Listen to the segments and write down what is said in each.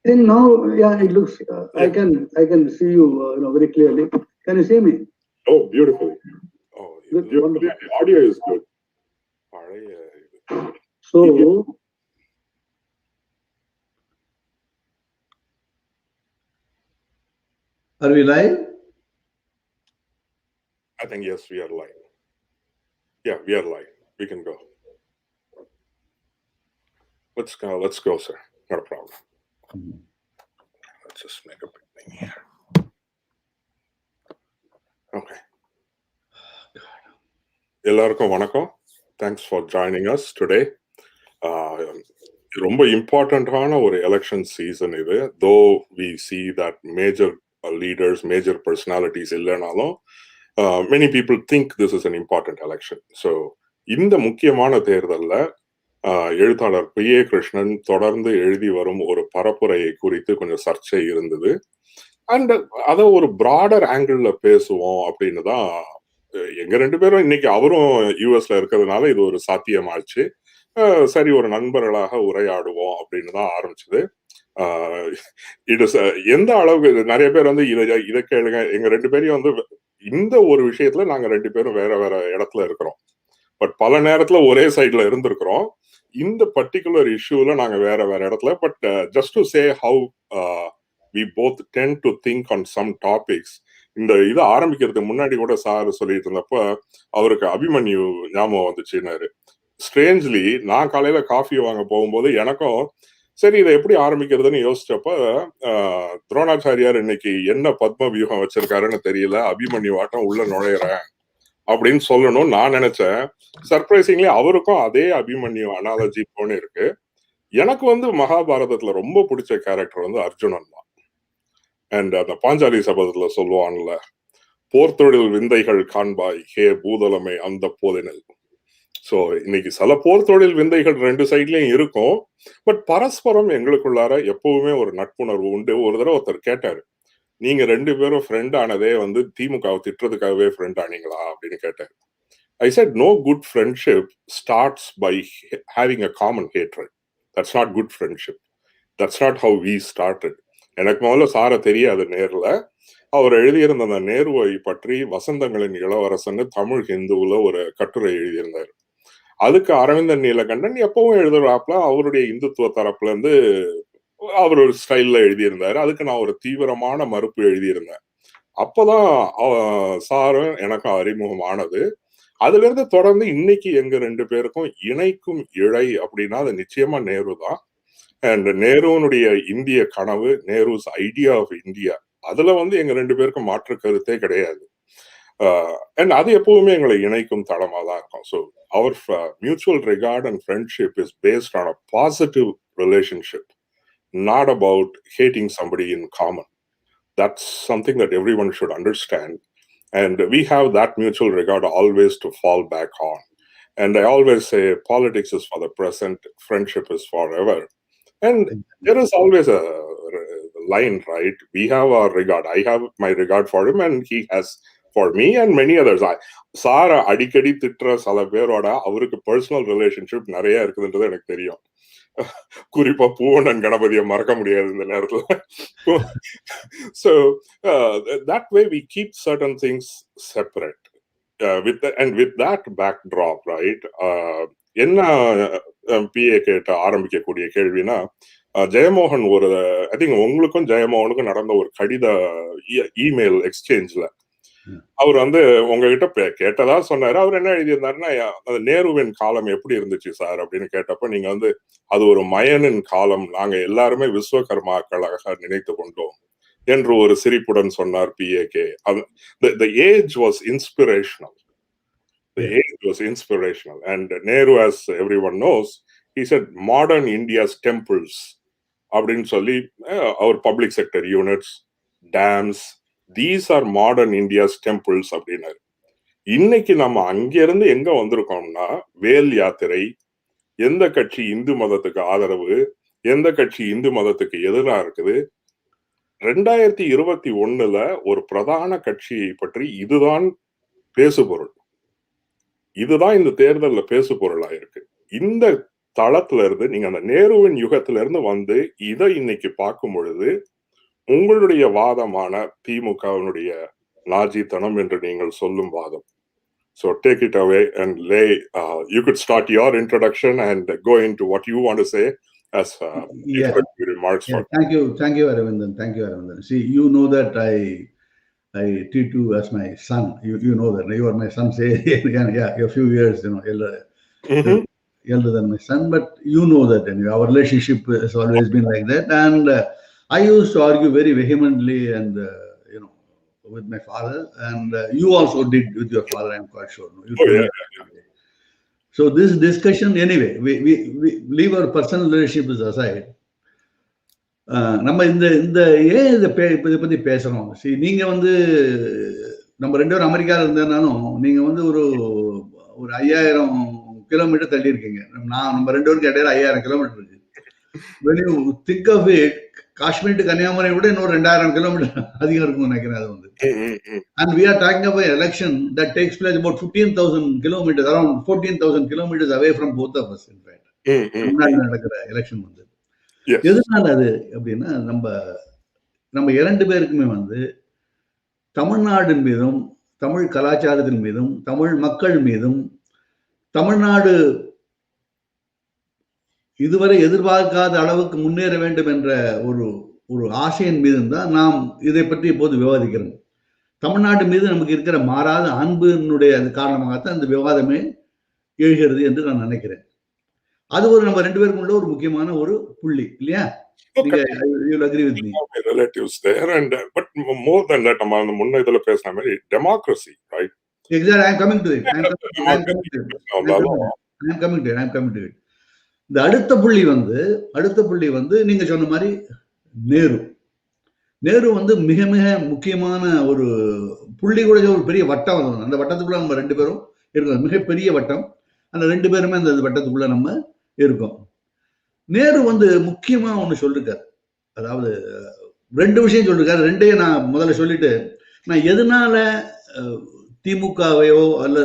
think now, yeah, it looks. I can see you, very clearly. Can you see me? Oh, beautifully. Oh, the audio is good. So, are we live? I think yes, we are live. Yeah, we are live. We can go. Let's go, sir. Not a problem. Let's just make a big thing here. Okay. எல்லாருக்கும் வணக்கம். Thanks for joining us today. ரொம்ப இம்பார்ட்டண்டான ஒரு election season இது. Though we see that major leaders, major personalities இல்லைனாலும் many people think this is an important election. So இந்த முக்கியமான தேர்தலில் எழுத்தாளர் பி.ஏ. கிருஷ்ணன் தொடர்ந்து எழுதி வரும் ஒரு பரப்புரையை குறித்து கொஞ்சம் சர்ச்சை இருந்தது. அண்ட் அதை ஒரு பிராடர் ஆங்கிள் பேசுவோம் அப்படின்னு தான் எங்க ரெண்டு பேரும் இன்னைக்கு அவரும் யூஎஸ்ல இருக்கிறதுனால இது ஒரு சாத்தியமாச்சு. சரி, ஒரு நண்பர்களாக உரையாடுவோம் அப்படின்னு தான் ஆரம்பிச்சது. இது எந்த அளவுக்கு நிறைய பேர் வந்து இதை கேளுங்க, எங்க ரெண்டு பேரையும் வந்து இந்த ஒரு விஷயத்துல நாங்க ரெண்டு பேரும் வேற வேற இடத்துல இருக்கிறோம். பட் பல நேரத்துல ஒரே சைட்ல இருந்திருக்கிறோம். இந்த பர்டிகுலர் இஷ்யூல நாங்க வேற வேற இடத்துல. But just to say how we both tend to think on some topics. இந்த இது ஆரம்பிக்கிறதுக்கு முன்னாடி கூட சார் சொல்லிட்டு இருந்தப்ப அவருக்கு அபிமன்யு ஞாபகம் வந்துச்சுன்னாரு. ஸ்ட்ரேஞ்ச்லி நான் காலையில காஃபி வாங்க போகும்போது எனக்கும் சரி இதை எப்படி ஆரம்பிக்கிறதுன்னு யோசிச்சப்ப துரோணாச்சாரியார் இன்னைக்கு என்ன பத்ம வியூகம் வச்சிருக்காருன்னு தெரியல, அபிமன்யு ஆட்டம் உள்ள நுழையிறேன் அப்படின்னு சொல்லணும்னு நான் நினைச்சேன். சர்ப்ரைசிங்லி அவருக்கும் அதே அபிமன்யு அனாலஜி போன்னு இருக்கு. எனக்கு வந்து மகாபாரதத்துல ரொம்ப பிடிச்ச கேரக்டர் வந்து அர்ஜுனன் தான். அண்ட் அந்த பாஞ்சாலி சபதத்துல சொல்லுவான்ல, போர்த்தொழில் விந்தைகள் காண்பாய் ஹே பூதலமை அந்த போதினல். ஸோ இன்னைக்கு சில போர்த்தொழில் விந்தைகள் ரெண்டு சைட்லயும் இருக்கும். பட் பரஸ்பரம் எங்களுக்குள்ளார எப்பவுமே ஒரு நட்புணர்வு உண்டு. ஒரு தடவை ஒருத்தர் கேட்டாரு, நீங்க ரெண்டு பேரும் ஃப்ரெண்ட் ஆனதே வந்து திமுகவை திட்டுறதுக்காகவே ஃப்ரெண்ட் ஆனீங்களா அப்படின்னு கேட்டாரு. I said no good friendship starts by having a common hatred. That's not good friendship. That's not how we started. எனக்கு முதல்ல சார தெரியாது நேர்ல. அவர் எழுதியிருந்த அந்த நேருவை பற்றி வசந்தங்களின் இளவரசன் தமிழ் ஹிந்துவுல ஒரு கட்டுரை எழுதியிருந்தார். அதுக்கு அரவிந்தன் நீலகண்டன் எப்பவும் எழுதுறாப்புல அவருடைய இந்துத்துவ தரப்புல இருந்து அவர் ஒரு ஸ்டைல்ல எழுதியிருந்தாரு. அதுக்கு நான் ஒரு தீவிரமான மறுப்பு எழுதியிருந்தேன். அப்பதான் சாரும் எனக்கும் அறிமுகம் ஆனது. அதுல இருந்து தொடர்ந்து இன்னைக்கு எங்க ரெண்டு பேருக்கும் இணைக்கும் இழை அப்படின்னா அது நிச்சயமா நேரு தான். அண்ட் நேருனுடைய இந்திய கனவு, நேருஸ் ஐடியா ஆஃப் இந்தியா, அதுல வந்து எங்க ரெண்டு பேருக்கும் மாற்று கருத்தே கிடையாது. அண்ட் அது எப்பவுமே எங்களை இணைக்கும் தளமா தான் இருக்கும். So our mutual regard and friendship is based on a positive relationship, not about hating somebody in common. That's something that everyone should understand. And we have that mutual regard always to fall back on. And I always say politics is for the present, friendship is forever. And there is always a line, right? We have our regard. I have my regard for him and he has for me and many others. சார அடிக்கடி திட்டுற சில பேரோட அவருக்கு personal relationship நிறைய இருக்குதுன்றது எனக்கு தெரியும். குறிப்பா பூவண்ணன் கணபதியை மறக்க முடியாது இந்த நேரத்துல. So that way we keep certain things separate. With that backdrop, right? என்ன பிஏ கேட்ட ஆரம்பிக்கக்கூடிய கேள்வினா, ஜெயமோகன் ஒரு ஐ திங்க் உங்களுக்கும் ஜெயமோகனுக்கும் நடந்த ஒரு கடித இமெயில் எக்ஸ்சேஞ்ச்ல அவர் வந்து உங்ககிட்ட கேட்டதா சொன்னாரு. அவர் என்ன எழுதியிருந்தாருன்னா, நேருவின் காலம் எப்படி இருந்துச்சு சார் அப்படின்னு கேட்டப்ப நீங்க வந்து அது ஒரு மயனின் காலம், நாங்க எல்லாருமே விஸ்வகர்மாக்களாக நினைத்து கொண்டோம் என்று ஒரு சிரிப்புடன் சொன்னார் PAK. The age was inspirational. The age was inspirational. And Nehru, as everyone knows, he said modern India's temples அப்படின்னு சொல்லி our public sector units, dams, these are modern India's temples அப்படின்னாரு. இன்னைக்கு நம்ம அங்கிருந்து எங்க வந்திருக்கோம்னா, வேல் யாத்திரை, எந்த கட்சி இந்து மதத்துக்கு ஆதரவு, எந்த கட்சி இந்து மதத்துக்கு எதிராக இருக்குது, 2021 ஒரு பிரதான கட்சியை பற்றி இதுதான் பேசுபொருள், இதுதான் இந்த தேர்தலில் பேசு பொருளா இருக்கு. இந்த தளத்துல இருந்து நீங்க அந்த நேருவின் யுகத்துல இருந்து வந்து இதை இன்னைக்கு பார்க்கும் பொழுது உங்களுடைய வாதமான திமுகவினுடைய நாஜித்தனம் என்று நீங்கள் சொல்லும் வாதம். So take it away and you could start your introduction and go into what you want to say as introductory remarks. Yeah. Thank you, Aravindan. Thank you, Aravindan. See, you know that I treat you as my son. You know that you are my son. Say, a few years, elder than my son, but you know that anyway. Our relationship has always been like that, and I used to argue very vehemently and with my father, and you also did with your father. I'm quite sure. So this discussion, anyway, we leave our personal relationships aside. நம்ம இந்த ஏன் இதை பத்தி பேசுறோம்? சரி, நீங்க நம்ம 2 பேரும் அமெரிக்காவில் இருந்தனாலும் நீங்க ஒரு 5000 கிலோமீட்டர் தள்ளி இருக்கீங்க. நம்ம 2 பேருக்கு இடையில 5000 கிலோமீட்டர் இருக்கு. When you think of it, Kashmir to Kanyakumari விட இன்னொரு 2000 கிலோமீட்டர் அதிகம் இருக்கும்னு நினைக்கிறேன். அது and we are talking about an election that takes place about 15,000 kilometers, around 14,000 kilometers away from both of us. In fact, முன்னாடி நடக்கிற எலெக்ஷன் எதனால அது அப்படின்னா, நம்ம 2 பேருக்குமே தமிழ்நாட்டின் மீதும் தமிழ் கலாச்சாரத்தின் மீதும் தமிழ் மக்கள் மீதும் தமிழ்நாடு இதுவரை எதிர்பார்க்காத அளவுக்கு முன்னேற வேண்டும் என்ற ஒரு ஆசையின் மீதும் தான் நாம் இதை பற்றி இப்போது விவாதிக்கிறோம். தமிழ்நாட்டு மீது நமக்கு இருக்கிற மாறாத அன்பினுடைய அது காரணமாகத்தான் இந்த விவாதமே எழுகிறது என்று நான் நினைக்கிறேன். அது நம்ம 2 பேருக்குள்ள ஒரு முக்கியமான ஒரு புள்ளி இல்லையா? You'll agree with me. Relatives there, but more than that, நம்ம அந்த முன்ன இதுல பேசின மாதிரி democracy, right? Exactly. I'm coming to it. இந்த அடுத்த புள்ளி நீங்க சொன்ன மாதிரி நேரு மிக மிக முக்கியமான ஒரு புள்ளி கூட ஒரு பெரிய வட்டம். அந்த வட்டத்துக்குள்ள நம்ம 2 பேரும் இருக்கோம். மிகப்பெரிய வட்டம். அந்த 2 பேருமே அந்த வட்டத்துக்குள்ள நம்ம இருக்கோம். நேரு முக்கியமா ஒண்ணு சொல்லிருக்காரு. அதாவது 2 விஷயம் சொல்லிருக்காரு. 2ஐயும் நான் முதல்ல சொல்லிட்டு, நான் எதனால திமுகவையோ அல்ல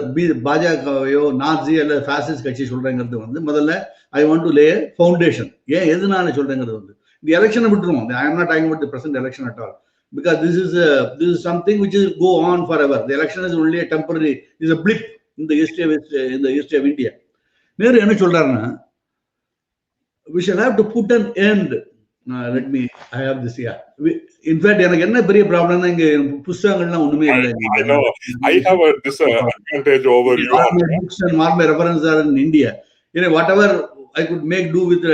பாஜகவையோ நாசி அல்ல பாசிஸ்ட் கட்சி சொல்றேங்கிறது முதல்ல I want to lay foundation. ஏன் எதனால சொல்றேங்கிறது இந்த எலெக்ஷனை விட்டுருவோம். I am not talking about the present election at all, because this is something which will go on forever. The election is only a temporary, is a blip in the history of India. Nehru என்ன சொல்றாருன்னா, we shall have to put an end. Let me, I have this here. In fact, எனக்கு என்ன பெரிய ப்ராப்ளம்னா, இங்க புத்தகங்கள்லாம் ஒண்ணுமே இல்லை. I have a disadvantage over you. Books and all my references are in India. Whatever I could make do with it,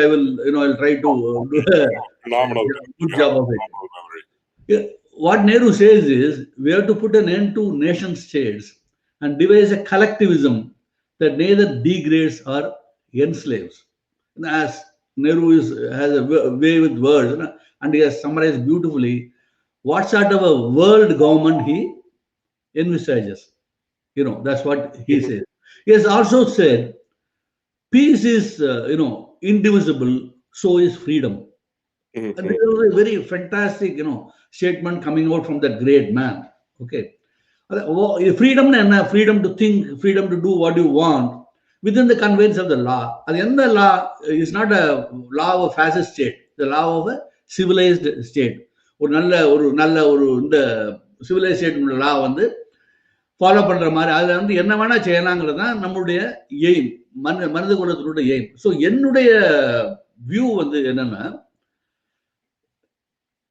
I'll try to do a good job of it. What Nehru says is, we have to put an end to nation states and devise a collectivism that neither degrades or enslaves. And as Nehru has a way with words, and he has summarized beautifully what sort of a world government he envisages. That's what he says. He has also said, peace is, indivisible, so is freedom. And this is a very fantastic, statement coming out from that great man. Okay. Freedom to think, freedom to do what you want within the confines of the law. And the law is not a law of a fascist state, the law of a civilized state. இந்த civilized state law follow பண்ற மாதிரி அதுல என்ன வேணா செய்யலாங்கிறது தான் நம்மளுடைய aim, மனித குலத்தினுடைய aim. So என்னுடைய வியூ என்னன்னா,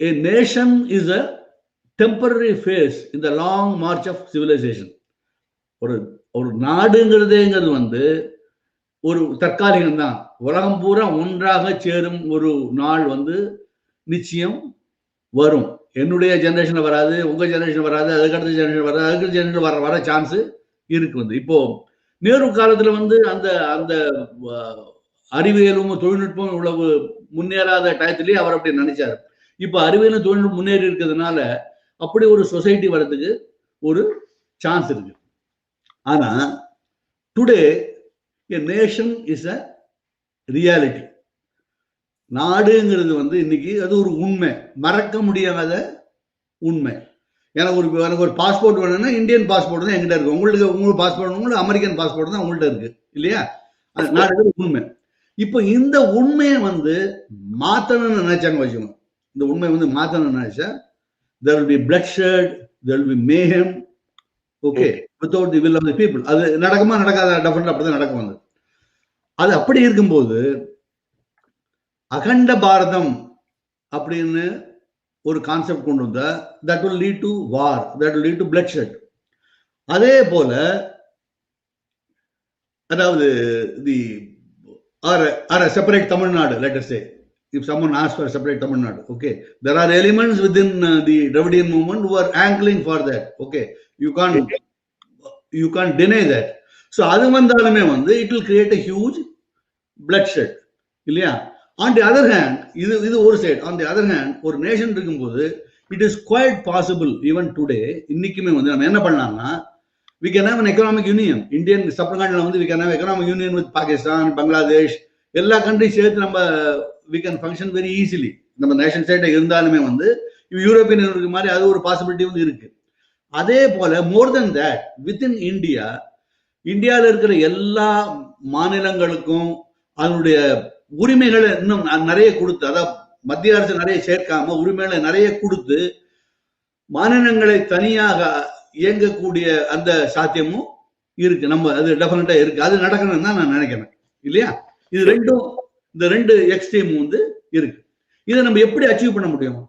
a nation is a temporary phase in the long march of civilization. ஒரு நாடுங்கிறதேங்கிறது ஒரு தற்காலிகம் தான். உலகம் பூரா ஒன்றாக சேரும் ஒரு நாள் நிச்சயம் வரும். என்னுடைய ஜெனரேஷன்ல வராது, உங்க ஜெனரேஷன் வராது, அதுக்கடுத்த ஜெனரேஷன் வராது, அதுக்கடுத்த ஜெனரேஷன் வர சான்ஸ் இருக்கு. இப்போ நேரு காலத்துல அந்த அந்த அறிவியலும் தொழில்நுட்பம் இவ்வளவு முன்னேறாத டயத்திலேயே அவர் அப்படி நினைச்சாரு. இப்ப அறிவியலும் தொழில்நுட்பம் முன்னேறி இருக்கிறதுனால அப்படி ஒரு சொசைட்டி வர்றதுக்கு ஒரு சான்ஸ் இருக்கு. ஆனா today a nation is a reality. நாடுங்கிறது இன்னைக்கு அது ஒரு உண்மை, மறக்க முடியாத உண்மை. எனக்கு ஒரு பாஸ்போர்ட் வேணும்னா இந்தியன் பாஸ்போர்ட் தான் என்கிட்ட இருக்கு. உங்களுக்கு பாஸ்போர்ட் அமெரிக்கன் பாஸ்போர்ட் தான் உங்கள்கிட்ட இருக்கு இல்லையா? நாடு உண்மை. இப்போ இந்த உண்மையை வந்து மாத்தணும்னு நினைச்சாங்க வச்சுக்கோங்க. இந்த உண்மையை வந்து மாத்தணும்னு நினைச்சா there will be bloodshed, there will be mayhem, okay, without the will of the people. அது நடக்குமா நடக்காத? டெஃபினட்டா அப்படிதான் நடக்கும். வந்து அது அப்படி இருக்கும்போது அகண்ட பாரதம் அப்படின்னு ஒரு கான்செப்ட் கொண்டு வந்தா that will lead to war, that will lead to bloodshed. அதே போல அதாவது the or a separate Tamil Nadu, let us say, if someone asks for a separate Tamil Nadu, okay, there are elements within the Dravidian movement who are angling for that, okay, you can't deny that. So adu vandalume vandu it will create a huge bloodshed, இல்லையா? On the other hand, இது ஒரு side. On the other hand, ஒரு nation இருக்கும்போது it is quite possible even today, இன்னைக்குமே வந்து நம்ம என்ன பண்ணலாம்னா we can have an economic union. Indian subcontinent வந்து we can have economic union with Pakistan, Bangladesh, எல்லா கண்ட்ரிஸ் சேர்த்து நம்ம we can function very easily. நம்ம நேஷன் சைட இருந்தாலுமே வந்து யூரோப்பியன் இருக்கு மாதிரி அது ஒரு பாசிபிலிட்டி வந்து இருக்கு. அதே போல மோர் தென் தட் வித்தின் இந்தியாவில் இருக்கிற எல்லா மாநிலங்களுக்கும் அதனுடைய உரிமைகளை இன்னும் நிறைய கொடுத்து, அதாவது மத்திய அரசு நிறைய சேர்க்காம உரிமைகளை நிறைய கொடுத்து மாநிலங்களை தனியாக இயங்கக்கூடிய அந்த சாத்தியமும் இருக்கு. நம்ம அது டெஃபினட்டா இருக்கு. அது நடக்கணும்னு தான் நான் நினைக்கிறேன், இல்லையா? இது ரெண்டும், இந்த ரெண்டு எக்ஸ்ட்ரீம் வந்து இருக்கு. இதை நம்ம எப்படி அச்சீவ் பண்ண முடியும்?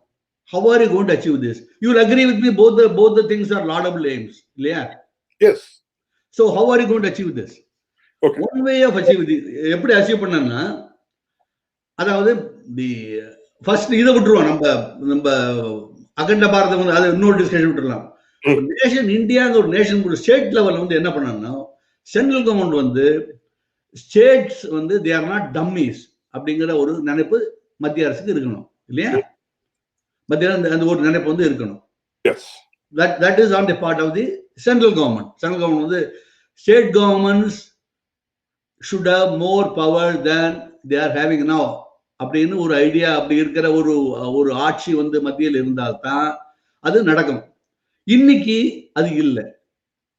How are you going to achieve this? You will agree with me, both the things are laudable aims, இல்லையா? Yes. So how are you going to achieve this? Okay. One way of achieving this, எப்படி achieve பண்ணனா, அதாவது the first இதை விட்டுருவோம். நம்ம அகண்ட பாரதம் வந்து அது இன்னொரு டிஸ்கஷன் விட்டுறலாம். நேஷன் இந்தியாங்கிற ஒரு நேஷன் ஸ்டேட் லெவல்ல வந்து என்ன பண்ணணும்னா, சென்ட்ரல் கவர்மெண்ட் வந்து ஸ்டேட்ஸ் வந்து தே ஆர் நாட் டம்மிஸ் அப்படிங்கிற ஒரு நினைப்பு மத்திய அரசுக்கு இருக்கணும், இல்லையா? மத்திய அந்த ஒரு நினைப்பு வந்து இருக்கணும். That is on the part of the central government. Central government வந்து state governments should have more power than they are having now அப்படின்னு ஒரு ஐடியா, அப்படி இருக்கிற ஒரு ஆட்சி வந்து மத்தியில் இருந்தால்தான் அது நடக்கும். இன்னைக்கு அது இல்லை,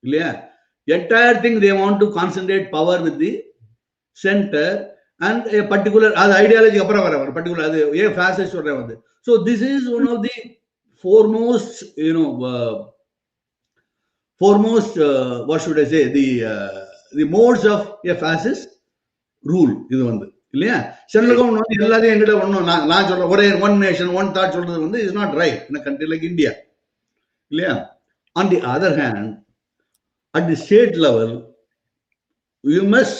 இல்லையா? Entire thing they want to concentrate power with the centre and a particular, அது ஐடியாலஜி அப்புறம் வர பர்டிகுலர், அது ஏன் ஃபாசிஸ்ட் சொல்றேன் வந்து. So this is one of the foremost, what should I say, the modes of a fascist rule. இது வந்து இல்லையா? சென்ட்ரல் கவர்மெண்ட் வந்து எல்லாத்தையும் எங்கிட்ட ஒன்றும் நான் சொல்றேன் ஒரே ஒன் நேஷன் ஒன் தாட் சொல்றது வந்து is not right in a country like India, இல்லையா? On the other hand, at the state level, we must,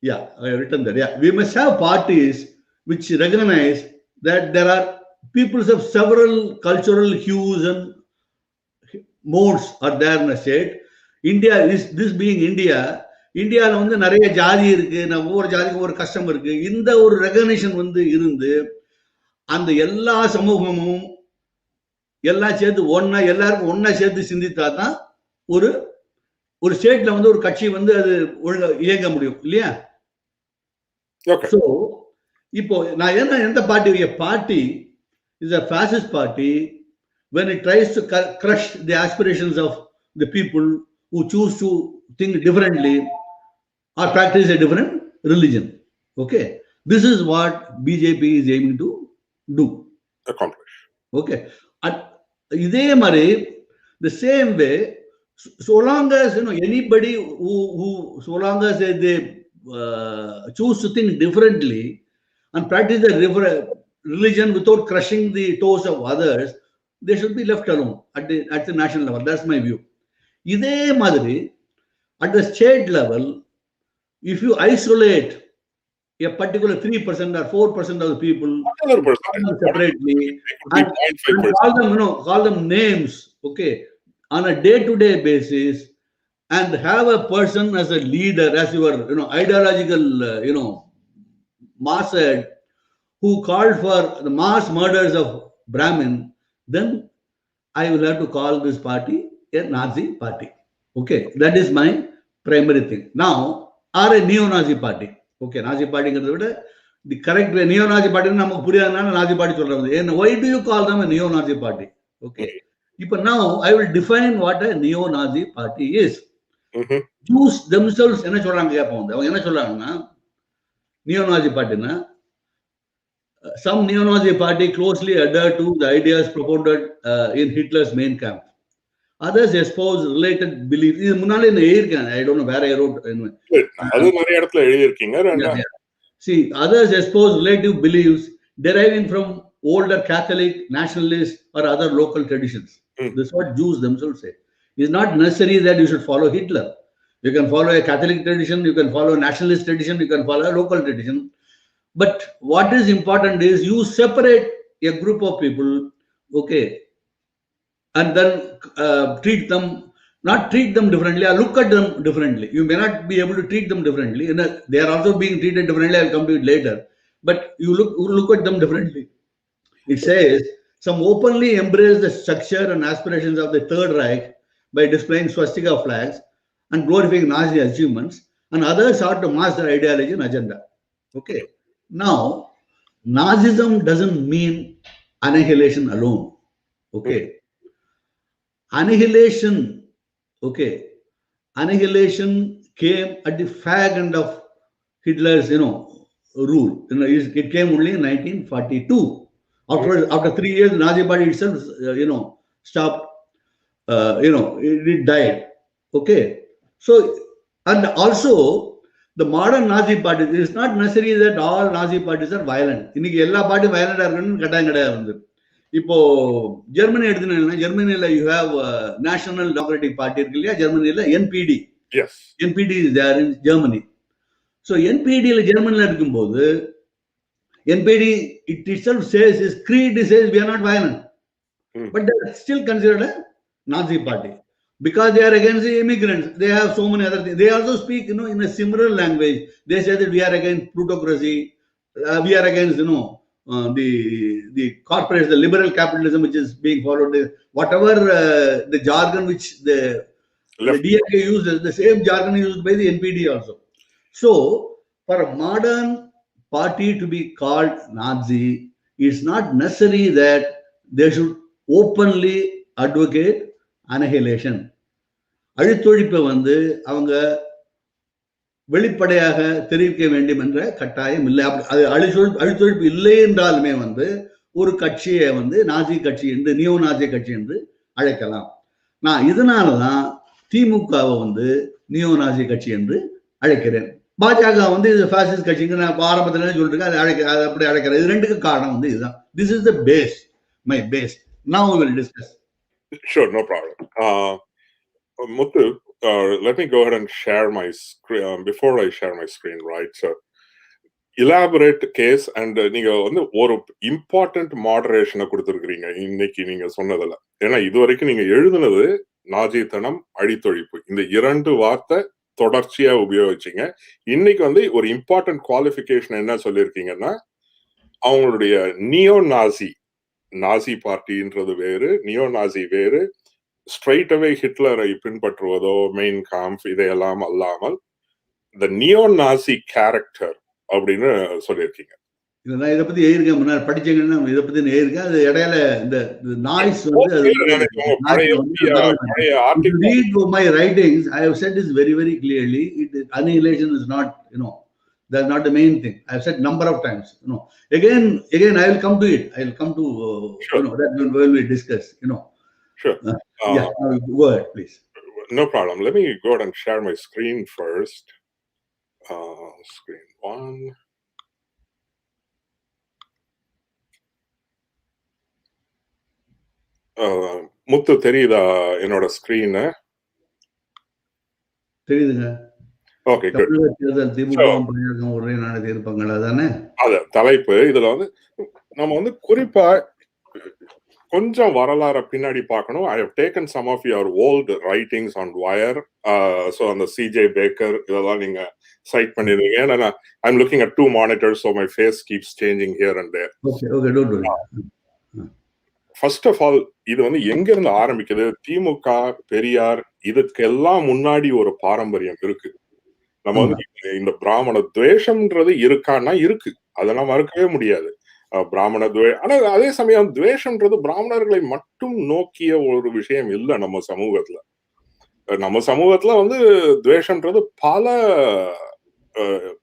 I have written that, we must have parties which recognize that there are peoples of several cultural hues and modes are there in a state. India, this being India, இந்தியாவில் வந்து நிறைய ஜாதி இருக்கு, ஒவ்வொரு ஜாதிக்கும் ஒரு கஷ்டம் இருக்கு. இந்த ஒரு ரெகக்னிஷன் வந்து இருந்து அந்த எல்லா சமூகமும் எல்லாம் சேர்த்து ஒன்னா, எல்லாருக்கும் ஒன்னா சேர்த்து சிந்தித்தா தான் ஒரு ஸ்டேட்ல வந்து ஒரு கட்சி வந்து அது ஒழுங்கா இயங்க முடியும், இல்லையா? சோ இப்போ நான் எந்த party is a fascist party when it tries to crush the aspirations of the people who choose to think differently or practice a different religion. Okay, this is what BJP is aiming to do, accomplish. Okay, இதே மாதிரி the same way, so long as anybody who so long as they choose to think differently and practice a religion without crushing the toes of others, they should be left alone at the national level. That's my view. இதே மாதிரி at the state level, if you isolate a particular 3% or 4% of the people separately and call them names, okay, on a day-to-day basis, and have a person as a leader, as your ideological mass head, who called for the mass murders of Brahmin, then I will have to call this party a Nazi party. Okay, that is my primary thing. Now, or a neo-Nazi party. Okay, Nazi party ங்கிறத விட the correct way, neo-Nazi party நமக்கு புரியாதனால Nazi party சொல்றது. And why do you call them a neo-Nazi party? Okay, இப்போ now I will define what a neo-Nazi party is. Jews themselves என்ன சொல்றாங்க கேட்போம். அவங்க என்ன சொல்றாங்கன்னா, Neo-Nazi party, some neo-Nazi party closely adhered to the ideas propounded in Hitler's Mein Kampf. Others espouse related beliefs. இது முன்னாலே நான் எழுதியிருக்கேன். I don't know where I wrote. அது நிறைய இடத்துல எழுதியிருக்கீங்க. See, others espouse relative beliefs deriving from older Catholic, nationalist, or other local traditions. This is what Jews themselves say. It's not necessary that you should follow Hitler. You can follow a Catholic tradition, you can follow a nationalist tradition, you can follow a local tradition. But what is important is you separate a group of people, okay, and then treat them differently or look at them differently. You may not be able to treat them differently. They are also being treated differently. I'll come to it later. But you look at them differently. It says, some openly embrace the structure and aspirations of the Third Reich by displaying swastika flags and glorifying Nazi achievements, and others sought to mask their ideology and agenda. Okay. Now, Nazism doesn't mean annihilation alone. Okay. Annihilation came at the fag end of Hitler's, rule. It came only in 1942. After 3 years, the Nazi party itself, stopped. It died. Okay. So, and also the modern Nazi party, it is not necessary that all Nazi parties are violent. இன்னைக்கு எல்லா party வயலண்டா இருக்கணும்னு கட்டாயம் கிடையாது வந்து. இப்போ Germany எடுத்துனா ஜெர்மனில you have national democratic party இருக்கு இல்லையா, ஜெர்மனில NPD. NPD is there in Germany. So என்பிடியில் ஜெர்மனில இருக்கும்போது NPD it itself says is creed says we are not violent, but they are still considered a Nazi party because they are against the immigrants. They have so many other things. They also speak in a similar language. They say that we are against plutocracy, we are against the corporates, the liberal capitalism which is being followed, whatever the jargon which the DFK uses, the same jargon used by the NPD also. So for a modern party to be called Nazi, it's not necessary that they should openly advocate annihilation. அழித்தொழிப்பை வந்து அவங்க வெளிப்படையாக தெரிவிக்க வேண்டும் என்ற கட்டாயம் இல்லை. அது அழித்தொழிப்பு இல்லை என்றாலுமே வந்து ஒரு கட்சியை வந்து நாசி கட்சி என்று, நியோ நாசி கட்சி என்று அழைக்கலாம். நான் இதனாலதான் திமுகவை வந்து நியோ நாசி கட்சி என்று அழைக்கிறேன். பாஜக வந்து இது பாசிஸ்ட் கட்சிங்க நான் ஆரம்பத்துல சொல்லிருக்கேன், அது அப்படி அழைக்கிறேன். இது ரெண்டுக்கு காரணம் வந்து இதுதான். This is the base, my base. Now we will discuss. Sure, no problem. Muthu, let me go ahead and share my screen. Before I share my screen, right? So, elaborate case and நீங்க வந்து ஒரு important மாடரேஷனை கொடுத்துருக்கீங்க இன்னைக்கு நீங்க சொன்னதுல. ஏன்னா இது வரைக்கும் நீங்க எழுதுனது நாஜித்தனம், அழித்தொழிப்பு, இந்த 2 வார்த்தை தொடர்ச்சியா உபயோகிச்சீங்க. இன்னைக்கு வந்து ஒரு இம்பார்ட்டன்ட் குவாலிஃபிகேஷன் என்ன சொல்லியிருக்கீங்கன்னா, அவங்களுடைய நியோ நாசி பார்ட்டின்றது வேறு, நியோ நாசி வேறு, ஸ்ட்ரைட் அவே ஹிட்லரை பின்பற்றுவதோ மெயின் காம்ப் இதையெல்லாம் அல்லாமல் த நியோ நாசி கேரக்டர் அப்படின்னு சொல்லியிருக்கீங்க. நான் இதை பத்தி எழுதிருக்கேன், முன்னாடி படிச்சீங்கன்னா இதை பத்தி எழுதிருக்கேன். அது இடையில இந்த நாய்ஸ் வந்து read my writings, I have said this very very clearly. Annihilation is not, that's not the main thing. I have said number of times. Again I will come to it. I will come to that when we discuss. Sure. Yeah, go ahead, please. No problem. Let me go ahead and share my screen first. Screen 1. முத்து தெரியுதா என்னோட screen? தெரியுதுங்க. Okay, அத தலைப்பு இதுல வந்து நம்ம வந்து குறிப்பா கொஞ்சம் வரலாற பின்னாடி பார்க்கணும். I have taken some of your old writings on wire. So அந்த CJ Baker இதெல்லாம் நீங்க சைட் பண்ணிருக்கீங்க. ஏன்னா I'm looking at 2 monitors, so my face keeps changing here and there. Okay, don't worry. First of all இது வந்து எங்க இருந்து ஆரம்பிக்குது? திமுக, பெரியார் இதுக்கெல்லாம் முன்னாடி ஒரு பாரம்பரியம் இருக்கு. நம்ம வந்து இந்த பிராமண துவேஷம்ன்றது இருக்கான்னா இருக்கு, அதெல்லாம் மறுக்கவே முடியாது. பிராமண ஆனா அதே சமயம் துவேஷம்ன்றது பிராமணர்களை மட்டும் நோக்கிய ஒரு விஷயம் இல்லை நம்ம சமூகத்துல. நம்ம சமூகத்துல வந்து துவேஷம்ன்றது பல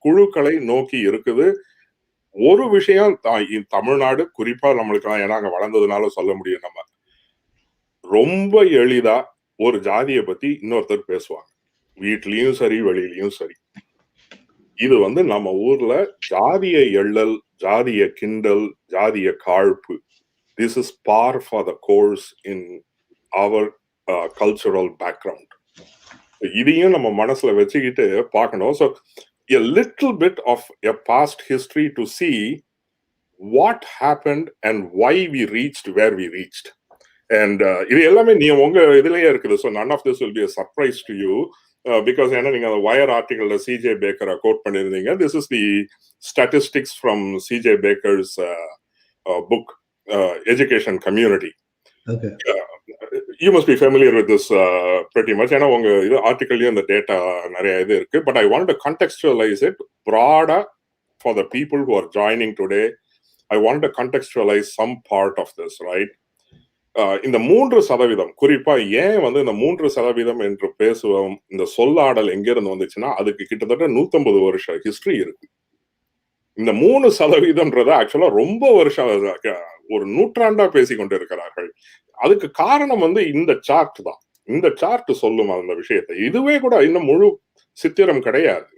குழுக்களை நோக்கி இருக்குது. ஒரு விஷயம் தமிழ்நாடு குறிப்பா நம்மளுக்கு ஏன்னா அங்க வளர்ந்ததுனால சொல்ல முடியும், நம்ம ரொம்ப எளிதா ஒரு ஜாதியை பத்தி இன்னொருத்தர் பேசுவாங்க, வீட்லயும் சரி வெளியிலயும் சரி. இது நம்ம ஊர்ல ஜாதிய எள்ளல், ஜாதிய கிண்டல், ஜாதிய காழ்ப்பு. This is par for the course in our cultural background. இதையும் நம்ம மனசுல வச்சுக்கிட்டு பார்க்கணும். So a little bit of a past history to see what happened and why we reached where we reached. And இது எல்லாமே நீ உங்க இதுலயே இருக்குது. So none of this will be a surprise to you. Because ஏன்னா நீங்க அந்த wire ஆர்டிகல்ல CJ பேக்கரை code பண்ணிருந்தீங்க. This is the statistics from CJ Baker's book, Education Community. Okay. You must be familiar with this pretty much. ஏன்னா உங்க இது ஆர்டிகல்லையும் அந்த data நிறைய இது இருக்கு. But I want to contextualize it broader for the people who are joining today. I want to contextualize some part of this, right? இந்த 3% குறிப்பா ஏன் இந்த 3% என்று பேசுவோம், இந்த சொல்லாடல் எங்க இருந்து வந்துச்சுன்னா அதுக்கு கிட்டத்தட்ட 150 வருஷம் ஹிஸ்டரி இருக்கு. இந்த 3% ஆக்சுவலா ரொம்ப வருஷம், ஒரு நூற்றாண்டா பேசிக்கொண்டு இருக்கிறார்கள். அதுக்கு காரணம் இந்த சார்ட் தான். இந்த சார்ட் சொல்லும் அந்த விஷயத்தை. இதுவே கூட இன்னும் முழு சித்திரம் கிடையாது.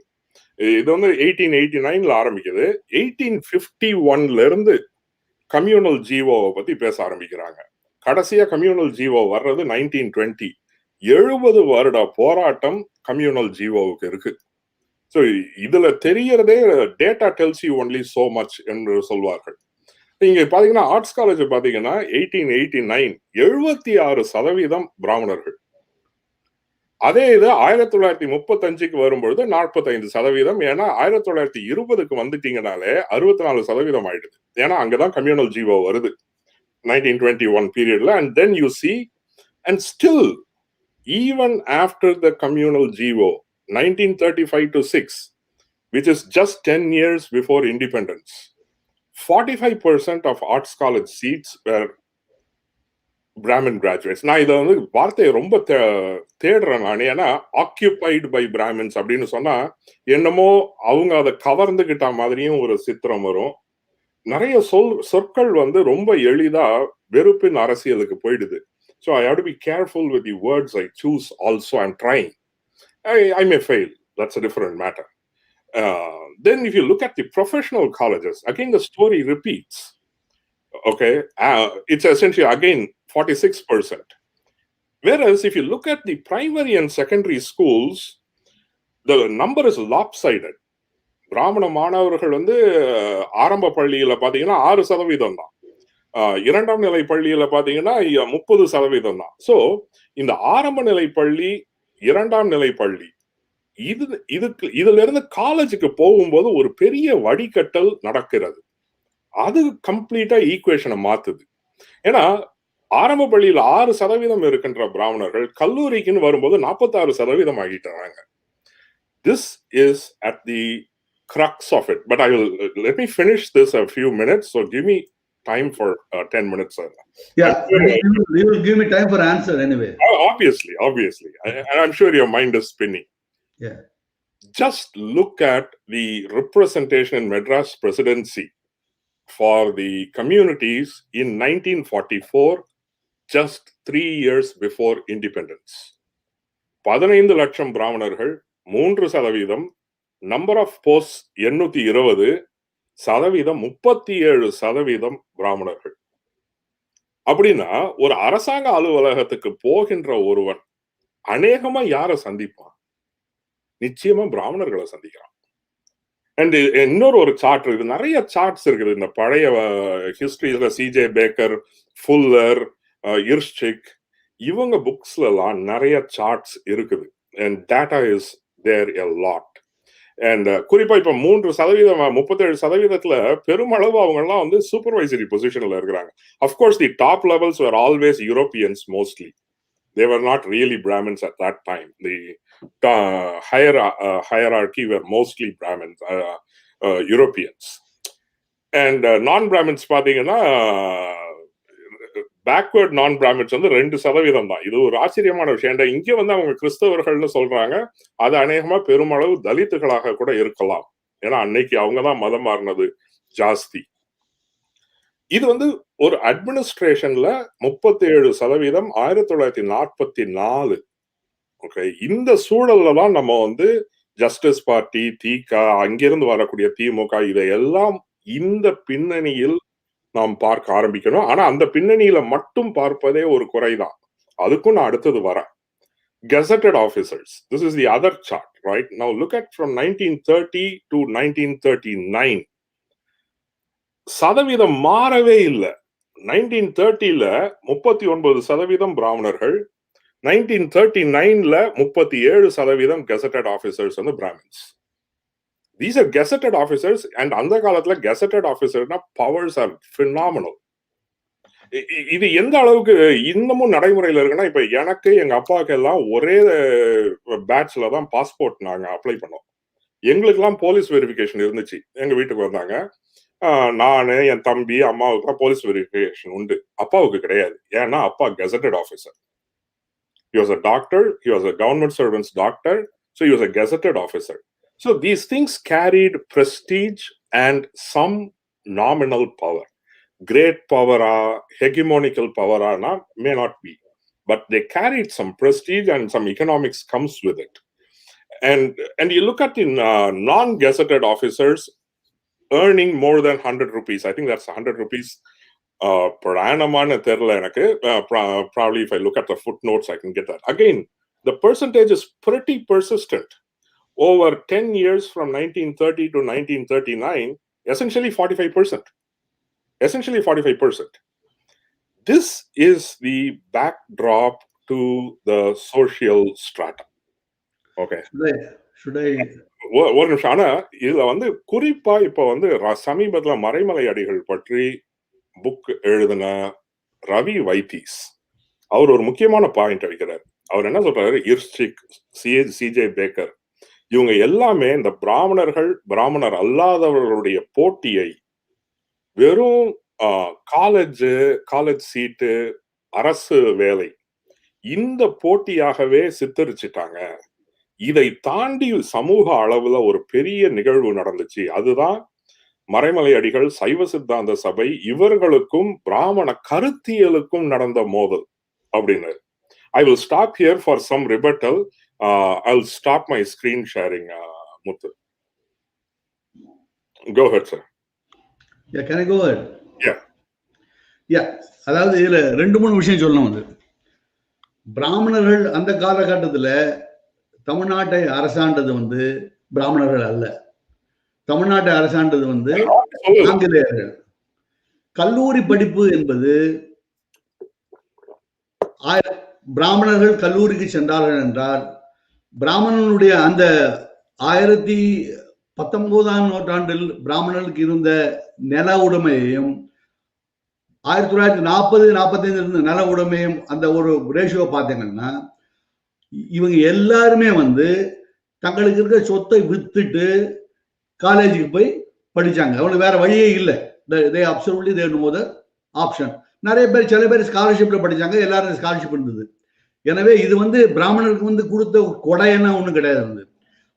இது 1889ல ஆரம்பிக்குது. 1851ல இருந்து கம்யூனல் ஜீவோவை பத்தி பேச ஆரம்பிக்கிறாங்க. கடைசியா கம்யூனல் ஜீவோ வர்றது 1920. 70 வருட போராட்டம் கம்யூனல் ஜீவோவுக்கு இருக்கு. ஸோ இதுல தெரியறதே data tells you only so much என்று சொல்வார்கள். நீங்க பாத்தீங்கன்னா ஆர்ட்ஸ் காலேஜ் பாத்தீங்கன்னா 1889 76% பிராமணர்கள். அதே இது 1935க்கு வரும்பொழுது 45%. ஏன்னா 1920க்கு வந்துட்டீங்கனாலே 64% ஆயிடுது. ஏன்னா அங்கதான் கம்யூனல் ஜீவோ வருது 1921 periodல. And then you see, and still even after the communal GO 1935 to 6, which is just 10 years before independence, 45% of arts college seats were Brahmin graduates. நான் இதை வார்த்தையை ரொம்ப தேடுறேன் நான். ஏன்னா ஆக்கியூபைடு பை பிராமின்ஸ் அப்படின்னு சொன்னா என்னமோ அவங்க அதை கவர்ந்துகிட்ட மாதிரியும் ஒரு சித்திரம் வரும். நிறைய சொற்கள் ரொம்ப எளிதா வெறுப்பின் அரசியலுக்கு போயிடுது. So I have to be careful with the words I choose also. I'm trying. I may fail. That's a different matter. Then if you look at the professional colleges, again the story repeats. Okay, it's essentially again 46%. Whereas if you look at the primary and secondary schools, the number is lopsided. பிராமண மாணவர்கள் ஆரம்ப பள்ளியில பாத்தீங்கன்னா 6% தான். இரண்டாம் நிலை பள்ளியில பாத்தீங்கன்னா 30% தான். சோ இந்த ஆரம்ப நிலை பள்ளி, இரண்டாம் நிலை பள்ளி, இதுல இருந்து காலேஜுக்கு போகும்போது ஒரு பெரிய வடிகட்டல் நடக்கிறது. அது கம்ப்ளீட்டா ஈக்குவேஷனை மாத்துது. ஏன்னா ஆரம்ப பள்ளியில 6% இருக்கின்ற பிராமணர்கள் கல்லூரிக்குன்னு வரும்போது 46% ஆகிட்டாங்க. This is at the crux of it. But let me finish this a few minutes. So give me time for 10 minutes. Yeah, you will give me time for answer anyway. Obviously. I'm sure your mind is spinning. Yeah. Just look at the representation in Madras presidency for the communities in 1944, just 3 years before independence. 15 லட்சம் பிராமணர்கள், 3%. Number of post 820, சதவீதம் 37% பிராமணர்கள். அப்படின்னா ஒரு அரசாங்க அலுவலகத்துக்கு போகின்ற ஒருவன் அநேகமா யாரை சந்திப்பான்? நிச்சயமா பிராமணர்களை சந்திக்கிறான். அண்ட் இன்னொரு ஒரு சார்ட் இருக்கு, நிறைய சார்ட்ஸ் இருக்குது இந்த பழைய ஹிஸ்டரியில. சிஜே பேக்கர், ஃபுல்லர், இர்ஸ்டிக், இவங்க புக்ஸ்ல எல்லாம் நிறைய சார்ட்ஸ் இருக்குது. And data is there a lot. And குறிப்பா இப்ப 3%, 37%ல பெருமளவு அவங்க எல்லாம் சூப்பர்வைசரி பொசிஷன்ல இருக்கிறாங்க. Of course the top levels were always Europeans mostly. They were not really Brahmins at that time. The hierarchy were mostly Brahmins, Europeans. And non-Brahmins பாத்தீங்கன்னா backward நான் Brahmins வந்து 2% தான். இது ஒரு ஆச்சரியமான விஷயம். இங்க வந்து அவங்க கிறிஸ்தவர்கள்னு சொல்றாங்க. அது அநேகமா பெருமளவு தலித்துகளாக கூட இருக்கலாம். ஏன்னா அன்னைக்கு அவங்கதான் மதம் மாறினது ஜாஸ்தி. இது வந்து ஒரு அட்மினிஸ்ட்ரேஷன்ல 37% 1944. ஓகே, இந்த சூழல்ல தான் நம்ம வந்து ஜஸ்டிஸ் பார்ட்டி, தி.க., அங்கிருந்து வரக்கூடிய திமுக, இதையெல்லாம் இந்த பின்னணியில் நாம் பார்க்க ஆரம்பிக்கணும். ஆனா அந்த பின்னணியில மட்டும் பார்ப்பதே ஒரு குறைதான். அதுக்கும் நான் அடுத்தது வரேன். Gazetted officers. This is the other chart, right? Now look at from 1930 to 1939. சதவீதம் மாறவே இல்லை. 1930ல 39% பிராமணர்கள், 1939ல 37% gazetted officers வந்து Brahmins. These are gazetted officers, and அந்த காலத்துல gazetted officerனா powers are phenomenal. இது எந்த அளவுக்கு இன்னமும் நடைமுறையில இருக்குன்னா, இப்ப எனக்கு எங்க அப்பாவுக்கு எல்லாம் ஒரே பேட்ச்ல தான் பாஸ்போர்ட் நாங்க அப்ளை பண்ணோம். எங்களுக்கு எல்லாம் போலீஸ் வெரிஃபிகேஷன் இருந்துச்சு. எங்க வீட்டுக்கு வந்தாங்க. நானு, என் தம்பி, அம்மாவுக்கு தான் போலீஸ் வெரிஃபிகேஷன் உண்டு. அப்பாவுக்கு கிடையாது. ஏன்னா அப்பா gazetted officer. He was a doctor. He was a government servant's doctor. So he was a gazetted officer. So these things carried prestige and some nominal power. Great power, hegemonical power may not be, but they carried some prestige and some economics comes with it. And you look at in non-gazetted officers earning more than 100 rupees. I think that's 100 rupees per annum. Probably if I look at the footnotes, I can get that. Again, the percentage is pretty persistent. Over 10 years from 1930 to 1939, essentially 45%. Essentially 45%. This is the backdrop to the social strata. Okay. Should I ஒரு நிமிஷம். ஆனா இதுல வந்து குறிப்பா இப்ப வந்து சமீபத்துல மறைமலை அடிகள் பற்றி புக் எழுதின ரவி வைத்தீஸ் அவர் ஒரு முக்கியமான பாயிண்ட் வைக்கிறார். அவர் என்ன சொல்றாரு, இர்ஸ்டிக், சி.ஜே. பேக்கர், இவங்க எல்லாமே இந்த பிராமணர் அல்லாதவர்களுடைய போட்டியை வெறும் காலேஜ் சீட்டு, அரசு வேலை, இந்த போட்டியாகவே சித்தரிச்சிட்டாங்க. இதை தாண்டி சமூக அளவுல ஒரு பெரிய நிகழ்வு நடந்துச்சு. அதுதான் மறைமலை அடிகள், சைவ சித்தாந்த சபை, இவர்களுக்கும் பிராமண கருத்தியலுக்கும் நடந்த மோதல் அப்படின்னு. I will stop here for some rebuttal. I'll stop my screen sharing, Muthu. Go ahead, sir. Yeah, can I go ahead? Yeah. அதாவது இதுல 2-3 விஷயம் சொல்லணும். வந்து பிராமணர்கள் அந்த காலகட்டத்துல தமிழ்நாட்டை அரசாண்டது வந்து பிராமணர்கள் அல்ல. தமிழ்நாட்டை அரசாண்டது வந்து ஆங்கிலேயர்கள். கல்லூரி படிப்பு என்பது பிராமணர்கள் கல்லூரிக்கு சென்றார்கள் என்றால், பிராமணனுடைய அந்த 1919ஆம் நூற்றாண்டில் பிராமணர்களுக்கு இருந்த நில உடைமையையும் 1940-45 இருந்த நில உடைமையும் அந்த ஒரு ரேஷியோ பார்த்தீங்கன்னா, இவங்க எல்லாருமே வந்து தங்களுக்கு இருக்கிற சொத்தை வித்துட்டு காலேஜுக்கு போய் படிச்சாங்க. அவங்களுக்கு வேற வழியே இல்லை. they absolutely they no other option. நிறைய பேர், சில பேர் ஸ்காலர்ஷிப்ல படிச்சாங்க, எல்லாரும் ஸ்காலர்ஷிப் இருந்தது. எனவே இது வந்து பிராமணருக்கு வந்து கொடுத்த கொடையெல்லாம் ஒண்ணும் கிடையாது. வந்து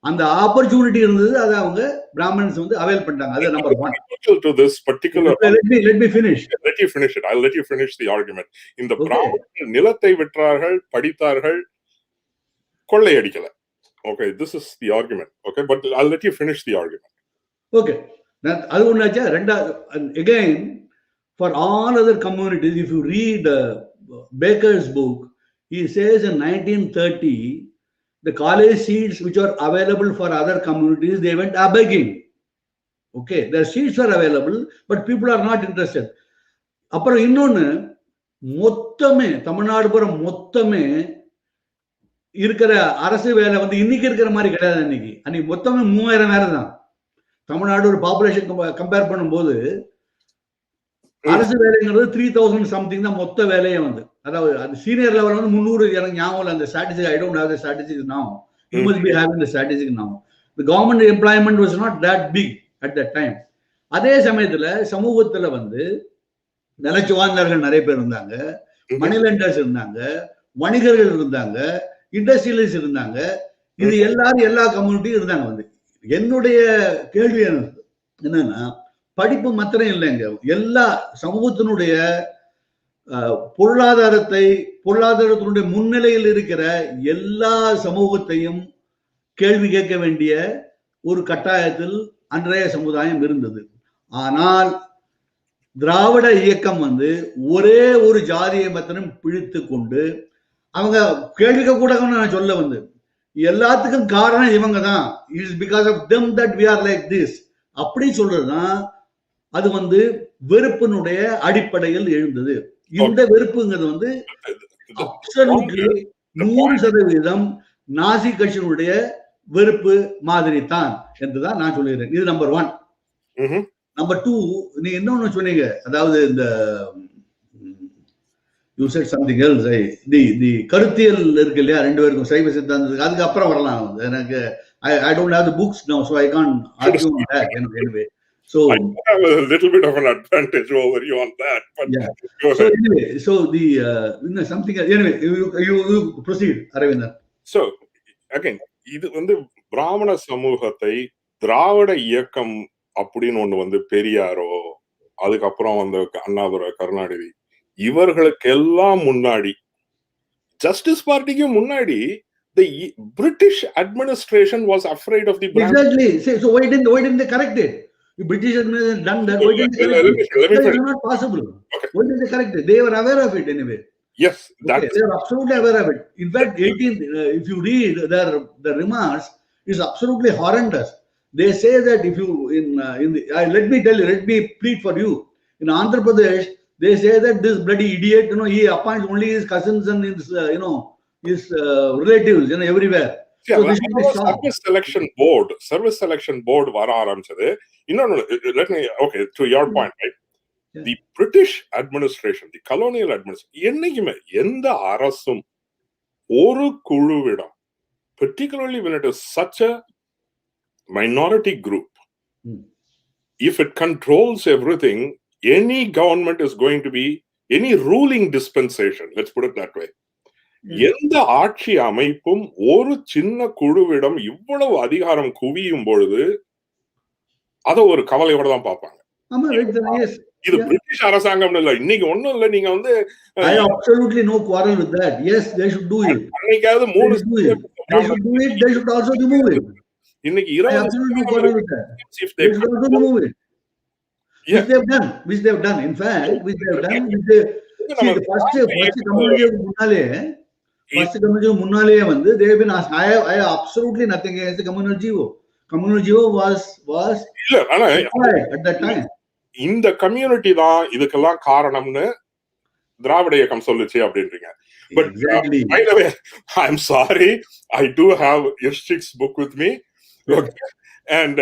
அந்த ஆப்பர்ச்சுனிட்டி இருந்தது, அதை அவங்க பிராமணன்ஸ் வந்து அவைல் பண்ணிட்டாங்க. அது number 1. To this particular, let me finish. Let you finish it. I'll let you finish the argument. இந்த பிராமணர்கள் நிலத்தை விற்றார்கள், படித்தார்கள், கொள்ளையடிக்கல. Okay, this is the argument. Okay, but I'll let you finish the argument. Okay, அது ஒண்ணாச்சா. ரெண்டாவது, again, for all other communities, if you read Baker's book, he says in 1930 the college seats which are available for other communities, they went begging. Okay, their seats are available, but people are not interested. அப்புறம் இன்னொன்னு, மொத்தமே தமிழ்நாடு பூரா மொத்தமே இருக்கிற அரசு வேலை வந்து இன்னைக்கு இருக்கிற மாதிரி கிடையாது. அன்னைக்கு மொத்தமே 3000 வேலை தான். தமிழ்நாடு ஒரு பாப்புலேஷன் கம்பேர் பண்ணும்போது அரசு வேலைங்கிறது 3000 சம்திங் தான் மொத்த வேலையே வந்து. அதாவது அது சீனியர் லெவல் வந்து 300. எனக்கு ஞாபகம் அந்த statistic, I don't have the statistics now. You must be having the statistic now. The government employment was not that big at that time. அதே சமயத்துல சமூகத்துல வந்து நிலச்சுவார்ந்தார்கள் நிறைய பேர் இருந்தாங்க, மணி லெண்டர்ஸ் இருந்தாங்க, வணிகர்கள் இருந்தாங்க, இண்டஸ்ட்ரியலிஸ்ட் இருந்தாங்க. இது எல்லாரும் எல்லா கம்யூனிட்டியும் இருந்தாங்க. வந்து என்னுடைய கேள்வி என்னன்னா, படிப்பு மாத்திரம் இல்லைங்க, எல்லா சமூகத்தினுடைய பொருளாதாரத்தினுடைய முன்னிலையில் இருக்கிற எல்லா சமூகத்தையும் கேள்வி கேட்க வேண்டிய ஒரு கட்டாயத்தில் அன்றைய சமுதாயம் இருந்தது. ஆனால் திராவிட இயக்கம் வந்து ஒரே ஒரு ஜாதியை மாத்திரம் பிழித்து கொண்டு அவங்க கேள்விக்க கூட நான் சொல்ல வந்து எல்லாத்துக்கும் காரணம் இவங்க தான், it's because of them that we are like this அப்படி சொல்றதுதான் அது வந்து வெறுப்பினுடைய அடிப்படையில் எழுந்தது. இந்த வெறுப்புங்கிறது வந்து அப்சல்யூட்லி 100% நாசி கட்சியினுடைய வெறுப்பு மாதிரி தான் என்றுதான் நான் சொல்லுகிறேன். இது நம்பர் 1. நம்பர் 2, நீங்க இன்னொன்னு சொன்னீங்க, அதாவது இந்த you said something else. the கருத்தியல் இருக்கு இல்லையா, ரெண்டு பேருக்கும் சைவ சித்தாந்தத்துக்கு, அதுக்கு அப்புறம் வரலாம். வந்து எனக்கு I don't have the books now, so I can't argue on that anyway. So I have a little bit of an advantage over you on that, but yeah. Go ahead. So anyway, so the something anyway, you proceed, Aravindan. So again, இது வந்து பிராமண சமூகத்தை திராவிட இயக்கம் அப்படின்னு ஒண்ணு வந்து பெரியாரோ, அதுக்கப்புறம் வந்து அண்ணாதுரை, கருணாநிதி, இவர்களுக்கெல்லாம் முன்னாடி, ஜஸ்டிஸ் பார்ட்டிக்கு முன்னாடி, the British administration was afraid of the Brahmins. Exactly. So why didn't they correct it? The British administration done that. Why didn't they correct it? That is not possible. Okay. Why didn't they correct it? They were aware of it anyway. Yes, okay. They were absolutely aware of it. In fact, 18, if you read their remarks, is absolutely horrendous. They say that if you let me tell you, let me plead for you. In Andhra Pradesh, they say that this bloody idiot, he appoints only his cousins and his, his relatives, everywhere. Yeah, so service selection board வர ஆரம்பிச்சது. இன்னொன்னு, let me, okay, to your point, right? Yeah. The British administration, the colonial administration, என்னைக்குமே எந்த அரசும் ஒரு குழுவிடம், particularly when it is such a minority group, if it controls everything, any government is going to be, any ruling dispensation, let's put it that way, எந்த ஆட்சி அமைப்பும் ஒரு சின்ன குழுவிடம் இவ்வளவு அதிகாரம் குவியும் பொழுது அத ஒரு கவலையோட தான் பார்ப்பாங்க. இது பிரிட்டிஷ் அரசாங்கம் இல்ல, இன்னைக்கு ஒண்ணும் இல்ல. நீங்க வந்து I absolutely no quarrel with that. Yes, they should do it. அன்னைக்காவது 3 they should do it. They should also remove it. இன்னைக்கு 20 absolutely no quarrel with that. They should also remove it. Which they have done. In fact, which they have done. See, the first community முன்னாலே வந்து they have been asked. I absolutely nothing against the communal GO. Communal GO was இல்ல, ஆனா at that time. இந்த community தான் இதுக்கெல்லாம் காரணம்னு திராவிட இயக்கம் சொல்லுச்சு அப்படின்றீங்க. But by the way, I'm sorry, I do have Irshik's book with me. Okay. And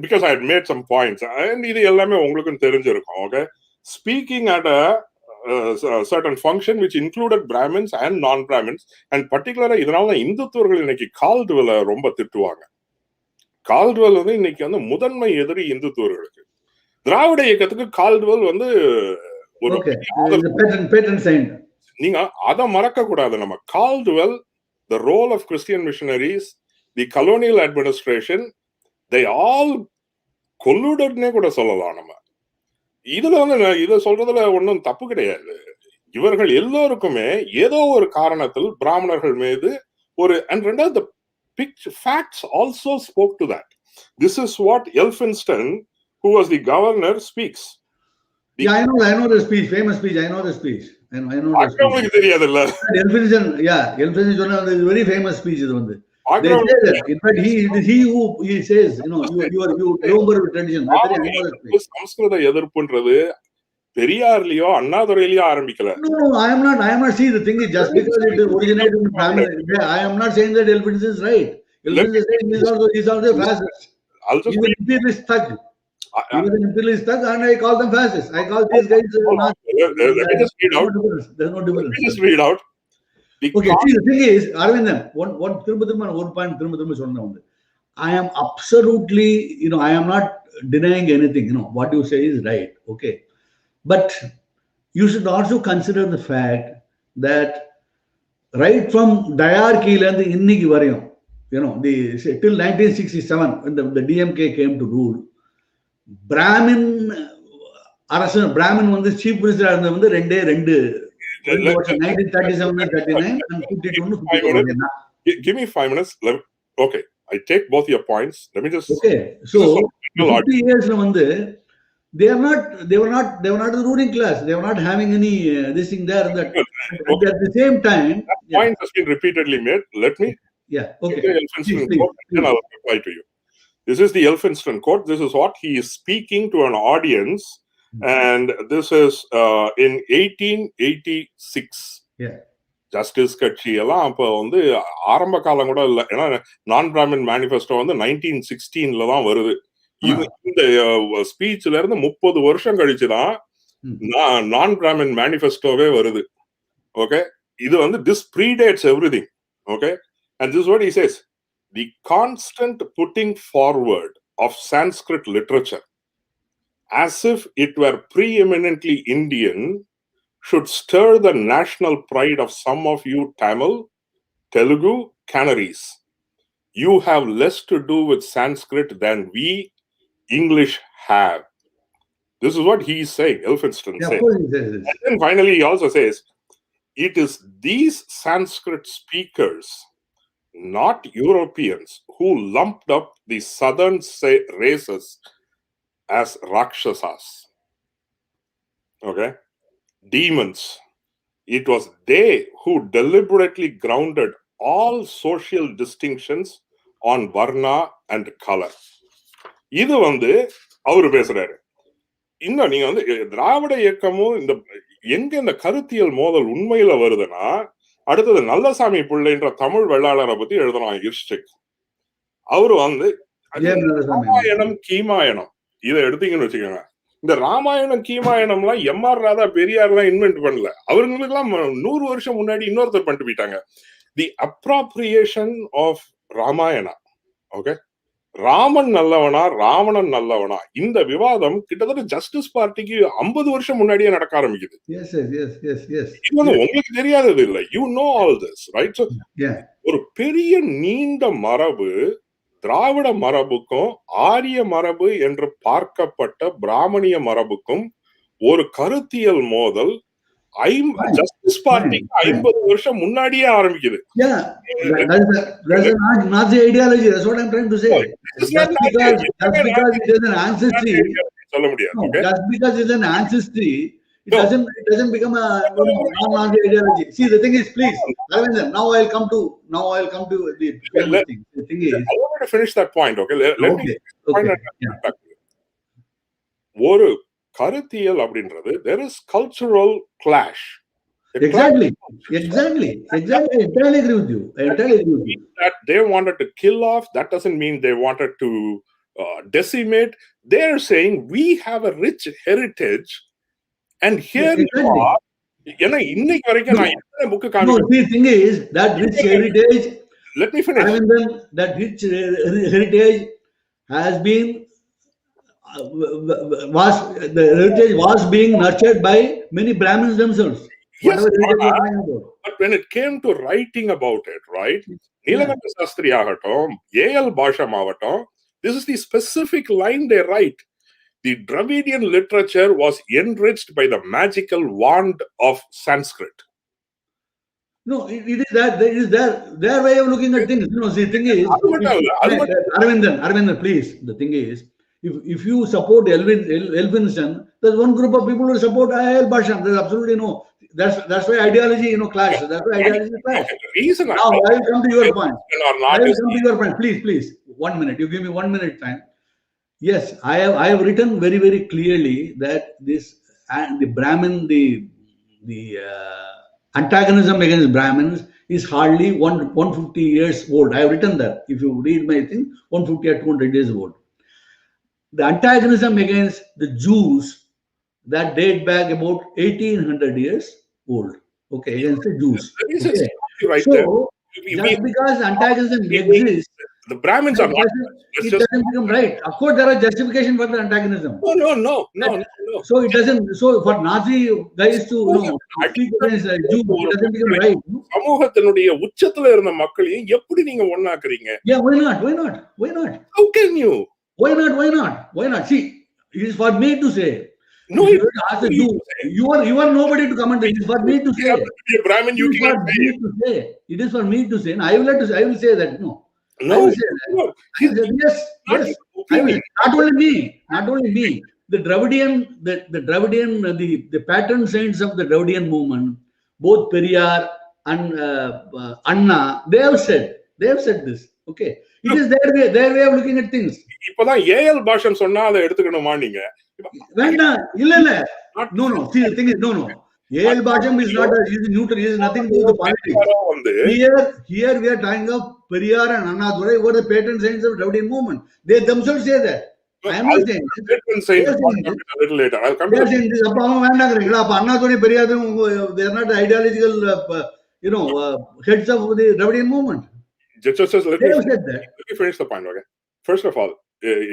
because I had made some points, and இது எல்லாமே உங்களுக்கும் தெரிஞ்சிருக்கும். Okay, speaking at a certain function which included Brahmins and non-Brahmins, and particularly இதனால இந்துத்துவர்கள் இன்னைக்கு கால்டுவெல்ல ரொம்ப திட்டுவாங்க. Caldwell வந்து இன்னைக்கு வந்து முதன்மை எதிரி இந்துத்துவர்களுக்கு. திராவிட இயக்கத்துக்கு கால்டுவெல் வந்து ஒரு நீங்க அதை மறக்க கூடாது. நம்ம Caldwell, the role of Christian missionaries, the colonial administration, they all colludedனே கூட சொல்லலாம். நம்ம இதுல வந்து இதை சொல்றதுல ஒன்றும் தப்பு கிடையாது. இவர்கள் எல்லோருக்குமே ஏதோ ஒரு காரணத்தில் பிராமணர்கள் மீது ஒரு, and ரெண்டாவது the facts also spoke to that. This is what Elphinstone, who was the governor, speaks. Yeah, I know the speech, famous speech. I know the speech. I know the speech. தெரியாதுல்ல. Elphinstone சொன்ன the very famous speech இது வந்து. They say that. In fact, he says, you remember the tradition. சமஸ்கிருத எதிர்ப்புன்றது பெரியார்லயோ அண்ணாதுரையிலயோ ஆரம்பிக்கல. No, I am not. See, the thing is, just because it originated in Brahmin, I am not saying that Elphinstone is right. Elphinstone is saying he's also fascist. He's an imperialist thug. He was an imperialist thug, and I call them fascists. I call these guys not. Let me just read out. There's no difference. Let me just read out. Okay, see, the thing is, Aravindan, one point திரும்ப சொன்ன வந்து, I am absolutely, I am not denying anything. What you say is right. Okay, but you should also consider the fact that right from diarchy and the inniki varayum, till 1967, when the DMK came to rule, Brahmin was the chief minister of the 1937 and 39 and 52 and 54. Give me 5 minutes. Okay, I take both your points. Let me just. Okay, so 50 years they were not the ruling class. They were not having any this thing there. That okay. At the same time, that point has been repeatedly made. Let me. Yeah. Okay. Please. Then I'll reply to you. This is the Elphinstone quote. This is what he is speaking to an audience, and this is in 1886. Yeah. Justice கட்சி எல்லாம் அப்போ ஆரம்ப காலம் கூட இல்லை. ஏன்னா நான் Brahmin manifesto 1916 தான் வருது. இந்த ஸ்பீச்ல இருந்து 30 வருஷம் கழிச்சுதான் நான் பிராமின் மேனிஃபெஸ்டோவே வருது. ஓகே, இது this predates everything. Okay, and this is what he says: the constant putting forward of Sanskrit literature as if it were preeminently Indian should stir the national pride of some of you Tamil, Telugu, Canaries. You have less to do with Sanskrit than we English have. This is what he is saying, Elphinstone says. And then finally he also says, it is these Sanskrit speakers, not Europeans, who lumped up the southern races as Rakshasas. Okay? Demons. It was they who deliberately grounded all social distinctions on varna and color. இது அவரு பேசுறாரு. இன்னும் நீங்க திராவிட இயக்கமும் எங்க இந்த கருத்தியல் மோதல் உண்மையில வருதுன்னா, அடுத்தது நல்லசாமி பிள்ளைன்ற தமிழ் வெள்ளாளரை பத்தி எழுதுறான் இர்ஷ்டிக். அவரு ராமாயணம் கீமாயணம் இதை எடுத்தீங்கன்னு வச்சுக்கோங்க. இந்த ராமாயணம் கீமாயணம்லாம் எம்.ஆர். ராதா பெரியார்லாம் இன்வென்ட் பண்ணல. அவர்களுக்கெல்லாம் 100 வருஷம் முன்னாடி இன்னொருத்தர் பண்ணிட்டு போயிட்டாங்க. The appropriation of Ramayana. Okay, Raman நல்லவனா ராவணன் நல்லவனா, இந்த விவாதம் கிட்டத்தட்ட ஜஸ்டிஸ் பார்ட்டிக்கு 50 வருஷம் முன்னாடியே நடக்க ஆரம்பிக்குது. இது உங்களுக்கு தெரியாதது இல்லை. You know all this, right? ஒரு பெரிய நீண்ட மரபு திராவிட மரபுக்கும் ஆரிய மரபு என்று பார்க்கப்பட்ட பிராமணிய மரபுக்கும் ஒரு கருத்தியல் மோதல் ஜஸ்டிஸ் பார்ட்டிக்கு 50 வருஷம் முன்னாடியே ஆரம்பிக்குது. சொல்ல முடியாது. It doesn't become a non-Nazi ideology. See, the thing is, please, Aravindan, now I'll come to the thing. The thing is, I want to finish that point. Okay, let me. ஒரு கருத்தியல் அப்படின்றது, there is cultural clash. Exactly. I entirely agree with you. That they wanted to kill off, that doesn't mean they wanted to decimate. They're saying we have a rich heritage. And here you are. இன்னைக்கு வரைக்கும் நான் என்ன book காமிக்கிறேன். The thing is that rich heritage. Let me finish. That rich heritage has been was being nurtured by many Brahmins themselves. Yes, but when it came to writing about it, right? Nilakanta Sastri ஆகட்டும், A.L. Basham ஆகட்டும், this is the specific line they write. The Dravidian literature was enriched by the magical wand of Sanskrit. No, it is that. There is their way of looking at things. The thing is, Aravindan, please. The thing is, if you support Elphinstone, there's one group of people who support A.L. Basham. There's absolutely no. That's why ideology, clash. That's why ideology clash. Now I will come to your point. Please. 1 minute. You give me 1 minute time. Yes, I have written very, very clearly that the Brahmin, the antagonism against Brahmins is hardly 150 years old. I have written that. If you read my thing, 150 or 200 years old. The antagonism against the Jews that date back about 1800 years old. Okay, against the Jews. Okay. So, just because antagonism exists. The Brahmins are not. It doesn't become right. Of course, there are justification for the antagonism. No. So it doesn't. So for Nazi guys to speak against Jew, it doesn't become right. No? சமூகத்தினுடைய உச்சத்துல இருந்த மக்களையும் எப்படி நீங்க ஒண்ணாக்குறீங்க? Yeah, why not? How can you? Why not? See, it is for me to say. No, if you ask a Jew, you are nobody to comment. It is for me to say. Brahmin, you cannot say. It is for me to say. And I will say that. No. No, I will say that. Yes. I will. Not only me. The Dravidian, the patron saints of the Dravidian movement, both Periyar and Anna, they have said this. Okay, it is their way of looking at things. இப்பதான் AL பாஷன் சொன்னா அதை எடுத்துக்கணுமா நீங்க? வேண்டாம், இல்ல. No. See, the thing is, no. AL passion is not is neutral. Is nothing to do with politics. Here we are talking of Periyar and Anna Durai, who are the patron saints of the Dravidian movement. They themselves say that. I am not saying this. A little later. I'll come to this. அப்ப அவங்க வேண்டாங்கறீங்களா? அப்ப அண்ணா துரை Periyar they are not ideological heads of the Dravidian movement. Just let me finish the point. Okay. First of all,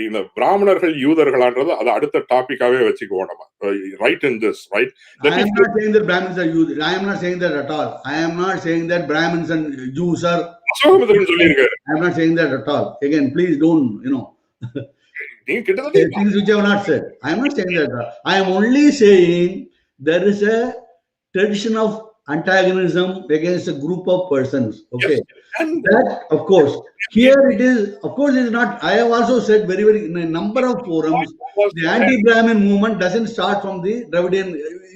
இந்த பிராமணர்கள் யூதர்களான்றது அது அடுத்த டாபிக்காவே வச்சுக்குவோம் நம்ம. Right in this, right? I am not saying that Brahmins are Jews. I am not saying that at all. I am not saying that Brahmins and Jews are. I am not saying that at all. Again, please don't, things which I have not said. I am not saying that at all. I am only saying there is a tradition of antagonism against a group of persons. Okay. Yes. And that, of course, here it is, of course, it is not. I have also said very, in a number of forums, the anti-Brahmin movement doesn't start from the Dravidian,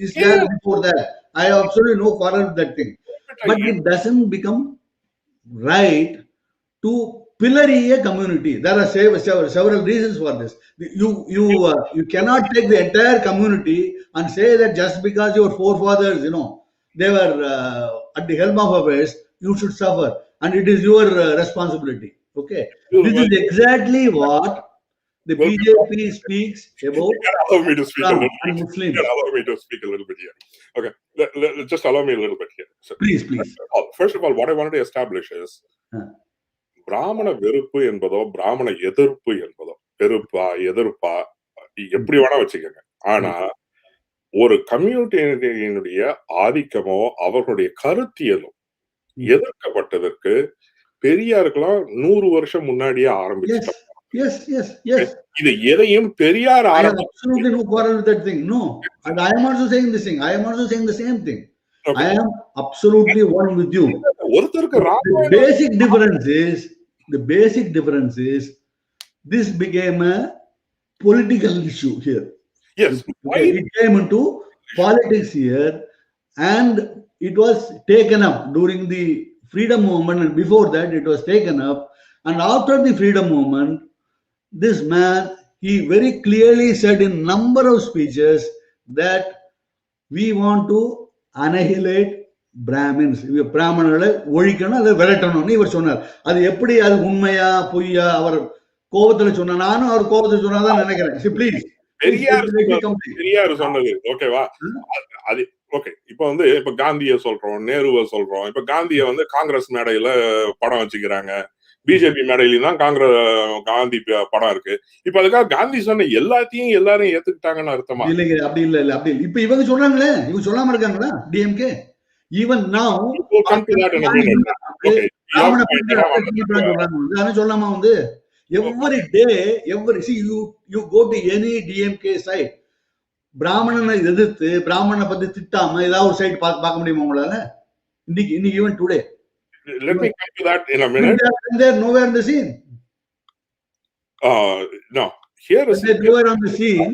is there before that. I have absolutely no quarrel with that thing. But it doesn't become right to pillory a community. There are several reasons for this. You cannot take the entire community and say that just because your forefathers, they were at the helm of affairs, you should suffer, and it is your responsibility. Okay, this is exactly what the BJP speaks about. Allow me to speak a little bit. Muslims. Allow me to speak a little bit here. Okay, just allow me a little bit here. So, please. First of all, what I wanted to establish is பிராமண வெறுப்பு என்பதோ பிராமண எதிர்ப்பு என்பதோ எதிர்ப்பா எப்படி வேணா வச்சுக்கோங்க. ஆனா ஒரு கம்யூனிட்டியினுடைய ஆதிக்கமோ அவர்களுடைய கருத்தியலும் எதிர்க்கப்பட்டதற்கு பெரியாருக்கெல்லாம் 100 வருஷம் முன்னாடியே ஆரம்பிச்சு. இது எதையும் Periyar absolutely no quarrel with that thing. No, and I am also saying this thing. I am also saying the same thing. Okay. I am absolutely one with you. The basic difference is this became a political issue here. Yes. It came into politics here, and it was taken up during the freedom movement, and before that it was taken up. And after the freedom movement, this man, he very clearly said in number of speeches that we want to annihilate Brahmins. பிராமணர்களை ஒழிக்கணும் அல்லது விரட்டணும்னு இவர் சொன்னார். அது எப்படி, அது உண்மையா பொய்யா அவர் கோபத்துல சொன்னா? நானும் அவர் கோபத்துல சொன்னாதான் நினைக்கிறேன். ப்ளீஸ், பெரியார் சொன்னது ஓகேவா? அது ஓகே. இப்ப காந்திய சொல்றோம், நேருவை சொல்றோம். இப்ப காந்திய காங்கிரஸ் மேடையில படம் வச்சுக்கிறாங்க, பிஜேபி மேடையில தான் காந்தி படம் இருக்கு. இப்ப அதுக்காக காந்தி சொன்ன எல்லாத்தையும் எல்லாரும் ஏத்துக்கிட்டாங்கன்னு அர்த்தமா? இல்லைங்க, அப்படி இல்ல. இப்ப இவங்க சொல்றாங்களே, இவங்க சொல்லாம இருக்காங்களா? டிஎம்கே even now சொல்லாம every day, see, you go to any DMK site, பிராமணனை எதிர்த்து பிராமணனை பத்தி திட்டாம ஏதாவது ஒரு சைட் பார்க்க முடியுமா உங்களால? இன்னைக்கு even today. Let me come to that in a minute. They're nowhere in the scene. No. Here is nowhere on the scene.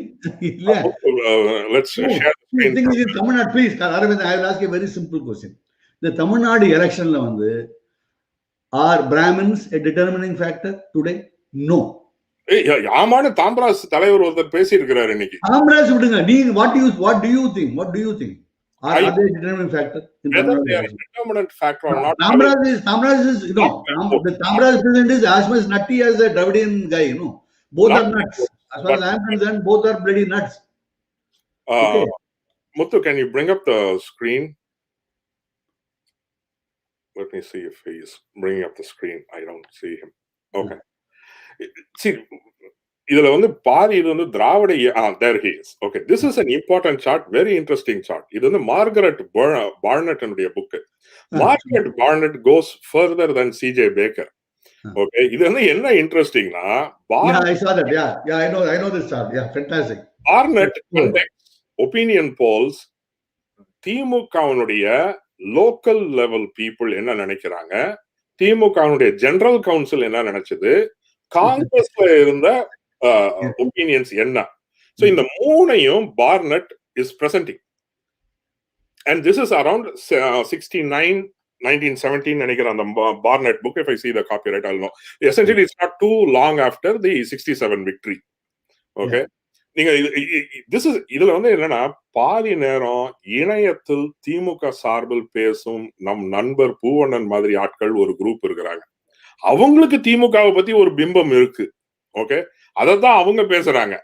Let's share the screen. Thing is in Tamil Nadu, please, Arvind, I will ask a very simple question. The Tamil Nadu election are Brahmins a determining factor today? No. ஆமான தாம்பராஸ் தலைவர் ஒருத்தர் பேசி இருக்கிறார் இன்னைக்கு. தாம்பராஸ் விடுங்க. What do you think? Are they a determining factor? Whether they are a determinant factor or not. Tamras is, the Tamras president is as much nutty as the Dravidian guy, Both are nuts. As far as I am concerned, both are bloody nuts. Okay. Muthu, can you bring up the screen? Let me see if he's bringing up the screen. I don't see him. Okay. See, இதுல வந்து பாதி இது வந்து திராவிட there he is. Okay, this is an important chart, very interesting chart. இது வந்து Margaret Barnet book. Margaret Barnet goes further than CJ Baker. Okay, இது வந்து என்ன இன்ட்ரெஸ்டிங்னா, I saw that. Yeah, I know this chart. Yeah, fantastic. Barnet conducts opinion polls. திமுகவுடைய local level people என்ன நினைக்கிறாங்க, திமுகவுடைய general council என்ன நினைச்சது, காங்கிரஸ்ல இருந்த ஒப்பீனியன்ஸ் என்ன. சோ இந்த மூணையும் Barnet is presenting. And this is around 1917 நினைக்கிறேன் அந்த Barnet book. If I see the copyright, I'll know. Essentially, it's not too long after the 67 victory. Okay. நீங்க இதுல வந்து என்னன்னா, பாதி நேரம் இணையத்தில் திமுக சார்பில் பேசும் நம் நண்பர் பூவண்ணன் மாதிரி ஆட்கள் ஒரு குரூப் இருக்கிறாங்க. அவங்களுக்கு திமுகவை பத்தி ஒரு பிம்பம் இருக்கு. ஓகே, அதத்தான் அவங்க பேசுறாங்க.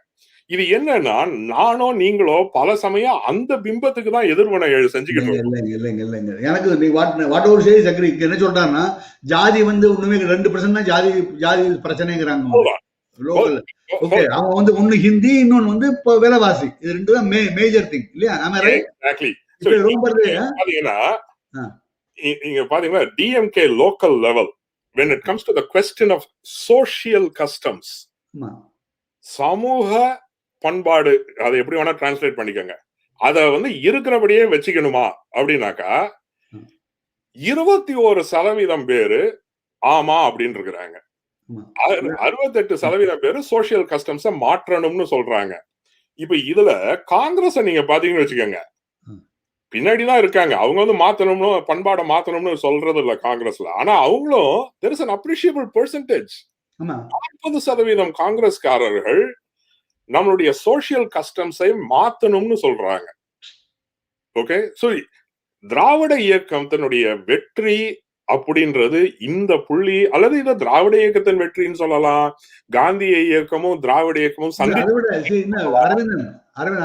இது என்னன்னா, நானோ நீங்களோ பல சமயம் அந்த பிம்பத்துக்கு தான் எதிர்வினை செஞ்சுக்கிட்டு இல்லைங்க. எனக்கு வாட் ஓவர் சேஸ் அக்ரி. என்ன சொல்றாங்கன்னா, ஜாதி வந்து ஒண்ணுமே 2% தான் ஜாதி பிரச்சனைங்கிறாங்க. ஓகே, அவங்க வந்து ஒண்ணு ஹிந்தி, இன்னொன்னு வந்து விலைவாசி. இது ரெண்டு தான் மேஜர் திங் இல்லையா? எக்ஸாக்ட்லி. இங்க பாத்தீங்கன்னா DMK local level when it comes to the question of social customs, சமூக பண்பாடு, அதை எப்படி வேணா டிரான்ஸ்லேட் பண்ணிக்கோங்க, அத வந்து இருக்கிறபடியே வச்சுக்கணுமா அப்படின்னாக்கா 21% பேரு ஆமா அப்படின்னு இருக்கிறாங்க. 68% பேரு சோசியல் கஸ்டம்ஸ மாற்றணும்னு சொல்றாங்க. இப்ப இதுல காங்கிரஸ் நீங்க பாத்தீங்கன்னு வச்சுக்கோங்க, பின்னாடிதான் இருக்காங்க. அவங்க வந்து மாத்தணும்னு, பண்பாடை மாத்தணும்னு சொல்றது இல்ல காங்கிரஸ்ல. ஆனா அவங்களும் there is an appreciable percentage. 40% காங்கிரஸ்காரர்கள் நம்மளுடைய சோசியல் கஸ்டம்ஸை மாத்தணும்னு சொல்றாங்க. ஓகே, சோ திராவிட இயக்கத்தினுடைய வெற்றி அப்படின்றது இந்த புள்ளி, அல்லது இதை திராவிட இயக்கத்தின் வெற்றின்னு சொல்லலாம். காந்திய இயக்கமும் திராவிட இயக்கமும்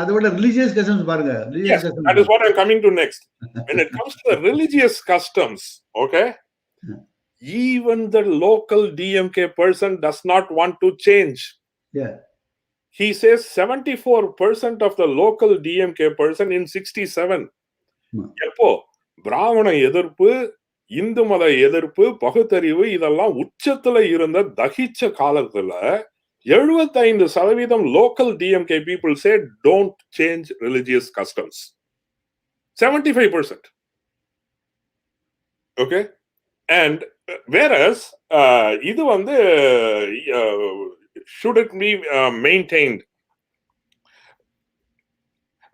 அதோட religious customs பாருங்க. Yes, that is what I'm coming to next. When it comes to the religious customs, okay, even the local DMK person does not want to change. Yeah. He says 74% of the local DMK person in 67. எப்போ பிராமண எதிர்ப்பு, இந்து மத எதிர்ப்பு, பகுத்தறிவு இதெல்லாம் உச்சத்துல இருந்த தகிச்ச காலத்துல 75% local DMK people say don't change religious customs. 75%. Okay, and whereas இது வந்து should it be maintained?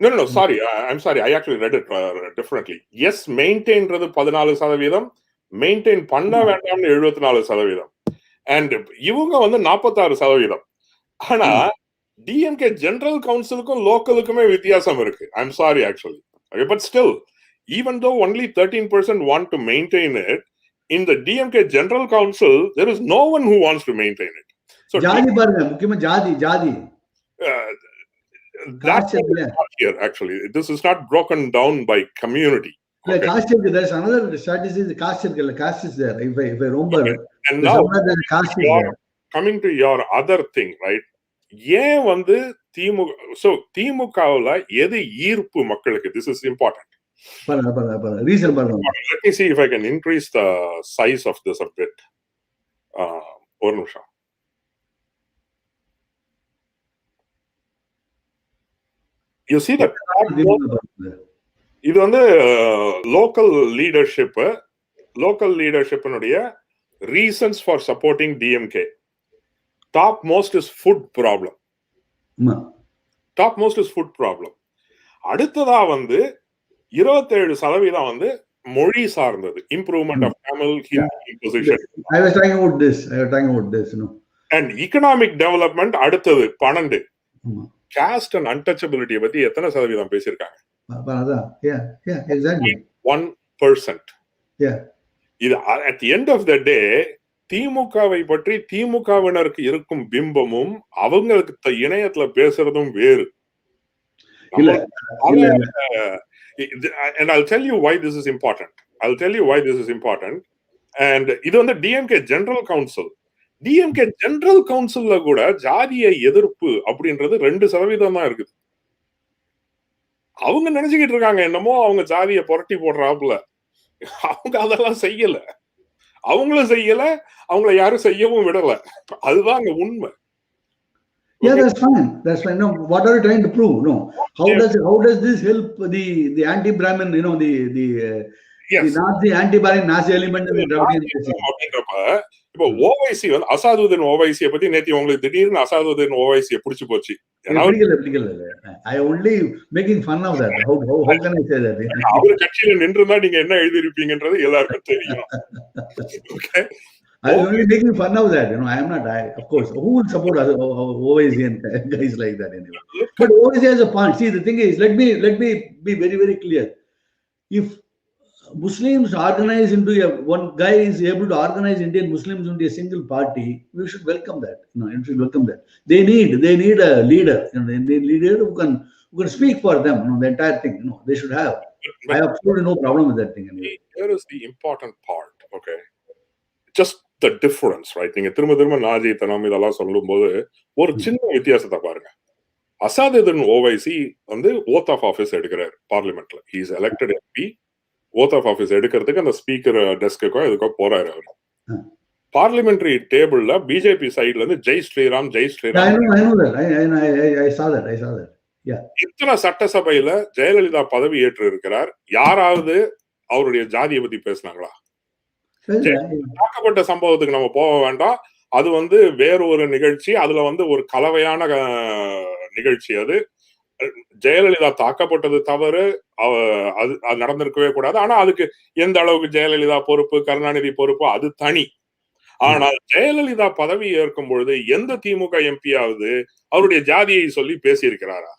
No, sorry, I'm sorry, I actually read it differently. Yes, maintainறது 14%, maintain பண்ண வேண்டாம்னு 74%, and இவங்க வந்து 46%. ஆனா டிஎம்கே ஜெனரல் கவுன்சிலுக்கும் லோக்கலுக்குமே வித்தியாசம் இருக்கு. I'm sorry actually, okay, but still, even though only 13% want to maintain it, in the DMK general council there is no one who wants to maintain it. So ஜாதி பாருங்க, முக்கியமா ஜாதி that's not here actually. This is not broken down by community. Yeah, caste, there's another strategy. The caste is there. If I remember, and now caste is there. Coming to your other thing, right? ஏன் வந்து திமுகவுல எது ஈர்ப்பு மக்களுக்கு? This is important. Reason பாருங்க. Let me see if I can increase the size of this a bit. ஒரு நிமிஷம். You see that இது வந்து லோக்கல் லீடர்ஷிப்னுடைய reasons for supporting DMK. Top most is food problem. அடுத்ததா வந்து 27% வந்து மொழி சார்ந்தது, improvement of Tamil, Hindi position. I was talking about this, you know. And economic development அடுத்தது 12. Caste and untouchability பத்தி எத்தனை சதவீதம் பேசியிருக்காங்க? 1%. இது at the end of the day திமுகவை பற்றி திமுகவினருக்கு இருக்கும் பிம்பமும் அவங்களுக்கு இணையத்துல பேசுறதும் வேறு. And I'll tell you why this is important. And இது வந்து DMK General Council. DMK general கவுன்சில்ல கூட ஜாதிய எதிர்ப்பு அப்படின்றது 2% தான் இருக்குது. அவங்க நினைச்சுக்கிட்டு இருக்காங்க என்னமோ அவங்க ஜாதிய புரட்டி போடுறாப்புல. அவங்க அதெல்லாம் செய்யல. அவங்களும் செய்யல, அவங்கள யாரும் செய்யவும் விடல. அதுதான் அங்க உண்மை. Yeah, that's fine. That's fine. No, what are you trying to prove? No, how does this help the anti-Brahmin? You know, the Nazi anti-Brahmin Nazi element in the Dravidian nation. அப்படின்றப்ப இப்போ ஓவைசி வந்து அசாதுதீன் ஓவைசியை பத்தி நேத்து உங்களுக்கு திடீர்னு அசாதுதீன் ஓவைசியை புடிச்சு போச்சு. I only making fun of that. How can I say that? அவர் கட்சியில நின்றுதான் நீங்க என்ன எழுதிருப்பீங்கன்றது எல்லாருக்கும் தெரியும். Okay. I am only making fun of that. You know, I am not. Of course, who will support OIC and guys like that anyway? But OIC has a point. See, the thing is, let me be very, very clear. If Muslims organize into one guy is able to organize Indian Muslims into a single party, we should welcome that. You know, we should welcome that. They need a leader. You know, they need a leader who can speak for them. You know, the entire thing. You know, they should have. I have absolutely no problem with that thing anyway. Here is the important part. Okay, just the difference, right? நீங்க திரும்ப நாஜித்தனம் இதெல்லாம் சொல்லும் போது ஒரு சின்ன வித்தியாசத்தை பாருங்க. அசாதுதீன் ஓவைசி வந்து ஓத் ஆஃப் ஆஃபீஸ் எடுக்கிறார் பார்லிமெண்ட்ல. He is elected MP. Oath of office எடுக்கிறதுக்கு அந்த ஸ்பீக்கர் டெஸ்க்குக்கோ இதுக்கோ போறாரு அவரு. பார்லிமெண்டரி டேபிள்ல பிஜேபி சைடுல இருந்து ஜெய் ஸ்ரீராம் ஜெய் ஸ்ரீராம். இத்தனை சட்டசபையில ஜெயலலிதா பதவி ஏற்று இருக்கிறார். யாராவது அவருடைய ஜாதியை பத்தி பேசினாங்களா? தாக்கப்பட்ட சம்பவத்துக்கு நம்ம போக வேண்டாம். அது வந்து வேற ஒரு நிகழ்ச்சி. அதுல வந்து ஒரு கலவையான நிகழ்ச்சி. அது ஜெயலலிதா தாக்கப்பட்டது தவறு, அது நடந்திருக்கவே கூடாது. ஆனா அதுக்கு எந்த அளவுக்கு ஜெயலலிதா பொறுப்பு, கருணாநிதி பொறுப்பு, அது தனி. ஆனால் ஜெயலலிதா பதவி ஏற்கும் பொழுது எந்த திமுக எம்பியாவது அவருடைய ஜாதியை சொல்லி பேசியிருக்கிறாரா?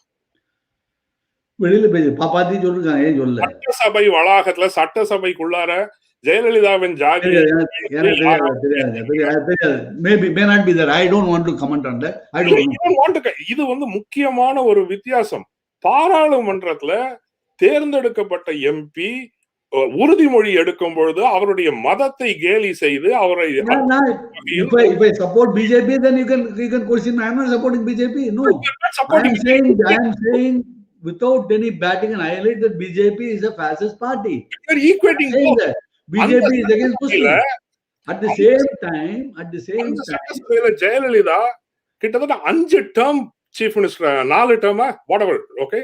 வெளியில பேசி பாப்பாத்தி சொல்லுங்க. சட்டசபை வளாகத்துல சட்டசபைக்குள்ளார ஜெயலலிதாவின் ஜாதி இது வந்து முக்கியமான ஒரு வித்தியாசம். பாராளுமன்றத்துல தேர்ந்தெடுக்கப்பட்ட எம்பி உறுதிமொழி எடுக்கும் பொழுது அவருடைய மதத்தை கேலி செய்து அவரை support BJP, then you can question I am not supporting BJP. No, I am saying without any batting and highlight that BJP is a fascist party. You are equating that. BJP is against Muslims. At the same time, Jayalalithaa கிட்டத்தட்ட 5 term chief minister, 4 டேர்மா whatever, okay,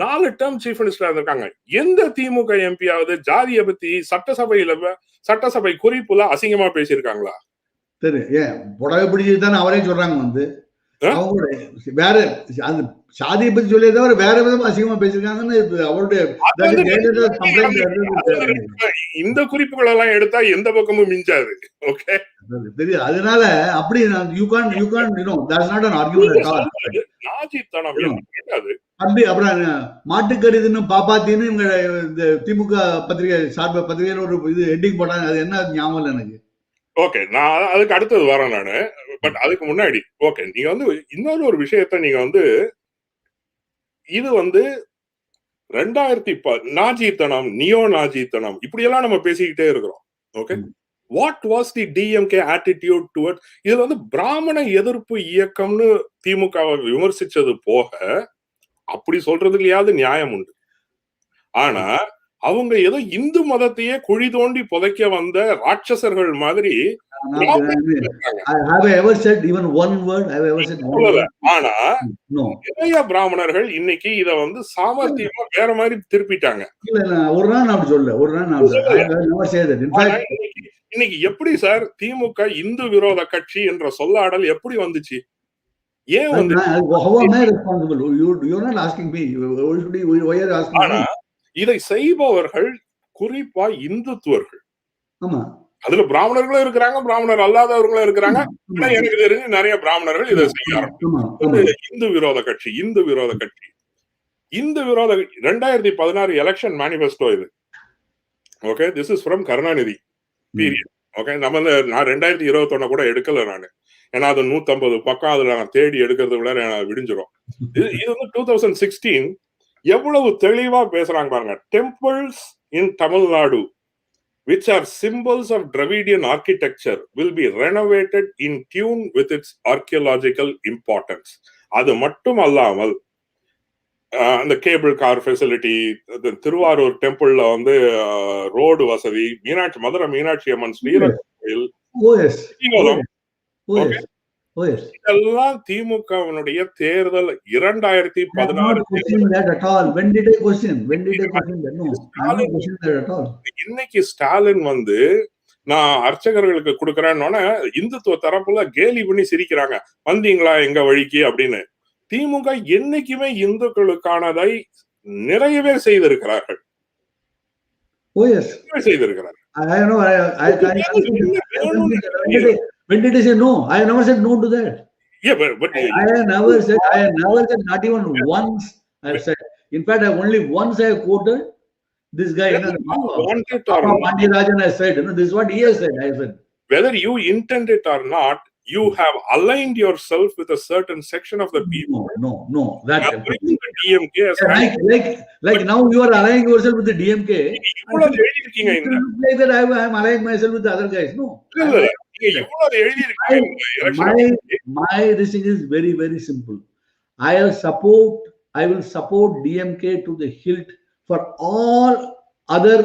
4 term chief minister இருக்காங்க. எந்த திமுக எம்பியாவது ஜாதியை பத்தி சட்டசபை குறிப்புல அசிங்கமா பேசியிருக்காங்களா? சரி, ஏன் புடவை பிடிச்சதுதானே அவரே சொல்றாங்க. வந்து வேற அது சாதியை பத்தி சொல்லியே தவிர வேற விதமா அசிங்கமா பேசிருக்காங்கன்னு அவருடைய இந்த குறிப்புகள் எல்லாம் எடுத்தா எந்த பக்கமும் மிஞ்சாது. ஓகே, தெரியுது. அதனால அப்படி you can't you know that's not an argument at all. நாஜித்தனம் கேட்டாது. அப்படி அப்புறம் மாட்டுக்கறிதுன்னு பாப்பாத்தின்னு இந்த திமுக பத்திரிகை சார்ப பத்திரிகையில ஒரு இது ஹெட்டிங் போட்டாங்க. அது என்ன ஞாபகம் இல்லை எனக்கு. ஓகே, நான் அதுக்கு அடுத்தது வரேன் நானு. பட் அதுக்கு முன்னாடி ஓகே, நீங்க வந்து இன்னொரு விஷயத்த நீங்க வந்து இது வந்து 2010 நாஜித்தனம், நியோ நாஜித்தனம் இப்படி எல்லாம் நம்ம பேசிக்கிட்டே இருக்கிறோம். Okay, what was the DMK attitude toward? இதுல வந்து பிராமண எதிர்ப்பு இயக்கம்னு திமுகவை விமர்சிச்சது போக அப்படி சொல்றதுலயாவது நியாயம் உண்டு. ஆனா அவங்க ஏதோ இந்து மதத்தையே குழி தோண்டி புதைக்க வந்த ராட்சசர்கள் மாதிரி. ஆனா நிறைய பிராமணர்கள் இன்னைக்கு இத வந்து சாமர்த்தியமா வேற மாதிரி திருப்பிட்டாங்க. இன்னைக்கு எப்படி சார் திமுக இந்து விரோத கட்சி என்ற சொல்லாடல் எப்படி வந்துச்சு? ஏன் வந்து இதை செய்பவர்கள் குறிப்பா இந்துத்துவர்கள். அதுல பிராமணர்களும் இருக்கிறாங்க, பிராமணர் அல்லாதவர்களும் இருக்கிறாங்க. ஆனா எனக்கு தெரிஞ்சு நிறைய பிராமணர்கள் இதை செய்ய ஆரம்பிச்சாங்க. இந்து விரோத கட்சி 2016 எலெக்ஷன் மேனிபெஸ்டோ இது. Okay, this is from Karunanidhi period. Okay, நான் 2021 கூட எடுக்கல நானு. ஏன்னா அது 150 பக்கம். அதுல நான் தேடி எடுக்கிறது விட விடிஞ்சிடும். இது வந்து 2016 எவ்வளவு தெளிவா பேசுறாங்க பாருங்க. Temples in Tamil Nadu which are symbols of Dravidian architecture, will be renovated in tune with its archaeological importance. அது மட்டும் அல்லாமல் அந்த கேபிள் கார் ஃபெசிலிட்டி, திருவாரூர் டெம்பிள்ல வந்து ரோடு வசதி, மதுரை மீனாட்சி அம்மன் ஸ்ரீரங்கம் கோயில், இதெல்லாம் திமுகவினுடைய தேர்தல் 2016 இன்னைக்கு ஸ்டாலின் வந்து நான் அர்ச்சகர்களுக்கு கொடுக்கறேன்னு இந்துத்துவ தரப்புல கேலி பண்ணி சிரிக்கிறாங்க, வந்தீங்களா எங்க வழிக்கு அப்படின்னு. திமுக என்னைக்குமே இந்துக்களுக்கானதை நிறையவே செய்திருக்கிறார்கள். செய்திருக்கிறார்கள். When did I say no? I have never said no to that. Yeah, but I have never said, not even once I have said. In fact, only once I have quoted this guy. Pandirajan has said, this is what he has said. I said. Whether you intend it or not, you have aligned yourself with a certain section of the people. No. That the DMK like now you are aligning yourself with the DMK. Like that I am aligning myself with the other guys. No. My this thing is very, very simple. I will support DMK to the hilt for all other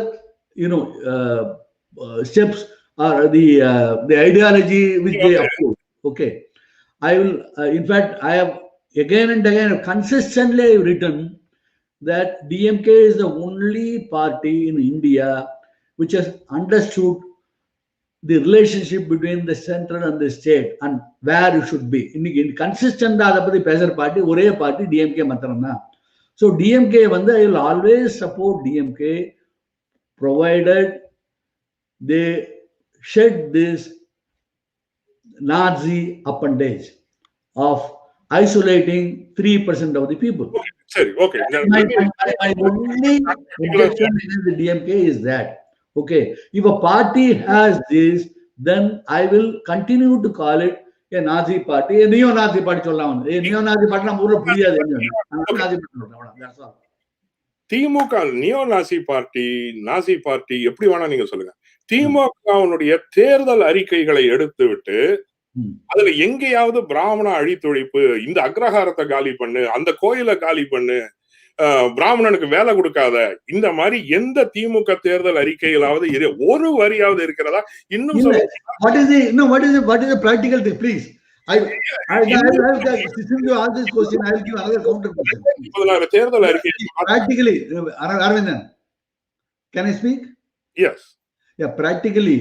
steps or the ideology which they uphold. Okay, I will in fact I have again and again consistently written that DMK is the only party in India which has understood the relationship between the central and the state and where it should be. Consistent party, ஒரே party DMK matram. So DMK வந்து I will always support DMK provided they shed this Nazi appendage of isolating 3% of the people. Okay. My only objection in the DMK is that. Okay, if a party has this, then I will continue to call it a Nazi party, a neo-Nazi party. A neo-Nazi party, that's all. Thimuka neo Nazi party, Nazi party எப்படி வேணா நீங்க சொல்லுங்க. திமுகவுடைய தேர்தல் அறிக்கைகளை எடுத்து விட்டு அதுல எங்கேயாவது பிராமண அழித்தொழிப்பு, இந்த அக்ரஹாரத்தை காலி பண்ணு, அந்த கோயிலை காலி பண்ணு, பிராமணனுக்கு வேலை கொடுக்காத, இந்த மாதிரி எந்த திமுக தேர்தல் அறிக்கையிலாவது ஒரு வரியாவது இருக்கிறதா? இன்னும் what is the practical thing, please? Since you ask this question, I will give another counter question. தேர்தல் அறிக்கை practically, Aravindan, can I speak? Yes. Yeah, practically,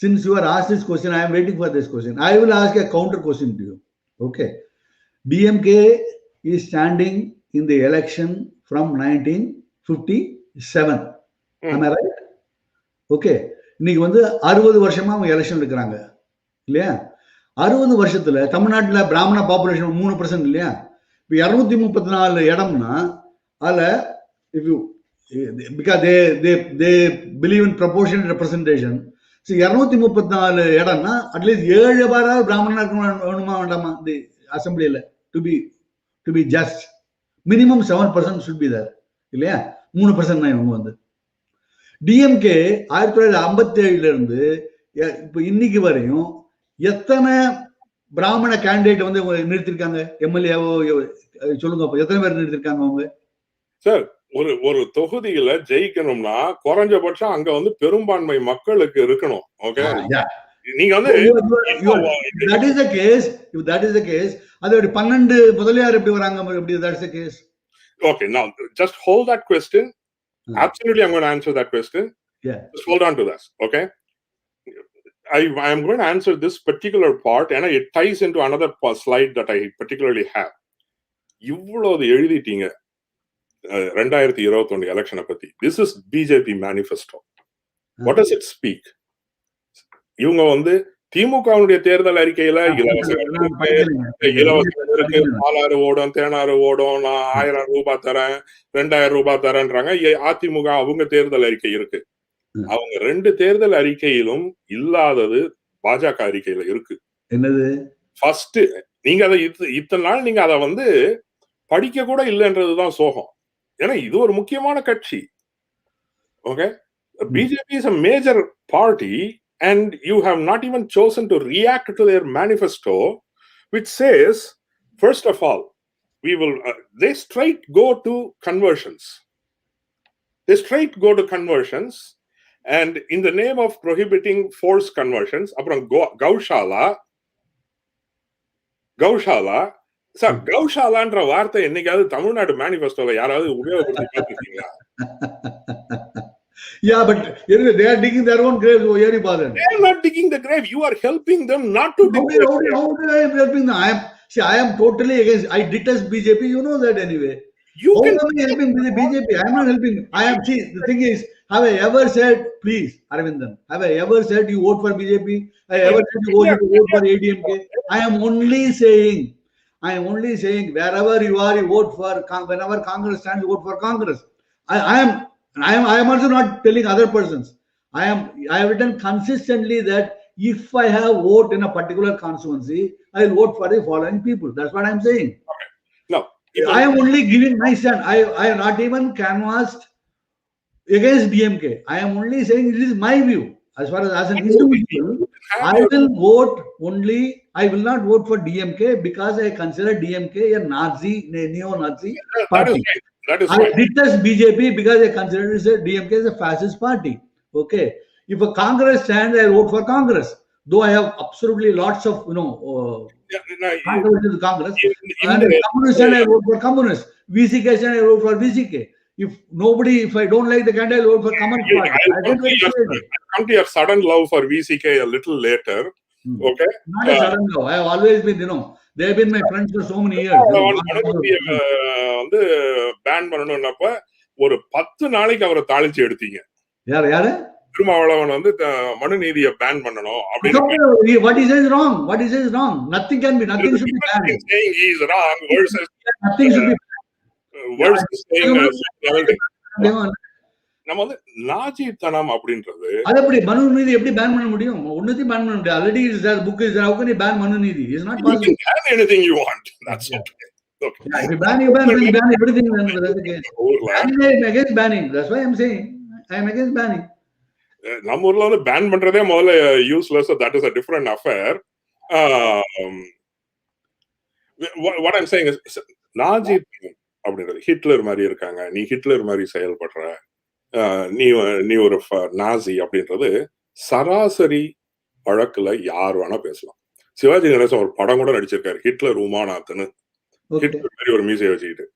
since you are asked this question, I am waiting for this question. I will ask a counter question to you. Okay, DMK is standing in the election from 1957. Am I right? Okay, இன்னைக்கு வந்து 60 வருஷமா அவங்க election எடுக்கிறாங்க இல்லையா? 60 வருஷத்துல தமிழ்நாட்டுல பிராமண population 3% இல்லையா? இப்போ 234 இடம்னா அதுல if you because they believe in proportional representation. So 234 இடம்னா அட்லீஸ்ட் 7 பேராவது பிராமணனா இருக்கணும், வேணுமா வேண்டாமா இந்த அசம்பிளியில to be just. Minimum 7% should be there. இல்லையா? 3% தான் இவங்க வந்து. DMK 1957 இருந்து இப்போ இன்னைக்கு வரையும் எத்தனை பிராமண கேண்டிடேட் வந்து நிறுத்திருக்காங்க? எம்எல்ஏவோ சொல்லுங்க, எத்தனை பேர் நிறுத்திருக்காங்க அவங்க? சார், ஒரு தொகுதியில ஜெயிக்கணும்னா குறைஞ்சபட்சம் அங்க வந்து பெரும்பான்மை மக்களுக்கு இருக்கணும். ஓகே, நீங்க வந்து that is the case. If that is the case, அது 12 முதலியார் எப்படி வராங்க? எப்படி that is the case? Okay, now just hold that question. Absolutely, I'm going to answer that question. Yeah, just hold on to that. Okay, I am going to answer this particular part and it ties into another slide that I particularly have. இவ்வளவு எழுதிட்டீங்க 2021 எலெக்ஷனை பத்தி. This is BJP manifesto. What does it speak? இவங்க வந்து திமுகவுடைய தேர்தல் அறிக்கையில இலவச பாலாறு ஓடும், தேனாறு ஓடும், நான் 1000 ரூபாய் தரேன், 2000 ரூபாய் தரேன்றாங்க. அதிமுக அவங்க தேர்தல் அறிக்கை இருக்கு. அவங்க 2 தேர்தல் அறிக்கையிலும் இல்லாதது பாஜக அறிக்கையில இருக்கு. என்னது? ஃபர்ஸ்ட் நீங்க அதை இத்தனை நாள் நீங்க அதை வந்து படிக்க கூட இல்லைன்றதுதான் சோகம். ஏன்னா இது ஒரு முக்கியமான கட்சி. Okay, BJP is a major party, and you have not even chosen to react to their manifesto, which says, first of all, we will. They straight go to conversions. They straight go to conversions, and in the name of prohibiting forced conversions, appuram Gaushala. Sir, Gaushala-ன்ற வார்த்தை என்னைக்காவது தமிழ்நாடு மேனிஃபெஸ்டோல யாராவது உபயோகப்படுத்தி பார்த்திருக்கீங்களா? Yeah, but anyway, they are digging their own graves. Oh, here you bother. They are not digging the grave. You are helping them not to dig the grave. How I am helping them? I am totally against. I detest BJP. You know that anyway. You How can am I helping BJP? I am not helping. I am. See, the thing is, have I ever said, please, Aravindan, have I ever said you vote for BJP? I ever said you vote for ADMK? I am only saying, wherever you are, you vote for. Whenever Congress stands, you vote for Congress. I am also not telling other persons. I have written consistently that if I have vote in a particular constituency, I will vote for the following people. That's what I am saying. Okay. No, I am only giving my stand. I have not even canvassed against DMK. I am only saying it is my view. As far as an individual, I will vote only. I will not vote for DMK because I consider DMK a Nazi, neo-Nazi party. That is I fine. detest BJP because I consider DMK as a fascist party. Okay. If a Congress stands, I vote for Congress. Though I have absolutely lots of, controversies with Congress. And if Communist stand, I vote for Communist. VCK stand, I vote for VCK. If I don't like the candidate, I vote for Communist Party. I'll come to your sudden love for VCK a little later. Okay. Not a sudden love. I have always been, they have been my friends for so many years. வந்து pan பண்ணணும்னப்ப ஒரு 10 நாளைக்கு அவரை தாளிச்சு எடுத்தீங்க. யாரு திருமாவளவன் வந்து மனுநீதியை pan பண்ணணும் அப்படின்னு. What he says wrong. What he says wrong. Nothing should be banned. Saying he is wrong versus nothing should be versus saying நம்ம வந்து நாஜித்தனம் அப்படின்றது அது எப்படி மனுநீதி எப்படி பேன் பண்ண முடியும்? ஒண்ணுத்தையும் பேன் பண்ண முடியாது. Already is there book is there. How can you ban மனுநீதி? It's not possible. You can ban anything you want. That's okay. Okay. Yeah, if you ban everything, then that's okay. I am against banning. That's why I am saying I am against banning. நம்ம ஊர்ல வந்து pan பண்றதே முதல்ல useless. That is a different affair. What I'm saying is நாஜித்தனம் அப்படின்றது Hitler மாதிரி இருக்காங்க, நீ Hitler மாதிரி செயல்படுற, நீ ஒரு நாசி அப்படின்றது சராசரி வழக்குல யார் வேணா பேசலாம். சிவாஜி கணேசன் ஒரு படம் கூட நடிச்சிருக்காரு, ஹிட்லர் உமாநாத்னு. ஹிட்லர் மாதிரி ஒரு மீசையை வச்சுக்கிட்டு.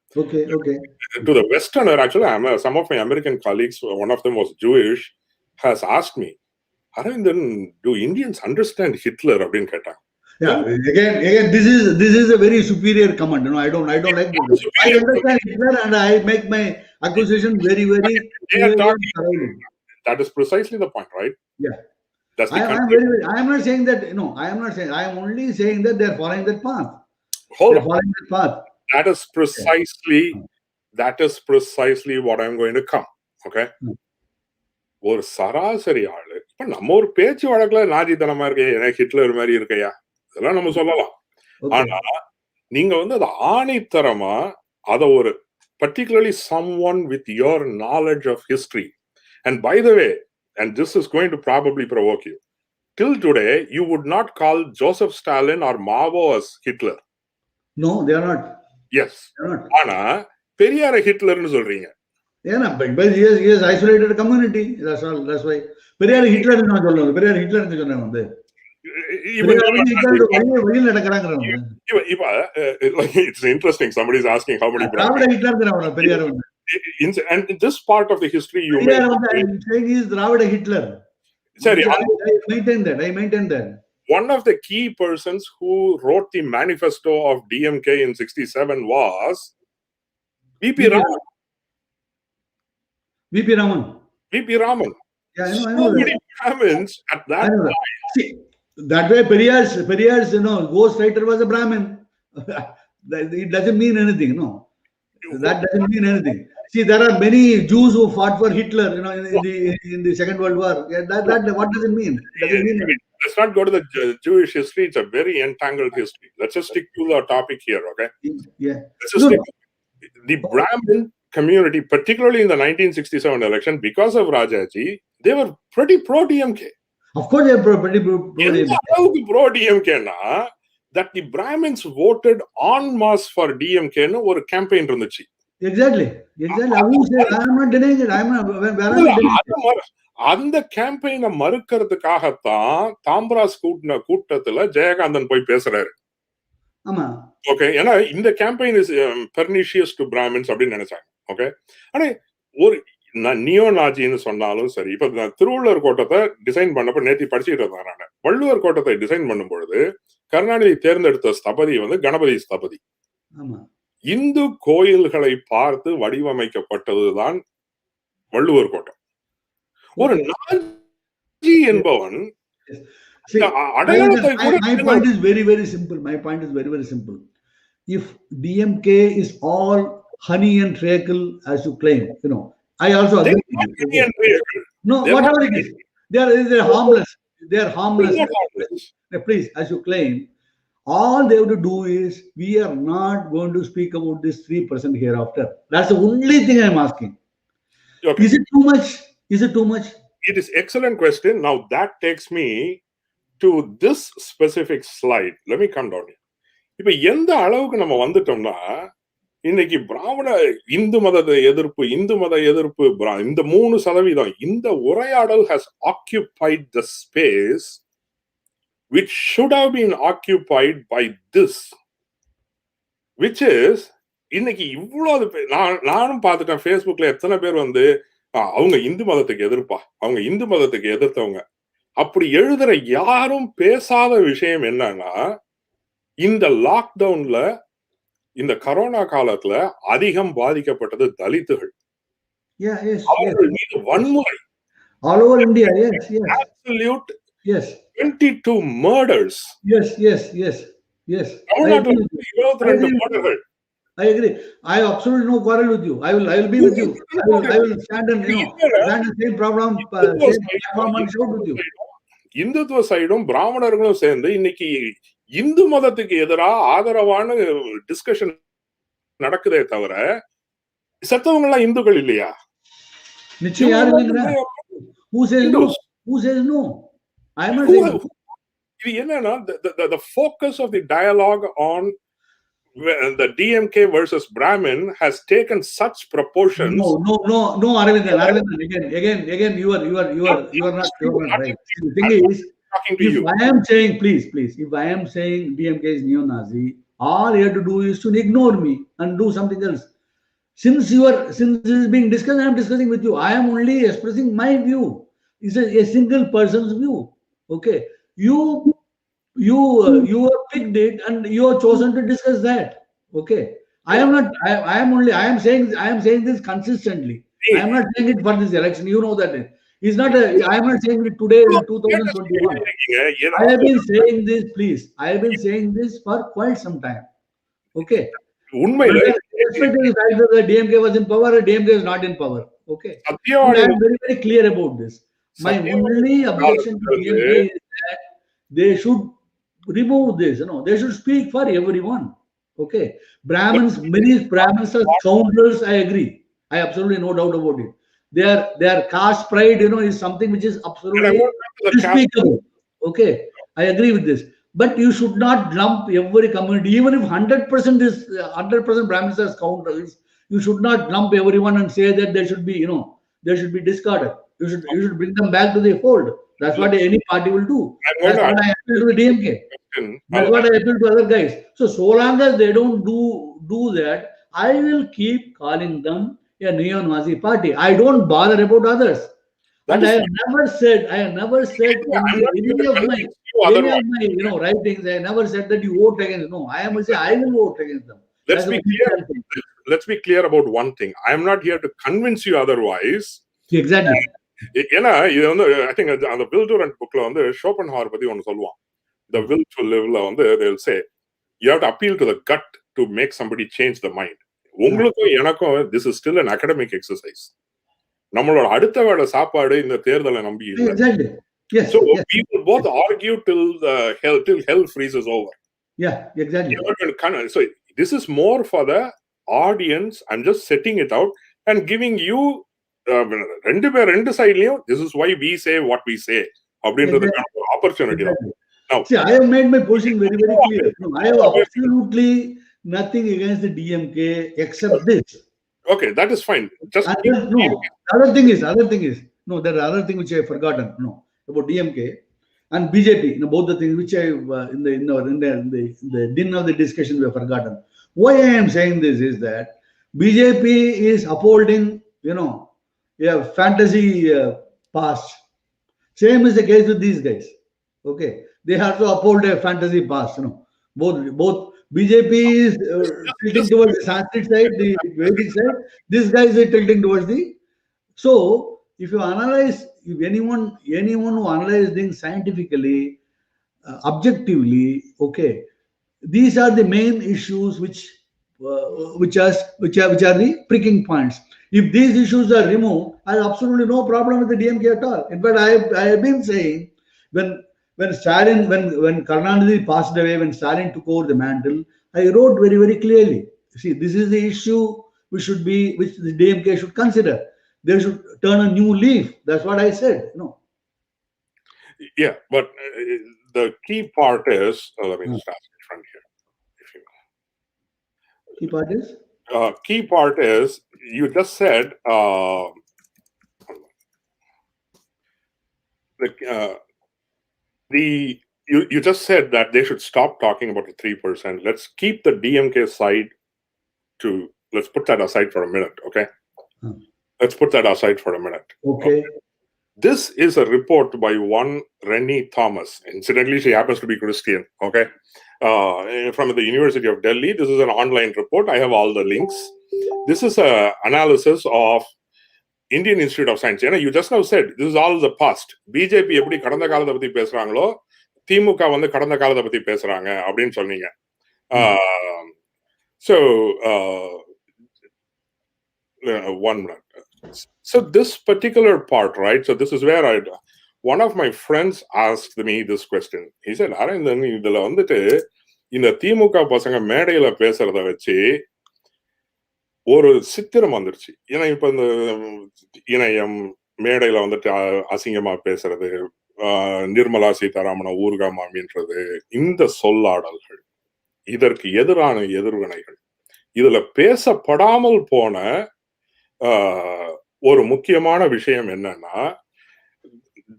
To the Westerner, actually, some of my American colleagues, one of them was Jewish, has asked me, Aravindan, do Indians understand Hitler? அப்படின்னு கேட்டாங்க. Yeah, again, this is a very superior comment. I don't like this. I understand Hitler and I make my accusation very, very. That is precisely the point, right? Yeah. That's I am not saying that. I am not saying. I am only saying that they are following that path. Following that path. That is precisely what I am going to come. Okay. ஒரு சராசரி ஆளு இப்ப நம்ம ஒரு பேச்சு வழக்குல நாஜித்தனமா இருக்கையா, எனக்கு Hitler மாதிரி இருக்கையா, இதெல்லாம் நம்ம சொல்லலாம். ஆனா நீங்க வந்து அதை ஆணித்தரமா அத ஒரு particularly someone with your knowledge of history, and by the way, and this is going to probably provoke you, till today you would not call Joseph Stalin or Mao as Hitler. No, they are not. Yes. ஆனா பெரியார ஹிட்லர்னு சொல்றீங்க. Yeah, but he has isolated a community. That's all. That's why. Periyar Hitler நான் சொல்லுவேன். Periyar Hitler சொன்னேன் வந்து. It's interesting. Somebody is asking how many. And in this part of the history, you I'm saying he is Dravida Hitler. Sorry, I maintain that. One of the key persons who wrote the manifesto of DMK in 67 was VP Raman. VP Raman. Yeah, I know that. Brahmins at that time. See, that way Periyar's ghostwriter was a Brahmin. It doesn't mean anything, no. That doesn't mean anything. See, there are many Jews who fought for Hitler, in the Second World War. What does it mean? Doesn't mean anything. Let's not go to the Jewish history. It's a very entangled history. Let's just stick to the topic here, okay? Yeah. Let's just stick. The Brahmin community, particularly in the 1967 election, because of Rajaji, they were pretty pro-DMK. Of course, they are pretty எந்த அளவுக்கு pro-DMK-னா that the Brahmins voted en masse for DMK-ன்னு ஒரு campaign இருந்துச்சு. Exactly. Who said, I am not denying it. I am not denying it. அந்த கேம்பெயினை மறுக்கிறதுக்காகத்தான் தாம்பராஸ் கூட்டத்துல ஜெயகாந்தன் போய் பேசுறாரு. ஆமா. Okay, ஏன்னா இந்த campaign is pernicious to Brahmins அப்படின்னு நினைச்சாங்க. ஓகே, ஆனா ஒரு நியோ நாஜின்னு சொன்னாலும் சரி, இப்ப திருவள்ளுவர் கோட்டத்தை டிசைன் பண்ணப்ப நேத்தி படிச்சுட்டு இருந்தாங்க. நான் வள்ளுவர் கோட்டத்தை டிசைன் பண்ணும் பொழுது கருணாநிதி தேர்ந்தெடுத்த ஸ்தபதி கணபதி ஸ்தபதி. இந்து கோயில்களை பார்த்து வடிவமைக்கப்பட்டதுதான் வள்ளுவர் கோட்டம். ஒரு நாஜி என்பவன் my point is very, very simple. My point is very, very simple. If DMK is all honey and treacle, as you claim, I also agree. No, whatever it is, they are harmless. They are harmless. Please, as you claim, all they have to do is, we are not going to speak about this 3% hereafter. That's the only thing I am asking. Okay. Is it too much? Is it too much? It is excellent question. Now that takes me to this specific slide. Let me come down here. இப்ப எந்த அளவுக்கு நம்ம வந்துட்டோம்னா, இன்னைக்கு பிராமண இந்து மத எதிர்ப்பு இந்த 3% இந்த உரையாடல் has occupied the space which should have been occupied by this, which is இன்னைக்கு இவ்வளவு நானும் பார்த்துட்டேன் Facebookல எத்தனை பேர் அவங்க இந்து மதத்துக்கு எதிர்ப்பா, அவங்க இந்து மதத்துக்கு எதிர்த்தவங்க அப்படி எழுதுற யாரும் பேசாத விஷயம் என்னன்னா, இந்த லாக்டவுன்ல இந்த கரோனா காலத்துல அதிகம் பாதிக்கப்பட்டது தலித்துகள். அவர்கள் மீது வன்முறை all over India. Absolute 22 murders. Yes. தமிழ்நாட்டில் 22 மர்டர்கள். I agree. I have absolutely no quarrel with you. I will be with you. I will stand and stand the same problem and shout with you. இந்துத்துவ சைடும் பிராமணர்களும் சேர்ந்து இன்னைக்கு இந்து மதத்துக்கு எதிராக ஆதரவான discussion நடக்குதே தவிர செத்தவங்க எல்லாம் இந்துக்கள் இல்லையா? நிச்சயம் யாரு இல்லைங்கற? Who says no? I am not saying. இது என்னன்னா, the focus of the dialogue on the DMK versus Brahmin has taken such proportions. No, Aravindan, again, you are not right. The thing is, if I am saying, please, if I am saying DMK is neo-Nazi, all you have to do is to ignore me and do something else. Since this is being discussed, I am discussing with you. I am only expressing my view. It's a single person's view. Okay, you have picked it and you have chosen to discuss that. Okay, I am saying this consistently. I am not saying it for this election. You know that it's not I am not saying it today in 2021. I have been saying this, please. I have been saying this for quite some time. Okay, the DMK was in power or DMK is not in power. Okay, and I am very, very clear about this. My only objection to DMK is that they should remove this. They should speak for everyone. Okay, many Brahmins are scoundrels. I agree. I absolutely no doubt about it. Their caste pride, is something which is absolutely unspeakable. Okay, I agree with this. But you should not lump every community, even if 100% Brahmins are scoundrels. You should not lump everyone and say that they should be discarded. You should bring them back to the fold. That's what any party will do. That's what I appeal to the DMK. That's what I appeal to other guys. So long as they don't do that, I will keep calling them a neo-Nazi party. I don't bother about others. And I have never said in any of my writings, I never said that you vote against. No, I am saying I will vote against them. Let's be clear about one thing. I am not here to convince you otherwise. Exactly. ஏன்னா இது I think அந்த Will Durant bookல ஷோபன்ஹாவர் பத்தி ஒன்னு சொல்லுவான். The will to liveல they will say you have to appeal to the gut to make somebody change the mind. உங்களுக்கும் எனக்கும் this is still an academic exercise. நம்மளோட அடுத்த வேளை சாப்பாடு இந்த தேர்தலை நம்பி இல்லை. Exactly. Yes. So we will both argue till hell freezes over. Yeah, exactly. So this is more for the audience, I'm just setting it out and giving you rendu sidelayum, this is why we say what we say. Exactly. Opportunity. Exactly. Now, see, I have made my position very, very clear. No, I have absolutely nothing against the DMK except this. Okay, that is fine. Just no. Other thing is, no, there are other things which I have forgotten. No, about DMK and BJP. You know, both the things which I in the din of the discussion we have forgotten. Why I am saying this is that BJP is upholding, you know, fantasy past. Same is the case with these guys. Okay, they have to uphold a fantasy past. You know, both BJP is tilting towards the Sanskrit side, the Vedic side. This guy is tilting towards the. So, if you analyze, if anyone who analyzes things scientifically, objectively, okay, these are the main issues which are the pricking points. If these issues are removed, I have absolutely no problem with the DMK at all. In fact, I have been saying when Stalin, when Karnanidhi passed away, when Stalin took over the mantle, I wrote very, very clearly. See, this is the issue which the DMK should consider. They should turn a new leaf. That's what I said. No. Yeah, but the key part is, let me just ask it from here. Key part is? Key part is, you just said, you just said that they should stop talking about the 3%. Let's keep the DMK side let's put that aside for a minute, okay? Let's put that aside for a minute. Okay. This is a report by one Rennie Thomas. Incidentally, she happens to be Christian, okay? From the University of Delhi. This is an online report. I have all the links. This is an analysis of Indian Institute of Science. You just now said, this is all the past. BJP எப்படி கடந்த காலத்தை பத்தி பேசுறாங்களோ, திமுக வந்து கடந்த காலத்தை பத்தி பேசுறாங்க அப்படின்னு சொன்னீங்க. So, 1 minute. So this particular part, right? So this is where one of my friends asked me this question. He said, Arindhan, இதுல வந்துட்டு இந்த திமுக பசங்க மேடையில பேசுறத வச்சு ஒரு சித்திரம் வந்துருச்சு. ஏன்னா இப்ப இந்த இணையம் மேடையில வந்துட்டு அசிங்கமா பேசுறது, நிர்மலா சீதாராமனை ஊர்கா மாமின்றது, இந்த சொல்லாடல்கள், இதற்கு எதிரான எதிர்வினைகள், இதுல பேசப்படாமல் போன ஒரு முக்கியமான விஷயம் என்னன்னா,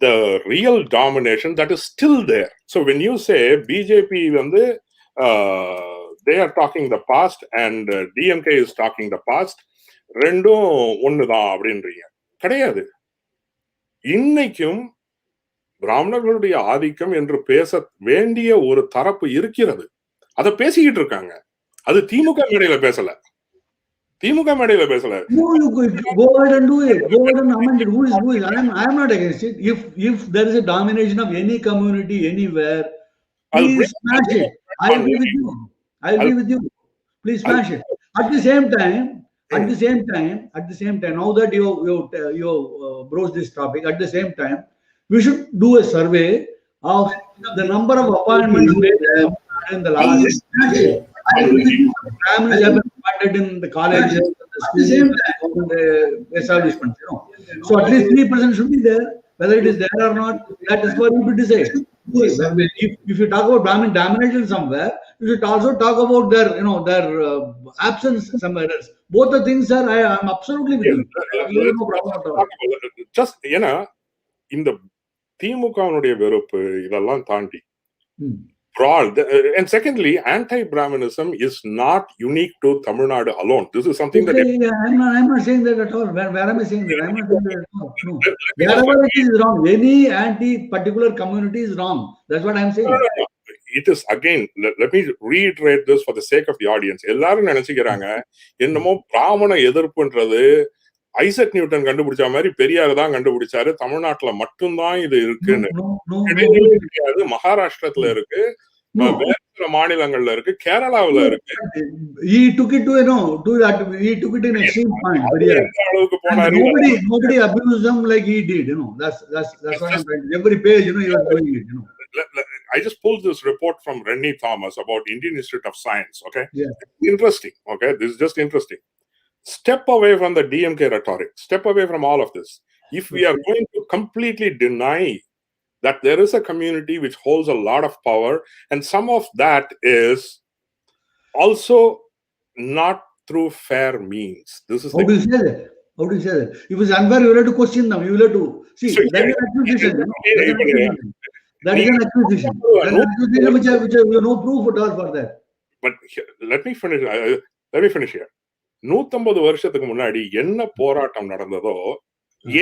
the real domination that is still there. So when you say BJP வந்து they are talking the past and DMK is talking the past, ரெண்டும் ஒண்ணுதான் அப்படின்றீங்க. கிடையாது. இன்னைக்கும் பிராமணர்களுடைய ஆதிக்கம் என்று பேச வேண்டிய ஒரு தரப்பு இருக்கிறது. அதை பேசிக்கிட்டு இருக்காங்க. அது திமுக மேடையில பேசல. திமுக மேடையில பேசல. No, you go ahead and do it. Go ahead and amend it. Who is? I am not against it. If there is a domination of any community anywhere, please smash it. I agree with you. Please smash it. At the same time, now that you broached this topic, at the same time, we should do a survey of the number of appointments made in the last. Families have been appointed in the colleges, the schools, and the establishments. So at least 3% should be there. Whether it is there or not, that is for you to decide. If you talk about Brahmin domination somewhere, you should also talk about their absence somewhere else. Both the things are, I am absolutely with you. No problem at all. Just இந்த திமுகவுடைய வெறுப்பு இதெல்லாம் தாண்டி broad, and secondly, anti-Brahmanism is not unique to Tamil Nadu alone. This is something that I'm not saying that at all. Where am I saying that? I'm not saying that at all. No. Wherever it is wrong, any anti-particular community is wrong. That's what I'm saying. No. It is, again, let me reiterate this for the sake of the audience. எல்லாரும் நினைச்சுக்கிறாங்க என்னமோ பிராமண எதிர்ப்புன்றது Isaac Newton கண்டுபிடிச்ச மாதிரி பெரியார் தான் கண்டுபிடிச்சாரு, தமிழ்நாட்டுல மட்டும்தான் இது இருக்குன்னு. மகாராஷ்டிரத்துல இருக்கு, வேற சில மாநிலங்கள்ல இருக்கு, கேரளாவுல இருக்கு. He took it to an extreme point. அளவுக்கு போனாரு. Nobody abused him like he did. That's what I'm trying to. Every page, he was doing it. I just pulled this report from Rennie Thomas about Indian Institute of Science. Okay, Yeah. Interesting. Okay, this is just interesting. Step away from the DMK rhetoric. Step away from all of this. If we are going to completely deny that there is a community which holds a lot of power, and some of that is also not through fair means. This is How do you say that? How do you say that? If it's unfair, you will have to question them. You will have to see. So, That is an accusation. That is an accusation. That is an accusation which I have no proof at all for that. But let me finish. Let me finish here. 150 வருஷத்துக்கு முன்னாடி என்ன போராட்டம் நடந்ததோ,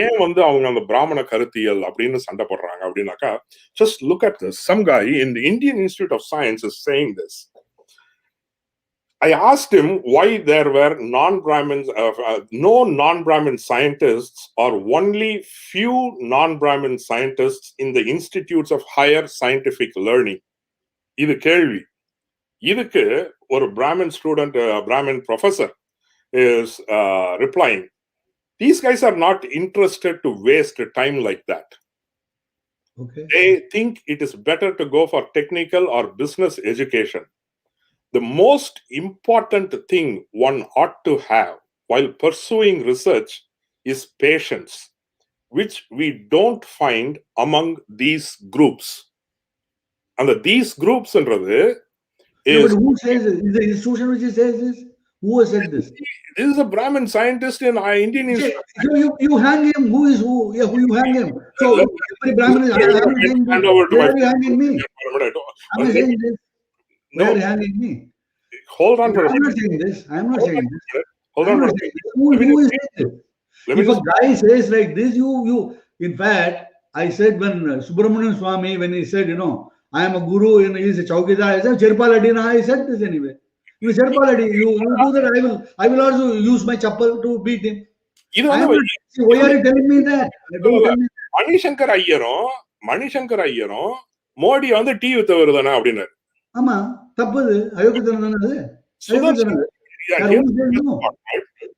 ஏன் வந்து அவங்க அந்த பிராமண கருத்தியல் அப்படின்னு சண்டை போடுறாங்க அப்படின்னாக்கா, just look at this. Some guy in the Indian Institute of Science is saying this. I asked him why there were no non-Brahmin scientists or only few non-Brahmin scientists in the institutes of higher scientific learning. இது கேள்வி. இதுக்கு ஒரு Brahmin student, Brahmin professor is replying, these guys are not interested to waste time like that. Okay. They think it is better to go for technical or business education. The most important thing one ought to have while pursuing research is patience, which we don't find among these groups. And these groups is... But who says this? Is the institution which says this? Who has said this? This is a Brahmin scientist in Indian Institute. So you hang him. Who is who? Yeah, who you hang him? So every Brahmin is hanging me. Where are you hanging me? Am I saying this? Where are you hanging me? Hold on for a I'm not saying this. I'm not saying this. Who is this? If a guy says like this, you. In fact, I said when Subramanian Swami, when he said, I am a guru and he is a Chaukidar, I said, Cherpaladina, I said this anyway. You Cherpaladi, you do that, I will also use my chappal to beat him. Why are you telling me that? Don't tell me that. Manishankar ஐயரும் Modi வந்து tea வித்த வருதானா அப்படின்னு. ஆமா, தப்பு. அயோக்கியத்தனம் தானே அது.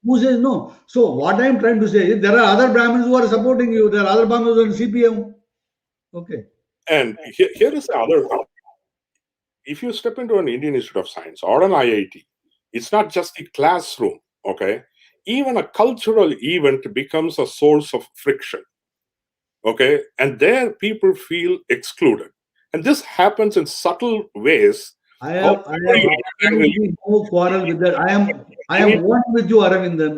Who says no? So what I am trying to say is there are other Brahmins who are supporting you. There are other Brahmins who are in CPM. Okay. And here is the other thing. If you step into an Indian Institute of Science or an IIT, it's not just the classroom, okay? Even a cultural event becomes a source of friction, okay? And there people feel excluded. And this happens in subtle ways. I have no quarrel with that. I am one with you, Aravindan.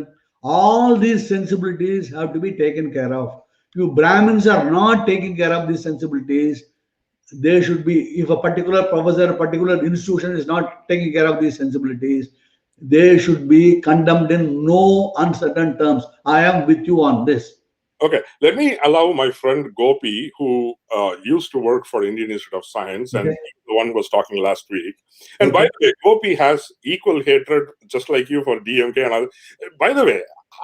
All these sensibilities have to be taken care of. You Brahmins are not taking care of these sensibilities. They should be, if a particular professor, a particular institution is not taking care of these sensibilities, they should be condemned in no uncertain terms. I am with you on this. Okay, let me allow my friend Gopi, who used to work for Indian Institute of Science, and the one was talking last week. And by the way, Gopi has equal hatred, just like you, for DMK. And by the way,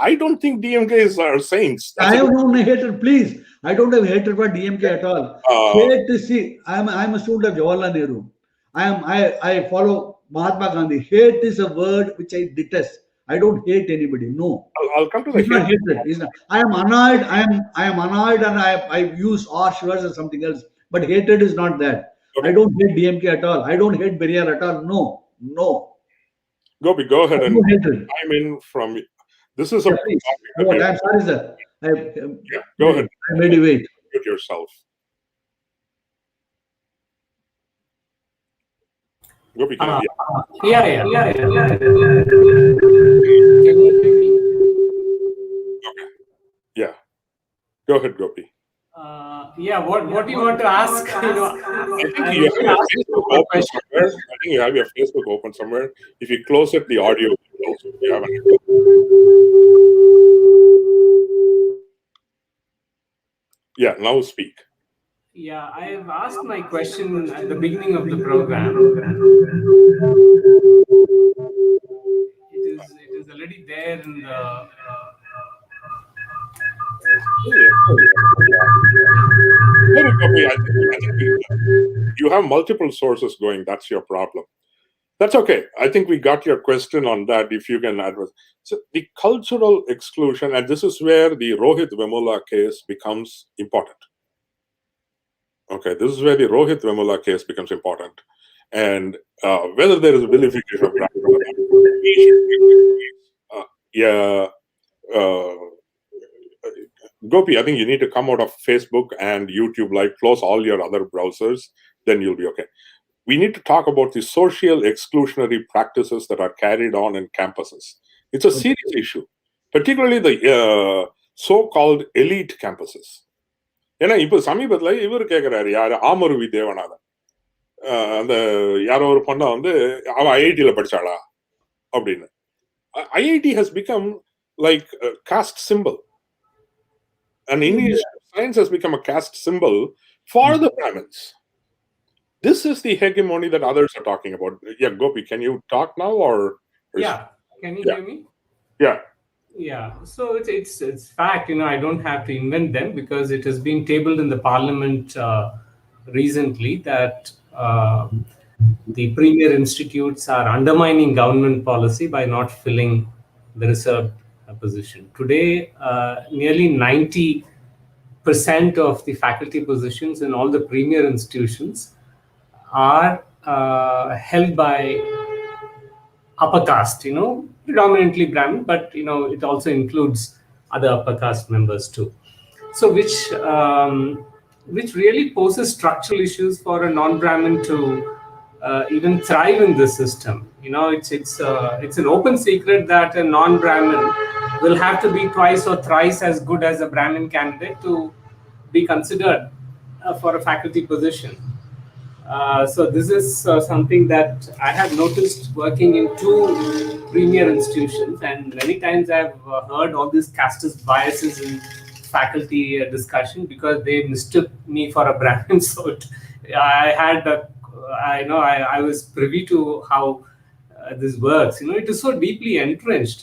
I don't think DMK is our saints. I have no hatred, please. I don't have hatred for DMK at all. Hate to see. I am a student of Jawaharlal Nehru. I follow Mahatma Gandhi. Hate is a word which I detest. I don't hate anybody. No. I'll come to the hatred. I am annoyed. I am annoyed, and I use harsh words or something else. But hatred is not that. Okay. I don't hate DMK at all. I don't hate Periyar at all. No. Gopi, go ahead and I'm in from. This is a. I'm sorry, sir. Go ahead. I made you wait. With yourself. Gopi, can you Yeah. Okay. Yeah. Go ahead, Gopi. What do you want to ask? I think you have your Facebook open somewhere. I think you have your Facebook open somewhere. If you close it, the audio will close. You haven't. Yeah, now speak. Yeah, I have asked my question at the beginning of the program. It is already there in the. I think you have multiple sources going. That's your problem. That's okay. I think we got your question on that. If you can address. So the cultural exclusion, and this is where the Rohit Vemula case becomes important. Okay, this is where the Rohit Vemula case becomes important. And whether there is a vilification of Brahmin, Gopi, I think you need to come out of Facebook and YouTube, like close all your other browsers, then you'll be okay. We need to talk about the social exclusionary practices that are carried on in campuses. It's a serious issue, particularly the so-called elite campuses. ஏன்னா இப்போ சமீபத்தில் இவர் கேட்குறாரு, யார் ஆமருவி தேவநாதன், அந்த யாரோ ஒரு பொண்ணை வந்து அவ ஐஐடியில் படிச்சாளா அப்படின்னு. IIT has become like a caste symbol. And English science has become a caste symbol for the Brahmins. This is the hegemony that others are talking about. Yeah, Gopi, can you talk now or yeah, can you hear me? Yeah. Yeah, so it's fact, I don't have to invent them, because it has been tabled in the parliament recently that the premier institutes are undermining government policy by not filling the reserved position. Today, nearly 90% of the faculty positions in all the premier institutions are held by upper caste, predominantly Brahmin, but it also includes other upper caste members too. So which really poses structural issues for a non-Brahmin to even thrive in this system. It's an open secret that a non-Brahmin will have to be twice or thrice as good as a Brahmin candidate to be considered for a faculty position. So this is something that I have noticed working in 2 premier institutions, and many times I've heard all these casteist biases in faculty discussion because they mistook me for a Brahmin. So I was privy to how this works. It is so deeply entrenched.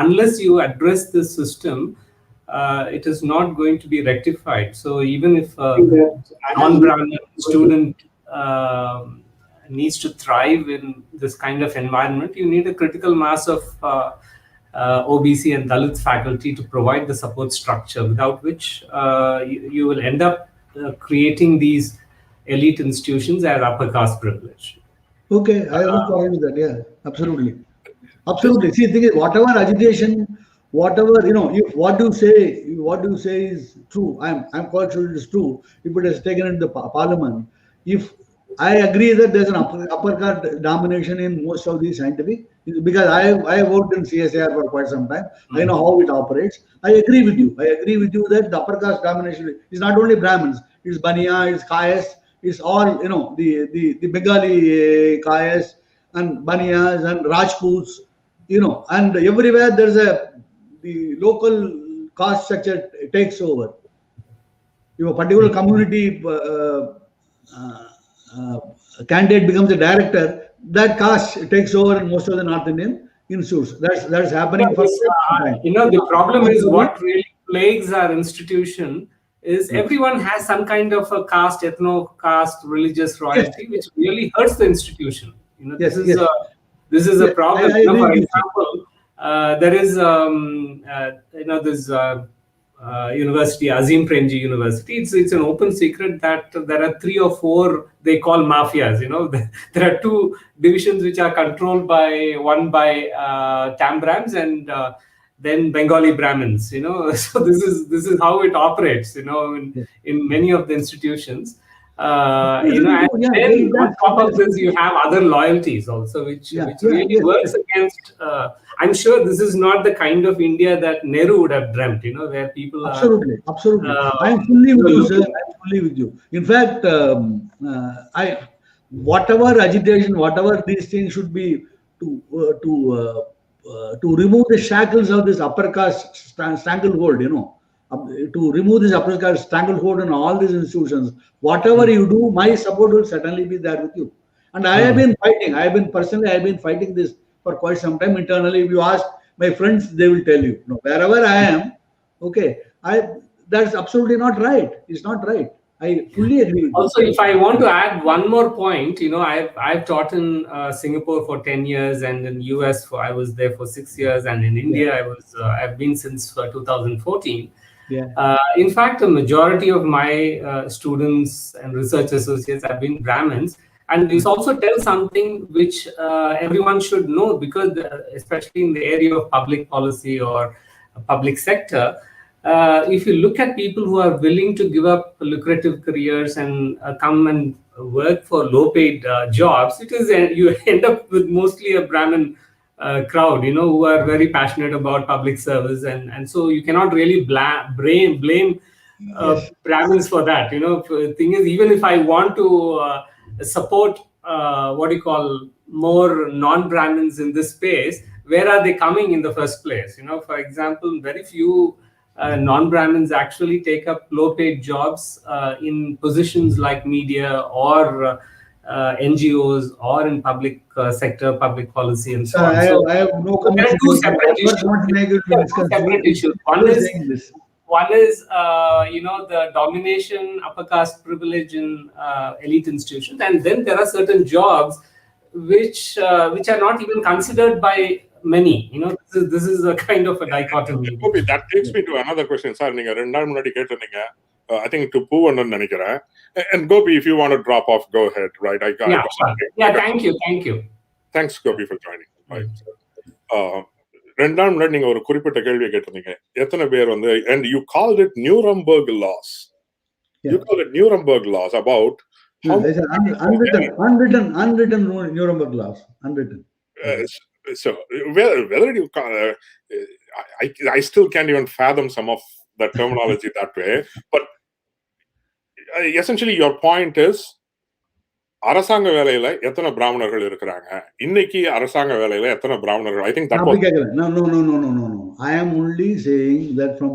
Unless you address this system, it is not going to be rectified. So even if a non-Brahmin student needs to thrive in this kind of environment, you need a critical mass of OBC and Dalit faculty to provide the support structure, without which you will end up creating these elite institutions as upper caste privilege. Okay, I will agree with that. Yeah, absolutely. Absolutely. See, the thing is, whatever agitation, whatever, if what you say is true, I'm quite sure it is true. If it is taken in the parliament, if I agree that there's an upper caste domination in most of these scientific, because I worked in CSIR for quite some time. I know how it operates. I agree with you. That the upper caste domination is not only Brahmins. It's Baniya, it's Kayas, it's all, the Bengali Kayas and Baniyas and Rajputs, and everywhere there's the local caste structure takes over. If a particular community candidate becomes a director, that caste takes over in most of the North Indian institutes. That's happening for the problem is what really plagues our institution is everyone has some kind of a caste, ethno-caste, religious royalty, which really hurts the institution. This is a problem. For example, there is this university, Azim Premji University. It's an open secret that there are 3 or 4 they call mafias. There are 2 divisions which are controlled by one by Tambrams and then Bengali Brahmins. So this is how it operates. In many of the institutions. And then on top of this, you have other loyalties also, which really works against. I'm sure this is not the kind of India that Nehru would have dreamt. Where people absolutely. I'm fully with you, sir. I'm fully with you. In fact, whatever agitation, whatever these things should be to remove the shackles of this upper caste stranglehold. To remove this upper caste stranglehold in all these institutions. Whatever you do, my support will certainly be there with you. And I have been fighting. I have been fighting this for quite some time internally. If you ask my friends, they will tell you. Wherever I am, okay, that's absolutely not right. It's not right. I fully agree with also, if I want to add one more point, I've taught in Singapore for 10 years, and in US I was there for 6 years, and in India I've been since 2014. In fact, the majority of my students and research associates have been Brahmins. And this also tells something which everyone should know, because especially in the area of public policy or public sector, if you look at people who are willing to give up lucrative careers and come and work for low-paid jobs, it is you end up with mostly a Brahmin crowd, who are very passionate about public service, and so you cannot really blame Brahmins for that. The thing is, even if I want to support more non-Brahmins in this space, where are they coming in the first place? For example, very few non-Brahmins actually take up low-paid jobs in positions like media or NGOs or in public sector, public policy, and so on. I have no comment. Two separate issues. One is the domination, upper caste privilege in elite institutions, and then there are certain jobs which are not even considered by many. This is a kind of a dichotomy. Okay, that takes me to another question, sir. I think to Poovan and Gopi, if you want to drop off, go ahead. Right? Thank you. Thanks, Gopi, for joining. Right. 2 நாள் முன்னாடி நீங்க ஒரு குறிப்பிட்ட கேள்வியை கேட்டிருந்தீங்க. எத்தனை பேர் வந்து, and you called it Nuremberg laws. You called it Nuremberg laws about unwritten Nuremberg laws, unwritten. So whether you I still can't even fathom some of the terminology that way, but essentially your point is, அரசாங்க வேலையில எத்தனை பிராமணர்கள் இருக்கிறாங்க, இன்னைக்கு அரசாங்க வேலையில எத்தனை பிராமணர்கள்? I think that was... No. I am only saying that from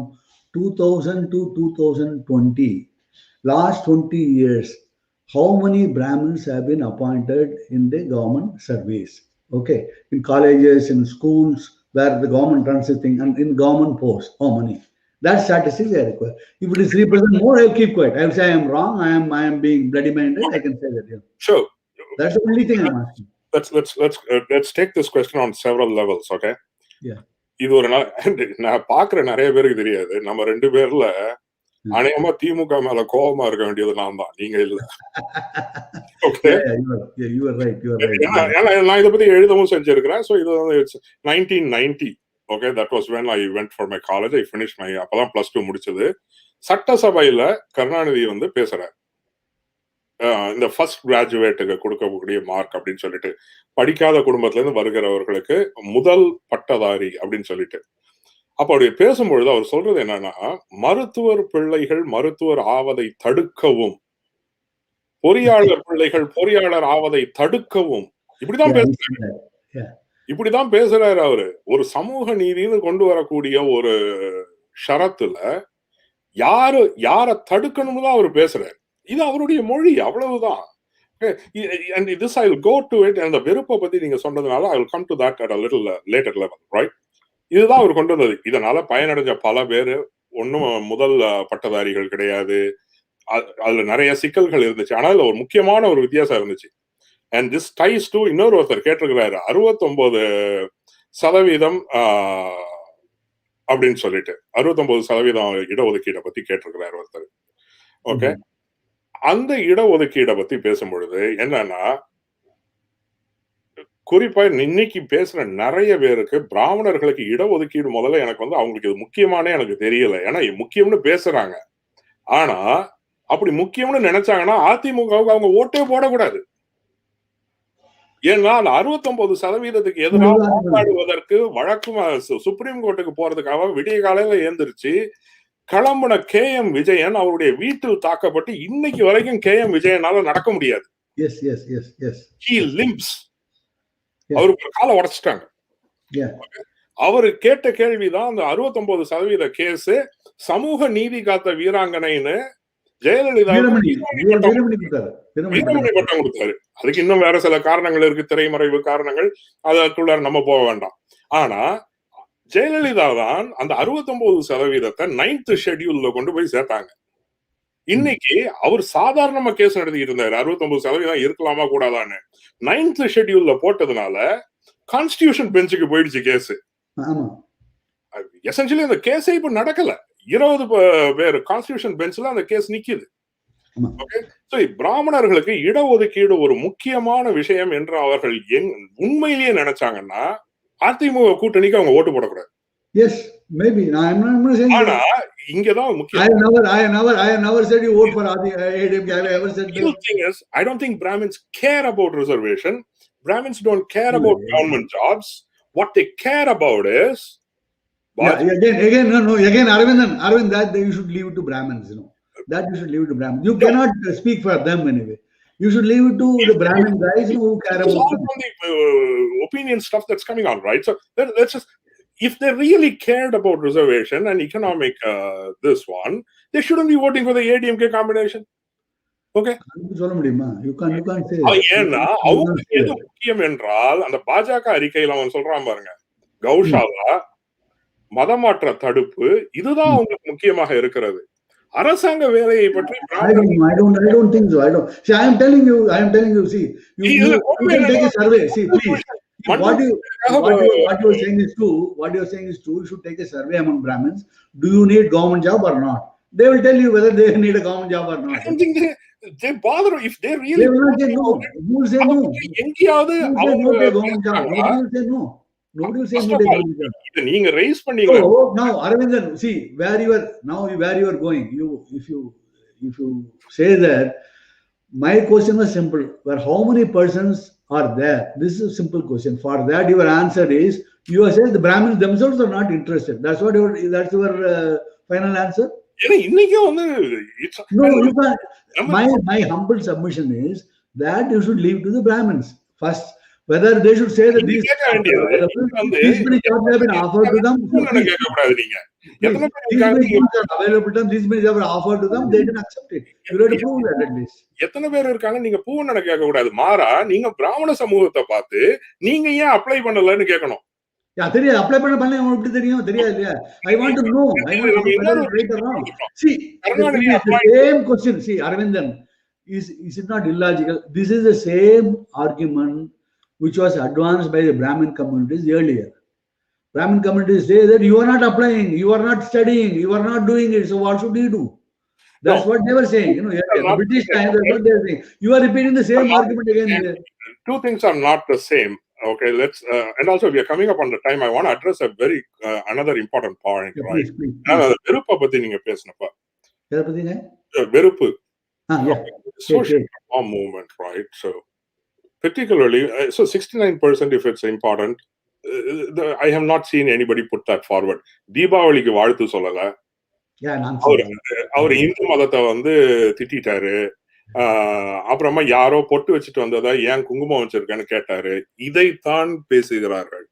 2000 to 2020, last 20 years, how many Brahmins have been appointed in the government service? Okay, in colleges, in schools, where the government runs the thing, and in government posts, how many? That statistics I require. If it is 3% more, I'll keep quiet. I'll say I am wrong. I am being bloody-minded. I can say that. Yeah. Sure. That's the only thing I'm asking. Let's take this question on several levels. Okay. Yeah. இது ஒரு நான் பாக்குற நிறைய பேருக்கு தெரியாது. நம்ம 2 பேர்ல அநேகமா திமுக மேல கோபமா இருக்க வேண்டியது நான் தான், நீங்க இல்ல. Okay. You are right. நான் இதை பத்தி எழுதவும் செஞ்சிருக்கிறேன். So இது வந்து 1990. Okay, that was when I went for my college. I finished my அப்பதான் +2 முடிச்சது. சட்டசபையில கருணாநிதி வந்து பேசுறாரு, இந்த ஃபர்ஸ்ட் கிராஜுவேட்டுக்கு கொடுக்கக்கூடிய மார்க் அப்படின்னு சொல்லிட்டு, படிக்காத குடும்பத்துல இருந்து வருகிறவர்களுக்கு முதல் பட்டதாரி அப்படின்னு சொல்லிட்டு. அப்ப அப்படி பேசும்பொழுது அவர் சொல்றது என்னன்னா, மருத்துவர் பிள்ளைகள் மருத்துவர் ஆவதை தடுக்கவும், பொறியாளர் பிள்ளைகள் பொறியாளர் ஆவதை தடுக்கவும், இப்படிதான் பேசுறாரு அவரு. ஒரு சமூக நீதினு கொண்டு வரக்கூடிய ஒரு ஷரத்துல யார தடுக்கணும்னு தான் அவர் பேசுறாரு. இது அவருடைய மொழி, அவ்வளவுதான். And this I will go to it, and the விருப்ப பத்தி நீங்க சொன்னதுனால I will come to that at a little later level, right? இதுதான் அவர் கொண்டு வந்தது. இதனால பயனடைஞ்ச பல பேரு ஒன்னும் முதல் பட்டதாரிகள் கிடையாது. அதுல நிறைய சிக்கல்கள் இருந்துச்சு. ஆனால் ஒரு முக்கியமான ஒரு வித்தியாசம் இருந்துச்சு. And this ties to இன்னொரு ஒருத்தர் கேட்டிருக்கிறாரு, 69% அப்படின்னு சொல்லிட்டு 69% இடஒதுக்கீடை பத்தி கேட்டிருக்கிறாரு ஒருத்தர். ஓகே, அந்த இடஒதுக்கீடை பத்தி பேசும்பொழுது என்னன்னா, குறிப்பா இன்னைக்கு பேசுற நிறைய பேருக்கு பிராமணர்களுக்கு இடஒதுக்கீடு முதல்ல எனக்கு வந்து அவங்களுக்கு இது முக்கியமானே எனக்கு தெரியல. ஏன்னா முக்கியம்னு பேசுறாங்க, ஆனா அப்படி முக்கியம்னு நினைச்சாங்கன்னா அதிமுகவுக்கு அவங்க ஓட்டே போடக்கூடாது. ஏன்னா அந்த 69% எதிராக போராடுவதற்கு வழக்கும் சுப்ரீம் கோர்ட்டுக்கு போறதுக்காக விடிய காலையில ஏந்திருச்சு கிளம்புன KM விஜயன் அவருடைய வீட்டில் தாக்கப்பட்டு இன்னைக்கு வரைக்கும் KM விஜயனால நடக்க முடியாது. He limps. அவருக்கு காலை உடைச்சிட்டாங்க. அவரு கேட்ட கேள்விதான் அந்த 69% கேஸ் சமூக நீதி காத்த வீராங்கனைன்னு ஜெயலலிதா வீரமணி பட்டம் கொடுத்தாரு. அதுக்கு இன்னும் வேற சில காரணங்கள் இருக்கு, திரைமறைவு காரணங்கள், அதற்குள்ள நம்ம போக வேண்டாம். ஆனா ஜெயலலிதா தான் அந்த 69% 9th ஷெட்யூல்ல கொண்டு போய் சேர்த்தாங்க. இன்னைக்கு அவர் சாதாரணமா கேஸ் நடத்திக்கிட்டு இருந்தாரு, 69% இருக்கலாமா கூடாதான்னு. 9th ஷெட்யூல்ல போட்டதுனால கான்ஸ்டிடியூஷன் பெஞ்சுக்கு போயிடுச்சு கேஸ். எசென்ஷியலி அந்த கேஸே இப்ப நடக்கல. 20 பேர் கான்ஸ்டிடியூஷன் பெஞ்ச்ல அந்த கேஸ் நிக்குது. ஓகே, சோ பிராமணர்களுக்கு இடஒதுக்கீடு ஒரு முக்கியமான விஷயம் என்று அவர்கள் உண்மையிலேயே நினைச்சாங்கன்னா அதிமுக கூட்டணிக்கு அவங்க ஓட்டு போடக்கூடாது. Yes, maybe. I'm not saying. ஆனா இங்கதான் முக்கியம். I never said you vote for ADMK. I ever said that. The thing is, I don't think Brahmins care about reservation. Brahmins don't care about government jobs. What they care about is. Again, no. Again, Arvind, that you should leave it to Brahmins. That you should leave it to Brahmins. You cannot speak for them anyway. You should leave it to the Brahmin guys who care about. All from the opinion stuff that's coming on, right? So let's just. If they really cared about reservation and economic this one, they shouldn't be voting for the ADMK combination. Okay? You can't say. ஏன்னா அவங்களுக்கு எது முக்கியம் என்றால் அந்த பாஜக அறிக்கையில அவன் சொல்றான் பாருங்க, கௌஷாலா, மதமாற்ற தடுப்பு, இதுதான் அவங்களுக்கு முக்கியமாக இருக்கிறது. அரசாங்க வேலையை பற்றி I don't think so. I don't. See, I am telling you. See, you can take a survey. See, please. What you are saying is true. What you are saying is true. You should take a survey among Brahmins. Do you need government job or not? They will tell you whether they need a government job or not. I don't think they bother if they really. They will not say no. Who will say no? எங்கயாவது அவங்க government job. Nobody will say no. Nobody will say no to government job. இத நீங்க rice பண்ணீங்க. So now, Arvindan, see where you are going. If you say that, my question was simple. Where how many persons are there? This is a simple question. For that, your answer is you are saying the Brahmins themselves are not interested. That's your final answer. ஏன்னா இன்னைக்கு வந்து No, you can't. My humble submission is that you should leave to the Brahmins first. Whether they should say that these many jobs have been offered to them. These many jobs are offered to them. They didn't accept it. You have to prove that at least. எத்தனை பேர் இருக்காங்க நீங்க பூன்னு கேட்க கூடாது. மாறா நீங்க பிராமண சமூகத்தை பார்த்து நீங்க ஏன் அப்ளை பண்ணலன்னு கேட்கணும். தெரியாது அப்ளை பண்ண எப்படி தெரியாது இல்லையா? I want to know. I want to know right or wrong. See, the same question. See, Arvindan, is it not illogical? This is the same argument which was advanced by the Brahmin communities earlier. Brahmin communities say that you are not applying, you are not studying, you are not doing it, so what should you do? That's what they were saying. The British time, that's what they were saying. You are repeating the same argument again. Two things are not the same. Okay, let's and also we are coming up on the time. I want to address a very another important point, right? வெறுப்பை பத்தி நீங்க பேசினப்ப வெறுப்பு social reform movement, right? So particularly, so 69% if it's important, I have not seen anybody put that forward. தீபாவளிக்கு வாழ்த்து சொல்லல, அவர் இந்து மதத்தை வந்து திட்டாரு, அப்புறமா யாரோ பொட்டு வச்சுட்டு வந்ததா ஏன் குங்குமம் வச்சிருக்கேன்னு கேட்டாரு, இதைத்தான் பேசுகிறார்கள்.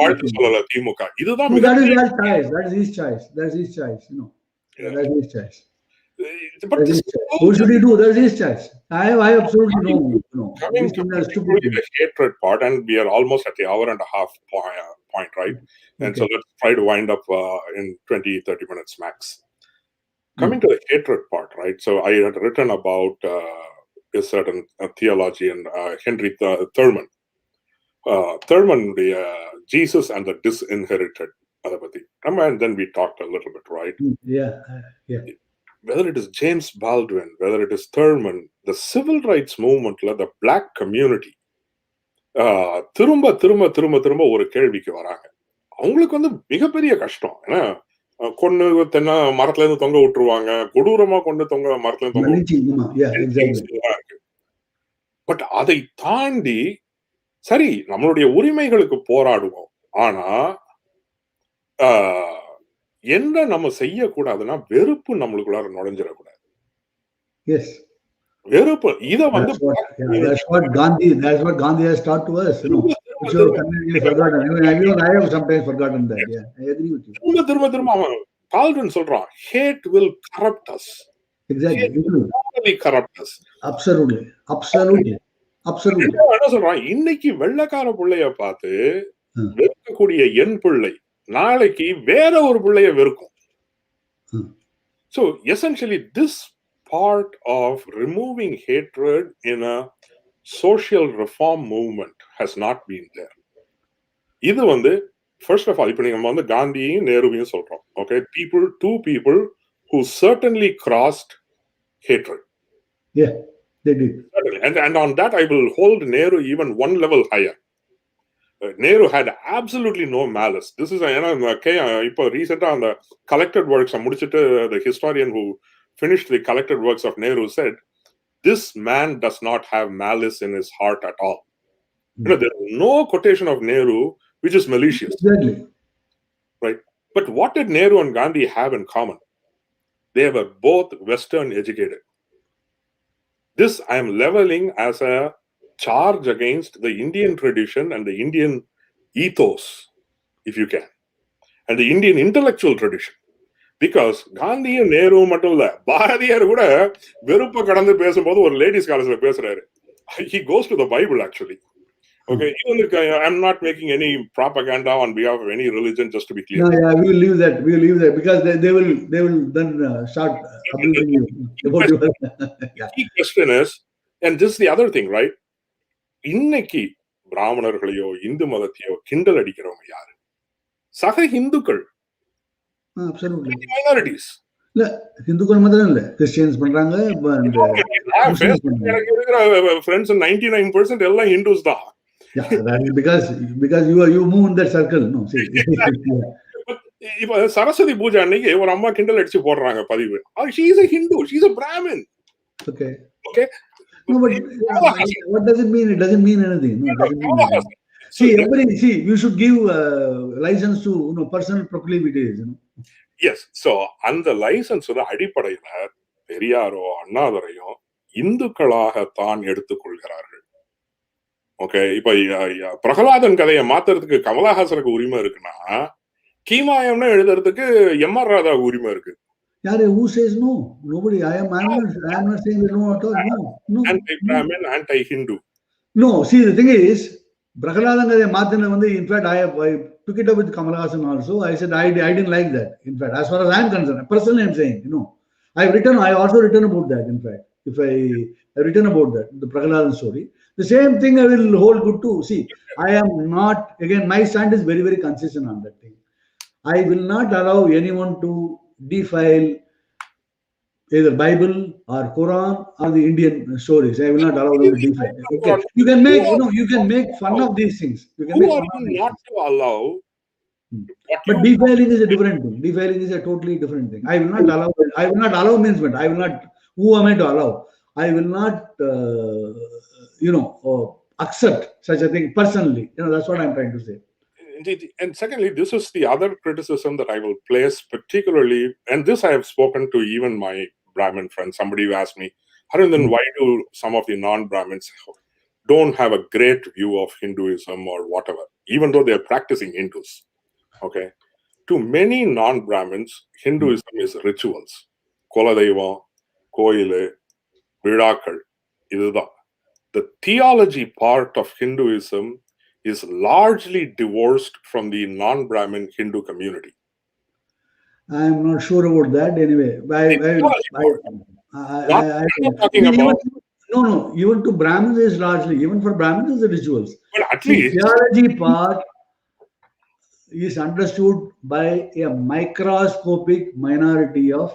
வாழ்த்து சொல்லல திமுக, இதுதான் But who should he do? That's his choice. I absolutely know. Coming to the hatred part, and we are almost at the hour and a half point, right? And so let's try to wind up in 20-30 minutes max. Coming to the hatred part, right? So I had written about a certain theologian, Henry Thurman. Thurman, Jesus and the Disinherited. And then we talked a little bit, right? Yeah. Whether it is James Baldwin, whether it is Thurman, the civil rights movement, the black community, திரும்ப ஒரு கேள்விக்கு வராங்க. அவங்களுக்கு வந்து மிகப்பெரிய கஷ்டம். ஏன்னா கொண்டு தென்ன மரத்துல இருந்து தொங்க விட்டுருவாங்க, கொடூரமா கொண்டு மரத்துல இருந்து பட் அதை தாண்டி சரி நம்மளுடைய உரிமைகளுக்கு போராடுவோம், ஆனா என்ன நம்ம செய்யக்கூடாதுன்னா வெறுப்பு நம்மளுக்குள்ளார நுழைஞ்சிடக்கூடாது. வெறுப்பு இத வந்து that's what Gandhi has taught to us, which you have completely forgotten. I have sometimes forgotten that. I agree with you. திரும்ப அவன் கால்வின் சொல்றான், hate will corrupt us. Exactly. It will corrupt us. Absolutely. என்ன சொல்றான், இன்னைக்கு வெள்ளக்கார பிள்ளைய பார்த்து வெறுக்கக்கூடிய என் பிள்ளை நாளைக்கு வேற ஒரு பிள்ளைய வெறுக்கும். So essentially this part of removing hatred in a social reform movement has not been there. இது வந்து first of all, இப்போ நம்ம வந்து காந்தியையும் நேருவையும் சொல்றோம். Okay, two people who certainly crossed hatred. Yeah, they did. And on that, I will hold Nehru even one level higher. Nehru had absolutely no malice. This is இப்போ ரீசெண்டா அந்த collected works முடிச்சிட்டு the historian who finished the collected works of Nehru said, this man does not have malice in his heart at all. There is no quotation of Nehru which is malicious. Exactly. Right? But what did Nehru and Gandhi have in common? They were both Western educated. This I am leveling as a charge against the Indian tradition and the Indian ethos, if you can, and the Indian intellectual tradition. Because காந்தியும் நேரு மட்டும் இல்ல, பாரதியார் கூட வெறுப்ப கடந்து பேசும்போது ஒரு ladies காலேஜ்ல பேசுறாரு. He goes to the Bible actually. Okay, even if I'm not making any propaganda on behalf of any religion, just to be clear. No, yeah, we will leave that. We will leave that because they will then start abusing you. The key question is, and this is the other thing, right? இன்னைக்கு பிராமணர்களையோ இந்து மதத்தையோ கிண்டல் அடிக்கிறவங்க யாரு? சக இந்துக்கள். Absolutely. Minorities. இல்ல ஹிந்துக்கள் மாத்திரம் இல்ல, கிறிஸ்டியன்ஸ் பண்றாங்க. எனக்கு இருக்கிற ஃப்ரெண்ட்ஸ் 99% எல்லாம் ஹிந்துஸ் தான். Yeah, that is because you move in that circle. No, see. இப்ப சரஸ்வதி பூஜை அன்னைக்கு ஒரு அம்மா கிண்டல் அடிச்சு போடுறாங்க பதிவு. She is a Hindu. She is a Brahmin. Okay. Okay. No, but what does it mean? It doesn't mean anything. No, it doesn't mean anything. See, you should give license to personal proclivities. Yes. So அந்த licence அடிப்படையில பெரியாரோ அண்ணாதுரையோ இந்துக்களாக தான் எடுத்துக்கொள்கிறார்கள். Okay, இப்ப பிரகலாதன் கதையை மாத்துறதுக்கு கமலஹாசனுக்கு உரிமை இருக்குன்னா, கீமாயம்னு எழுதுறதுக்கு எம்.ஆர். ராதா உரிமை இருக்கு. யாரு? Who says no? Nobody. I am not saying no at all. No. Anti-Brahmin, anti-Hindu. No, see, the thing is, Prahladan கதையை மாத்தின வந்து, in fact, I took it up with Kamal also. I said I didn't like that. In fact, as far as I am concerned, personally, I am saying, I also written about that. In fact, if I written about that, the Pragaladan story. The same thing I will hold good to. See, I am not, again, my stand is very, very consistent on that thing. I will not allow anyone to defile either Bible or Quran or the Indian stories. I will not allow them to defile. Okay. You can make fun of these things. You can make fun of these not to allow. But defiling is a different thing. Defiling is a totally different thing. I will not allow means what? I will not, who am I to allow? I will not, accept such a thing personally. That's what I'm trying to say. And secondly, this is the other criticism that I will place particularly, and this I have spoken to even my Brahmin friends. Somebody asked me, Harinder, why do some of the non-Brahmins don't have a great view of Hinduism or whatever, even though they're practicing Hindus? Okay. To many non-Brahmins, Hinduism is rituals. Koladaivam, Koile, Vidakal, இதுதான். The theology part of Hinduism is largely divorced from the non-Brahmin Hindu community. I am not sure about that. Anyway, I'm talking about. No. Even to Brahmins is largely, even for Brahmins is the rituals. But at least the theology part is understood by a microscopic minority of.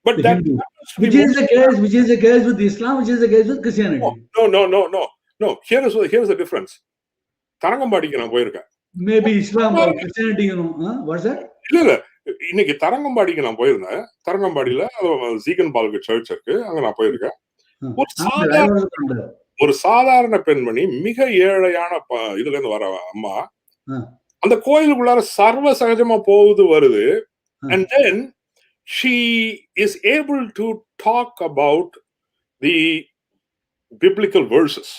But that which is the case with Islam, which is the case with Christianity. No. Here's the difference. தரங்கம்பாடிக்கு நான் போயிருக்கேன். Maybe Islam or Christianity, what's that? இல்ல இன்னைக்கு தரங்கம்பாடிக்கு நான் போயிருந்தேன். தரங்கம்பாடியில ஜீகன் பால்கு search இருக்கு, அங்க நான் போயிருக்கேன். ஒரு சாதாரண பெண்மணி, மிக ஏழையான இதுல இருந்து வர அம்மா, அந்த கோயிலுக்குள்ளார சர்வ சகஜமா போகுது வருது. And then she is able to talk about the biblical verses.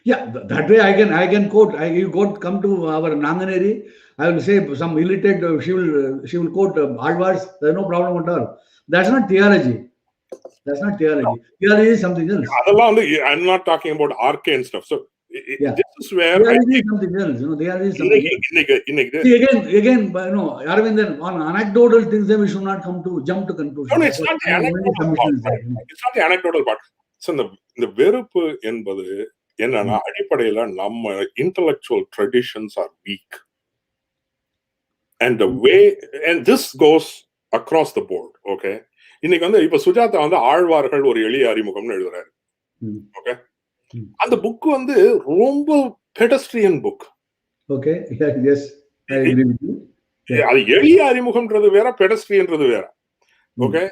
Yeah, that way I can quote. Come to our Nanganeri. I will say some illiterate. She will quote Alvars. There's no problem at all. That's not theology. Theology is something else. I'm not talking about arcane stuff. So this is where theology is something else. Theology is something else. See, again, Arvindan, on anecdotal things, then we should not jump to conclusions. No, it's not the anecdotal part. It's not the anecdotal part. So இந்த வெறுப்பு என்பது என்னன்னா, அடிப்படையில நம்ம intellectual traditions R week. And the way, and this goes across the board, okay? இன்னைக்கு வந்து இப்ப சுஜாதா வந்து ஆழ்வார்கள் ஒரு எளிய அறிமுகம்னு எழுதுறாரு. ஓகே, அந்த புக் வந்து ரொம்ப pedestrian book. Okay, yes, I agree with you. அது எளிய அறிமுகம்ன்றது வேற, பெடஸ்ட்ரியன்றது வேற. ஓகே,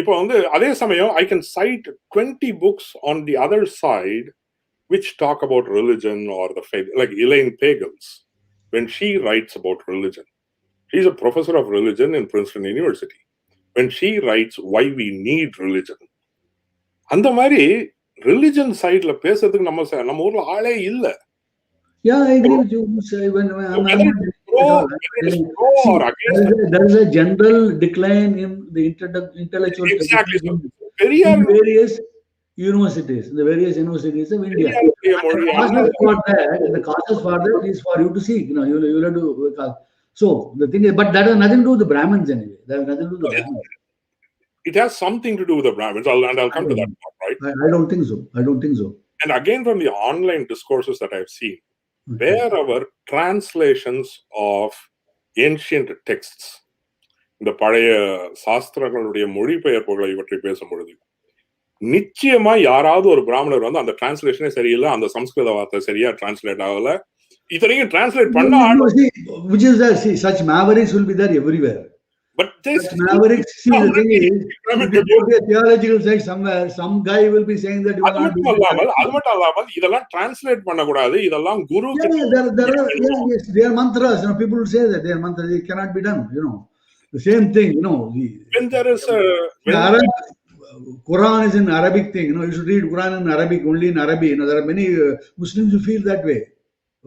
இப்போ வந்து அதே சமயம் I can cite 20 books on the other side which talk about religion or the faith, like Elaine Pagels, when she writes about religion. She's a professor of religion in Princeton University. When she writes why we need religion, அந்த மாதிரி religion சைடுல பேசுறதுக்கு நம்ம ஊர்ல ஆளே இல்ல. Yeah, I agree with you. There is a general decline in the intellectual in various universities, the various universities of India. The causes for that is for you to see. You have to. So the thing is, but that has nothing to do with the Brahmins anyway. That has nothing to do with the Brahmins. It has something to do with the Brahmins, and I'll come to that part, right? I don't think so. I don't think so. And again, from the online discourses that I've seen, wherever translations of ancient texts, இந்த பழைய சாஸ்திரங்களுடைய மொழிபெயர்ப்புகளை இவற்றை பேசும்பொழுது நிச்சயமா யாராவது ஒரு பிராமணர் வந்து அந்த டிரான்ஸ்லேஷனே சரியில்லை, அந்த சம்ஸ்கிருத வார்த்தை சரியா டிரான்ஸ்லேட் ஆகல, இத்தனையும் டிரான்ஸ்லேட் பண்ண which is that, see, such mavericks will be there everywhere. But this mavericks, see, the thing is, if you go to a theological site somewhere, some guy will be saying that அது மட்டும் இல்லாமல் இதெல்லாம் translate பண்ணக்கூடாது, இதெல்லாம் குரு. They are mantras, people will say that they are mantras, it cannot be done, the same thing, when there is Quran is in Arabic thing, you should read Quran in Arabic, only in Arabic. There are many Muslims who feel that way.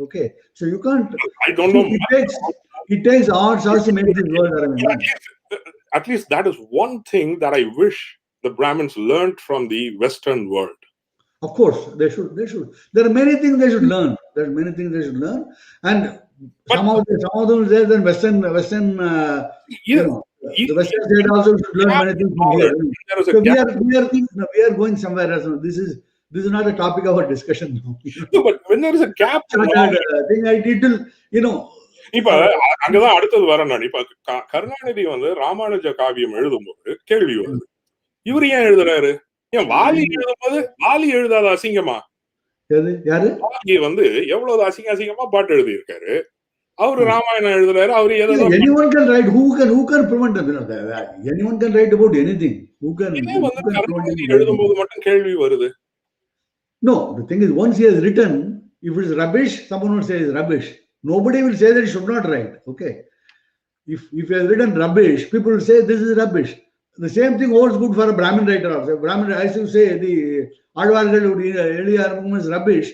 Okay, so you can't. I don't know. It takes hours to make this world. At least that is one thing that I wish the Brahmins learned from the Western world. Of course, they should. There are many things they should learn. And some of them say that Western. The Western state also should learn many things from here. So we are going somewhere else. This is not a topic of our discussion now. No, but when there is a gap, இப்ப அங்கதான் அடுத்தது வரணும். இப்ப கருணாநிதி வந்து ராமானுஜ காவியம் எழுதும்போது கேள்வி வருது, இவர் ஏன் எழுதுறாரு? ஏன் வாலி எழுதும்போது வாலி எழுதாத அசிங்கமா? வாலி வந்து எவ்வளவு அசிங்கமா பாட்டு எழுதி இருக்காரு, அவரு ராமாயணம் எழுதுறாரு, அவரு anyone can write. Who can prevent them? Anyone can write about anything. Karunanidhi எழுதும்போது மட்டும் கேள்வி வருது. No, the thing is, once he has written, if it is rubbish, someone will say it's rubbish. Nobody will say that he should not write. Okay, if he has written rubbish, people will say this is rubbish. The same thing holds good for a Brahmin writer also. Brahmin, I used to say the Advargal earlier is rubbish.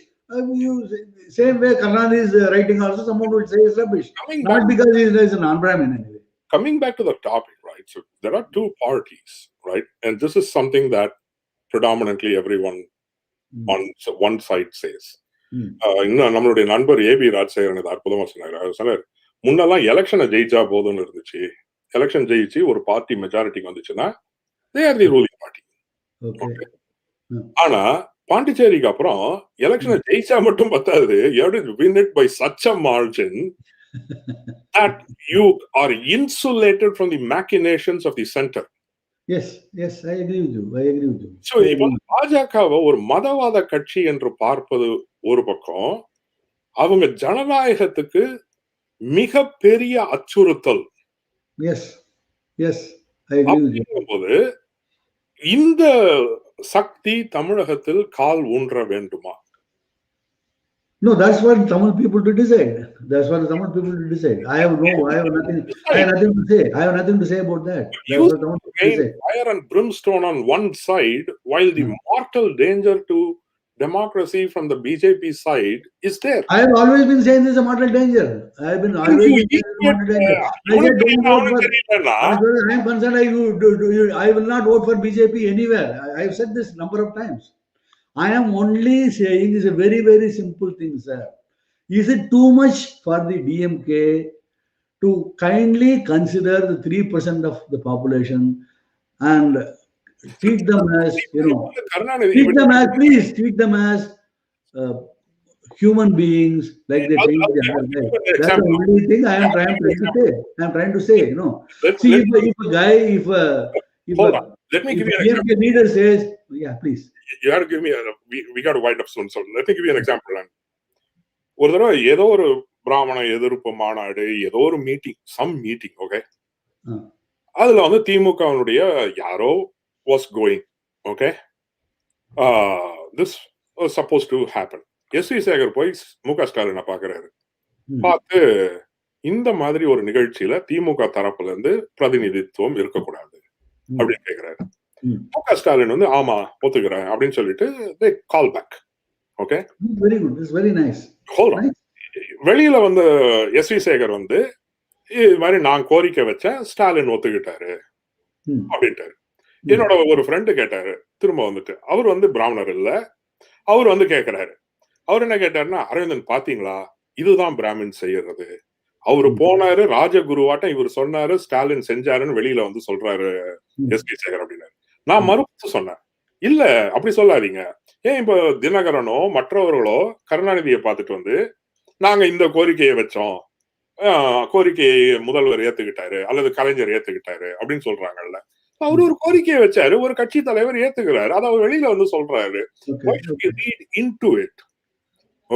Same way Karnataka is writing also, someone would say it's rubbish. Not because he is a non-Brahmin anyway. Coming back to the topic, right? So there are two parties, right? And this is something that predominantly everyone on one side says. இன்னும் நம்மளுடைய நண்பர் AB Rajasekaran இது அற்புதமா சொன்னார். அவர் சொன்னார், முன்னெல்லாம் எலெக்ஷனை ஜெயிச்சா போதும்னு இருந்துச்சு, எலெக்ஷன் ஜெயிச்சு ஒரு பார்ட்டி மெஜாரிட்டிக்கு வந்துச்சுன்னா they are the ruling party. ஆனா பாண்டிச்சேரிக்கு அப்புறம் எலெக்ஷனை ஜெயிச்சா மட்டும் பத்தாது, you have to win it by such a margin that you are insulated from the machinations of the center. Yes, I agree with you. So இப்போ பாஜகவை ஒரு மதவாத கட்சி என்று பார்ப்பது ஒரு பக்கம், அவங்க ஜனநாயகத்துக்கு மிக பெரிய அச்சுறுத்தல். Yes, I agree with you. போது இந்த சக்தி தமிழகத்தில் கால் ஊன்ற வேண்டுமா? No, that's for Tamil people to decide. I have nothing to say. I have nothing to say about that. Fire and brimstone on one side, while the mortal danger to democracy from the BJP side is there. I have always been saying this is a mortal danger. I am concerned. I will not vote for BJP anywhere. I have said this number of times. I am only saying is a very, very simple thing, sir. Is it too much for the DMK to kindly consider the 3% of the population and treat them as, Karunanidhi, treat them as, please, treat them as human beings, like they treat the other guy. That's the only thing I am trying to say. I'm trying to say, See, if a guy, if let me give you an example. DMK leader says, yeah, please. You have to give me we got to wind up soon. So let me give you an example. ஒரு தடவை ஏதோ ஒரு பிராமண எதிர்ப்பு மாநாடு, ஏதோ ஒரு meeting, some meeting, okay, அதுல வந்து திமுகவுடைய யாரோ was going, okay, this was supposed to happen. S V. Sekar போய் மு.க. ஸ்டாலினை பாக்குறாரு. பார்த்து இந்த மாதிரி ஒரு நிகழ்ச்சியில திமுக தரப்புல இருந்து பிரதிநிதித்துவம் இருக்கக்கூடாது அப்படின்னு கேக்குறாரு. மு.க. ஸ்டாலின் வந்து ஆமா ஒத்துக்கிறேன் அப்படின்னு சொல்லிட்டு they call back. Okay, very good, it's very nice. வெளியில வந்து எஸ்.வி. சேகர் வந்து இது மாதிரி நான் கோரிக்கை வச்சேன், ஸ்டாலின் ஒத்துக்கிட்டாரு அப்படின்ட்டாரு. என்னோட ஒரு ஃப்ரெண்டு கேட்டாரு, திரும்ப வந்துட்டு, அவர் வந்து பிராமணர் இல்ல, அவர் வந்து கேட்கிறாரு. அவர் என்ன கேட்டாருன்னா, அரவிந்தன் பாத்தீங்களா, இதுதான் பிராமின் செய்யறது. அவரு போனாரு ராஜகுருவாட்டம், இவர் சொன்னாரு, ஸ்டாலின் செஞ்சாருன்னு வெளியில வந்து சொல்றாரு எஸ்.வி. சேகர் அப்படின்னாரு. நான் மறுப்பு சொன்னேன், இல்ல அப்படி சொல்லாதீங்க. ஏன் இப்ப தினகரனோ மற்றவர்களோ கருணாநிதியை பார்த்துட்டு வந்து நாங்க இந்த கோரிக்கையை வச்சோம், கோரிக்கையை முதல்வர் ஏத்துக்கிட்டாரு அல்லது கலைஞர் ஏத்துக்கிட்டாரு அப்படின்னு சொல்றாங்கல்ல. அவரு ஒரு கோரிக்கையை வச்சாரு, ஒரு கட்சி தலைவர் ஏத்துக்கிறாரு, அதை அவர் வெளியில வந்து சொல்றாரு.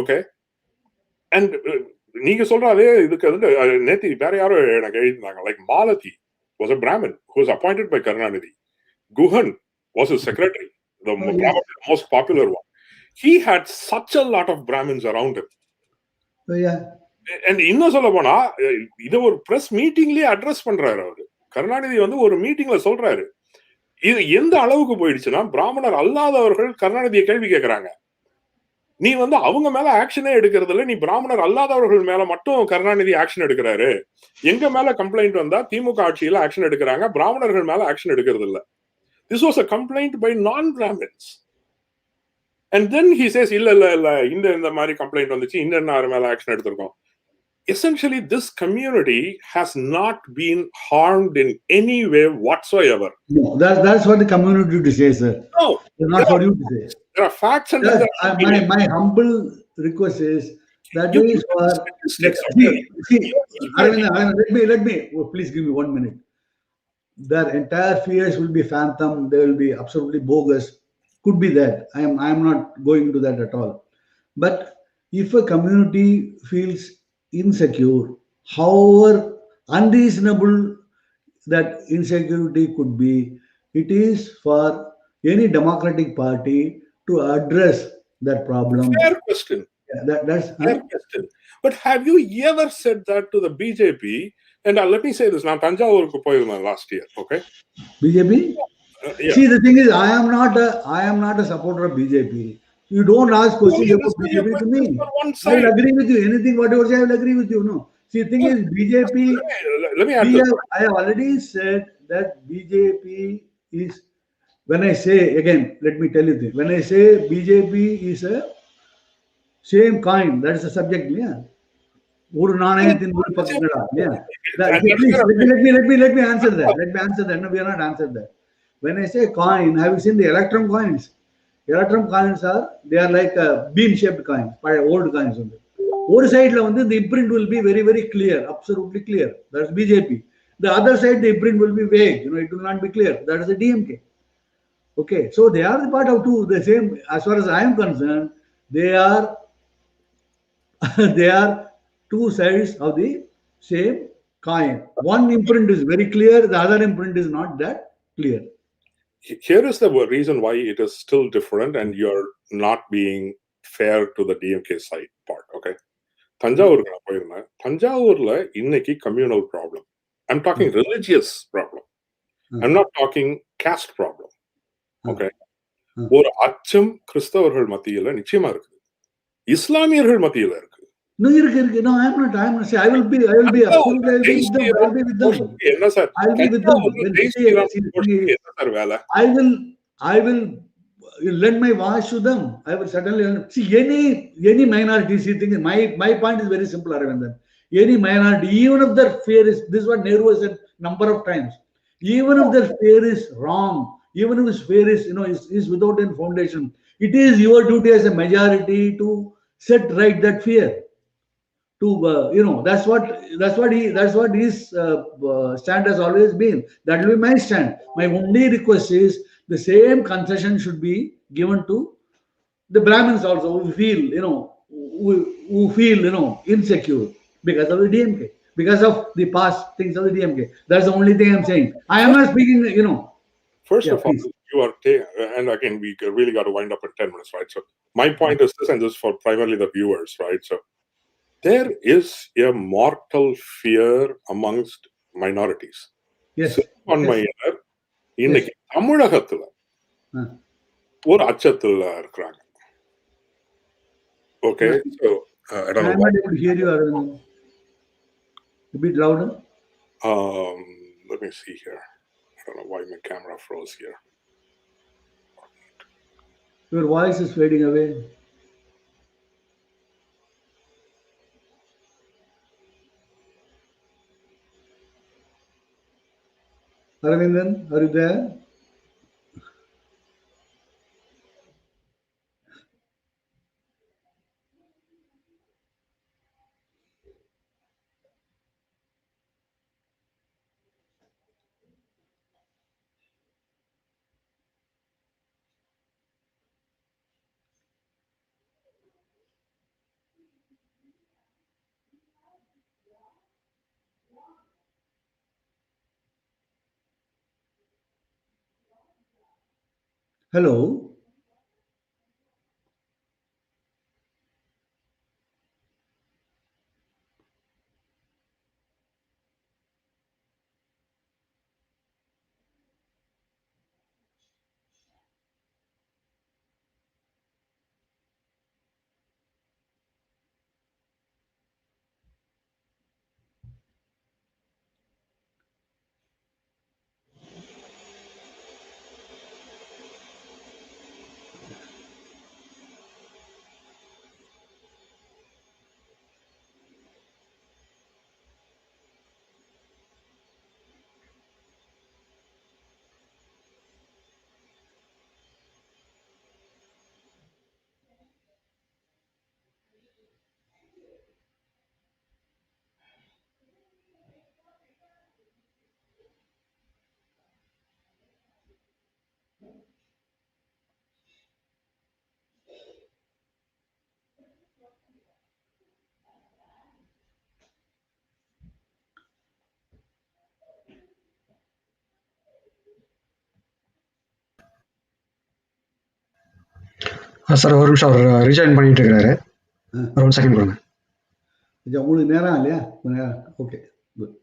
ஓகே, அண்ட் நீங்க சொல்ற அதே இதுக்கு வந்து நேத்தி வேற யாரோ எனக்கு எழுதினாங்க, like Malathi was a Brahmin who was appointed by Karunanidhi. Guhan was his secretary, the most popular one. He had such a lot of Brahmins around him. And இன்னும் சொல்ல போனா இத ஒரு பிரஸ் மீட்டிங்லயே அட்ரஸ் பண்றாரு அவரு. கருணாநிதி வந்து ஒரு மீட்டிங்ல சொல்றாரு. இது எந்த அளவுக்கு போயிடுச்சுன்னா, பிராமணர் அல்லாதவர்கள் கருணாநிதியை கேள்வி கேட்கிறாங்க. நீ வந்து அவங்க மேல ஆக்ஷனே எடுக்கிறது இல்ல, நீ பிராமணர் அல்லாதவர்கள் மேல மட்டும் கருணாநிதி ஆக்ஷன் எடுக்கிறாரு. எங்க மேல கம்ப்ளைண்ட் வந்தா திமுக ஆட்சியில ஆக்ஷன் எடுக்கிறாங்க, பிராமணர்கள் மேல ஆக்ஷன் எடுக்கிறது இல்ல. This was a complaint by non-Brahmins. And then he says, இல்ல இந்த மாதிரி கம்ப்ளைண்ட் வந்துச்சு, இந்த மேல ஆக்ஷன் எடுத்திருக்கோம். Essentially, this community has not been harmed in any way whatsoever. No, that's what the community to say, sir. No, it's not for you to say. There are facts and my humble request is that is for. See, let me. Please give me 1 minute. Their entire fears will be phantom. They will be absolutely bogus. Could be that. I am not going into that at all. But if a community feels insecure, however unreasonable that insecurity could be, it is for any democratic party to address that problem. Fair question. That's fair question. But have you ever said that to the BJP? And let me say this, நான் தஞ்சாவூருக்கு போயிருந்தேன் last year, okay? BJP? Yeah. See, the thing is, I am not a supporter of BJP. You don't ask questions about BJP to me. I will agree with you. Anything, whatever say, I will agree with you. No. See, the thing is, BJP. Let me add I have already said that BJP is. When I say again, let me tell you this. When I say BJP is a same coin, that is the subject. Yeah. Let me answer that. No, we are not answered that. When I say coin, have you seen the electrum coins? Electrum coins they are like bean-shaped coins, old coins. One side, the imprint will be very, very clear, absolutely clear. That's BJP. The other side, the imprint will be vague. It will not be clear. That is the DMK. Okay, so they are the part of two. The same, as far as I am concerned, they are two sides of the same coin. One imprint is very clear. The other imprint is not that clear. Here is the reason why it is still different and you're not being fair to the DMK side part, okay? தஞ்சாவூருக்கு நான் போயிருந்தேன். தஞ்சாவூர்ல இன்னைக்கு communal problem. I'm talking religious problem. I'm not talking caste problem. Okay? ஒரு அச்சம் கிறிஸ்தவர்கள் மத்தியில நிச்சயமா இருக்கு. இஸ்லாமியர்கள் மத்தியில இருக்கு. No, no, I am not. I will be absolutely. I will be with them. என்ன sir? I will be with them. I will lend my voice to them. I will certainly see any minority. See, thing. My point is very simple, Aravindan. Any minority, even if their fear is, this is what Nehru has said number of times. Even if their fear is wrong, even if his fear is, is without any foundation, it is your duty as a majority to set right that fear. To that's what his stand has always been. That will be my stand. My only request is the same concession should be given to the Brahmins also, who feel who feel insecure because of the DMK, because of the past things of the DMK. That's the only thing I'm saying. I am not speaking. First Yeah, of all, please. you are and again, we really got to wind up in 10 minutes, right? So my point is this, and this is for primarily the viewers, right? So there is a mortal fear amongst minorities. Yes. சிறுபான்மையினர் இன்னைக்கு தமிழகத்துல ஒரு அச்சத்துல இருக்கிறாங்க. Okay, so I don't know. I'm not able to hear you, Arvind. A bit louder. Let me see here. I don't know why my camera froze here. Your voice is fading away. Aravindan, are you there? Hello. Sir ஒரு நிமிஷம் அவர் rejoin பண்ணிட்டு இருக்காரு. ஒரு second கொடுங்க. உங்களுக்கு நேரம் இல்லையா? Okay, good.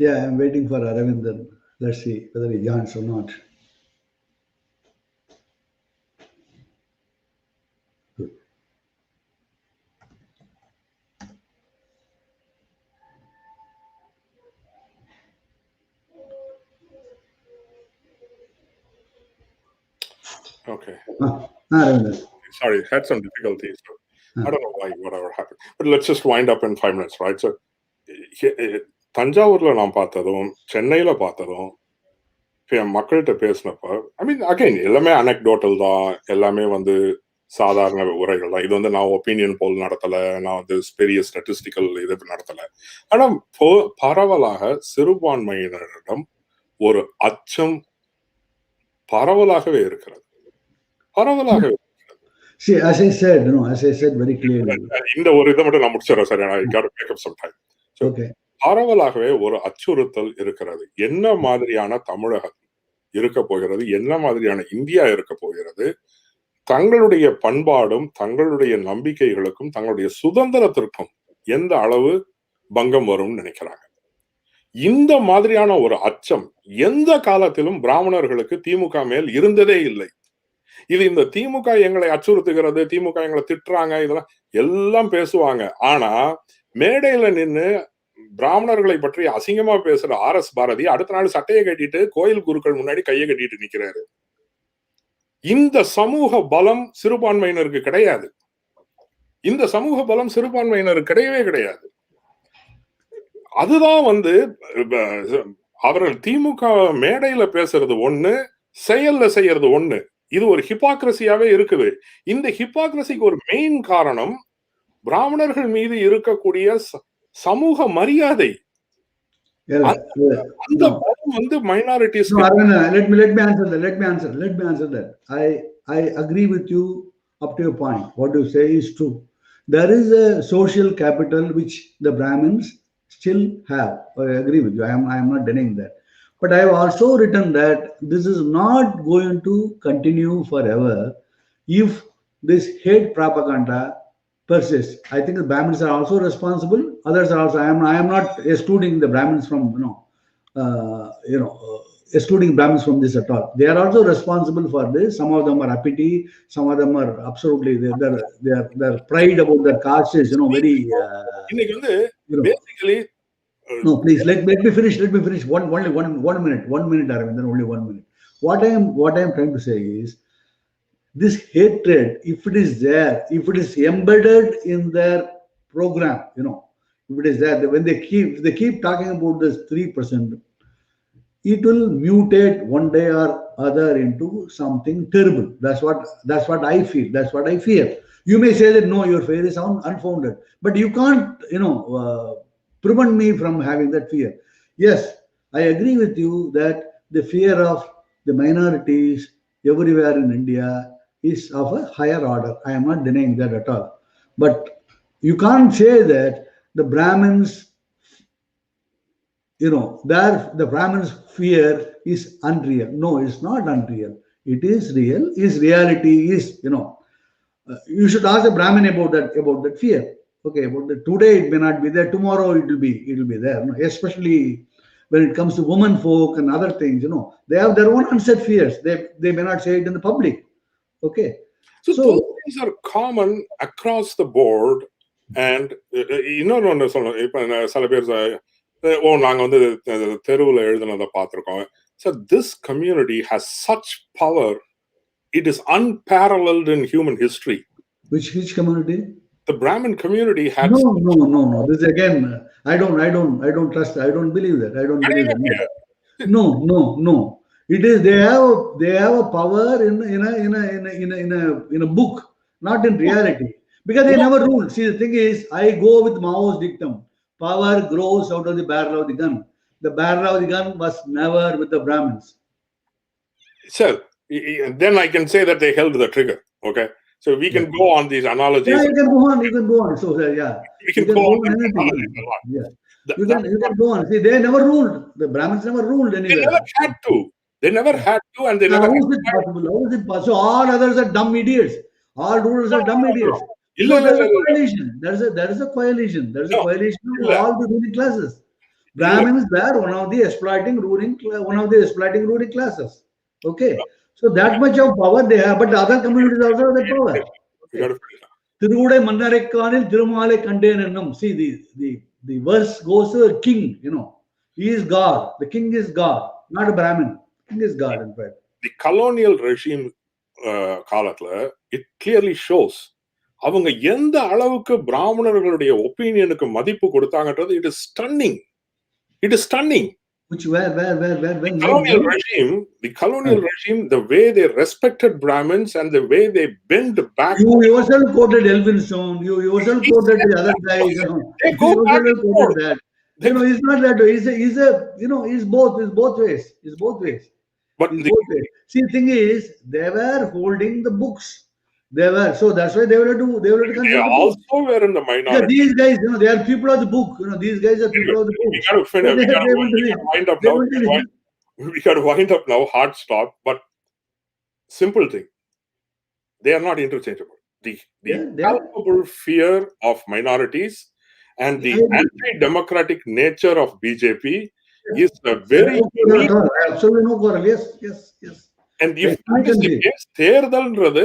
Yeah, I'm waiting for Aravindan. Let's see whether he joins or not. Good. Okay. Aravindan. Sorry, had some difficulties. So I don't know why, whatever happened. But let's just wind up in 5 minutes, right? So தஞ்சாவூர்ல நான் பார்த்ததும் சென்னையில பார்த்ததும் மக்கள்கிட்ட பேசினப்ப ஐ மீன் again எல்லாமே அனெக்டோட்டல் தான், எல்லாமே சாதாரண உரைகள் தான். இது நான் ஒப்பீனியன் போல் நடத்தல, நான் பெரிய ஸ்டாட்டிஸ்டிக்கல் இது நடத்தல. ஆனா பரவலாக சிறுபான்மையினரிடம் ஒரு அச்சம் பரவலாகவே இருக்கிறது. பரவலாகவே. See, as I said very clearly. இந்த ஒரு இதை மட்டும் நான் முடிச்சிடறேன் sir. I got to make up some time. So, பரவலாகவே ஒரு அச்சுறுத்தல் இருக்கிறது. என்ன மாதிரியான தமிழகம் இருக்க போகிறது, என்ன மாதிரியான இந்தியா இருக்க போகிறது, தங்களுடைய பண்பாடும் தங்களுடைய நம்பிக்கைகளுக்கும் தங்களுடைய சுதந்திரத்திற்கும் எந்த அளவு பங்கம் வரும்னு நினைக்கிறாங்க. இந்த மாதிரியான ஒரு அச்சம் எந்த காலத்திலும் பிராமணர்களுக்கு திமுக மேல் இருந்ததே இல்லை. இது இந்த திமுக எங்களை அச்சுறுத்துகிறது, திமுக எங்களை திட்டுறாங்க, இதெல்லாம் எல்லாம் பேசுவாங்க. ஆனா மேடையில நின்று பிராமணர்களை பற்றி அசிங்கமா பேசுற RS பாரதி அடுத்த நாள் சட்டையை கட்டிட்டு கோயில் குருக்கள் முன்னாடி கையை கட்டிட்டு நிக்கிறாரு. இந்த சமூக பலம் சிறுபான்மையினருக்கு கிடையாது. இந்த சமூக பலம் சிறுபான்மையினருக்கு கிடையவே கிடையாது. அதுதான் அவர்கள் திமுக மேடையில பேசுறது ஒண்ணு, செயல்ல செய்யறது ஒண்ணு. இது ஒரு ஹிப்பாக்ரசியாவே இருக்குது. இந்த ஹிப்பாக்ரசிக்கு ஒரு மெயின் காரணம் பிராமணர்கள் மீது இருக்கக்கூடிய சமூக மரியாதை. அந்த பலம் minorities. Let me answer that. I agree with you up to your point. What you say is true. There is a social capital which the Brahmins still have. I agree with you. I am not denying that. But I have also written that this is not going to continue forever if this hate propaganda persists. I think the Brahmins are also responsible. Others are also. I am not excluding the Brahmins from excluding Brahmins from this at all. They are also responsible for this. Some of them are uppity. Some of them are absolutely their pride about their caste is very. Basically. No, please let me finish. Let me finish. Only one minute. 1 minute, Arvind. Then only 1 minute. What I am trying to say is, this hatred, if it is there, if it is embedded in their program, if it is there, when they keep talking about this 3%, it will mutate one day or other into something terrible. That's what I feel. That's what I fear. You may say that no, your fear is unfounded, but you can't, prevent me from having that fear. Yes, I agree with you that the fear of the minorities everywhere in India is of a higher order. I am not denying that at all. But you can't say that the Brahmins, the Brahmins' fear is unreal. No, it's not unreal. It is real. Its reality is, you should ask a Brahmin about that fear. Okay, but today it may not be there. Tomorrow it will be there. Especially when it comes to women folk and other things, they have their own unsaid fears. They may not say it in the public. Okay, so those things are common across the board. And இன்னொன்று சொல்லணும். இப்போ சில பேர் நாங்க தெருவில் எழுதுனதை பார்த்துருக்கோம். So this community has such power. It is unparalleled in human history. Which community? The Brahmin community had no. This again, I don't trust. I don't believe that. I don't believe that. No. It is they have a power in a book, not in reality, because they never ruled. See, the thing is, I go with Mao's dictum: power grows out of the barrel of the gun. The barrel of the gun was never with the Brahmins. So then I can say that they held the trigger. Okay. So we can go on these analogies. Yeah, you can go on. So yeah, we can go on. Yeah, you can go on. See, they never ruled. The Brahmins never ruled anywhere. They never had to. And they never. How is it possible? So all others are dumb idiots. All rulers are dumb idiots. There is a coalition. There is a coalition. There is a coalition of all the ruling classes. Brahmins were one of the exploiting ruling classes. Okay. So that much of power they have, but the other communities also have the power. Tiruvudai Mannarekkanil Thirumalai Kandenennum. See, the verse goes to the king, He is God. The king is God, not a Brahmin. King is God, in fact. The colonial regime காலத்துல it clearly shows அவங்க எந்த அளவுக்கு பிராமணர்களுடைய ஒப்பீனியனுக்கு மதிப்பு கொடுத்தாங்கன்றது it is stunning. Which where when the colonial regime, the way they respected Brahmins and the way they bent back. You yourself quoted Elphinstone. You yourself quoted the other guys. They go back and forth. That. It's not that way. It's both ways. It's both ways. But see, the thing is, they were holding the books. So that's why they were to they also were in the minority. Yeah, these guys, they are people of the book. These guys are people of the book. We got to finish. We got to wind up now. we got to wind up now, hard stop, but simple thing. They are not interchangeable. The palpable fear of minorities and the anti-democratic nature of BJP is a very unique. Absolutely no quarrel. Yes, yes, yes. And if that is the case, தேர்தல்ன்றது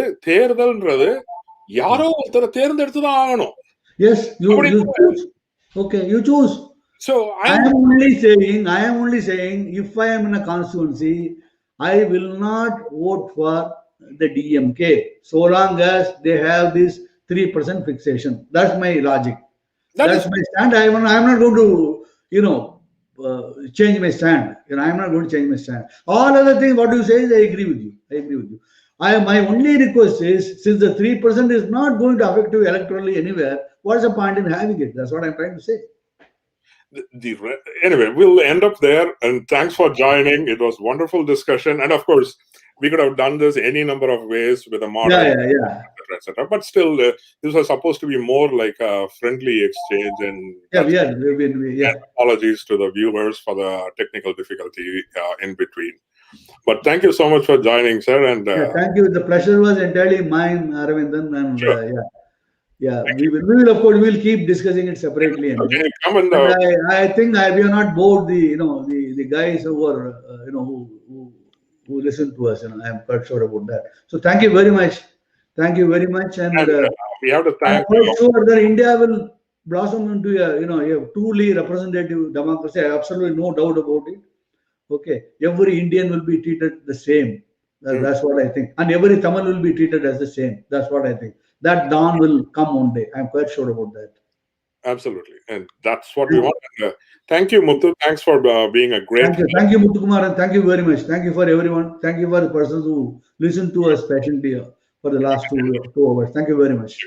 யாரோ ஒருத்தரை தேர்ந்தெடுத்து தான் ஆகணும். Yes, you choose. Okay, you choose. So I am only saying, if I am in a constituency, I will not vote for the DMK so long as they have this 3% fixation. That's my logic. That's my stand. I am not going to, change my stand. I am not going to change my stand. All other things, what you say, I agree with you. My only request is, since the 3% is not going to affect you electorally anywhere, what's the point in having it? That's what I'm trying to say. Anyway, we'll end up there. And thanks for joining. It was wonderful discussion. And of course, we could have done this any number of ways with a moderator, etc. But still, this was supposed to be more like a friendly exchange. And apologies to the viewers for the technical difficulty in between. But thank you so much for joining, sir. And thank you. The pleasure was entirely mine, Aravindan. And sure. We will of course we'll keep discussing it separately. Okay, come and, I think we are not bored the guys who are who listen to us. I am quite sure about that. So thank you very much. And we have to thank. I'm quite sure that India will blossom into a truly representative democracy. I have absolutely no doubt about it. Okay, every Indian will be treated the same. That's what I think. And every Tamil will be treated as the same. That's what I think. That dawn will come one day. I'm quite sure about that. Absolutely. And that's what we want. Thank you, Muthu. Thanks for being a great... Thank you, Muthu Kumar, and thank you very much. Thank you for everyone. Thank you for the persons who listened to us patiently for the last 2 hours. Thank you very much.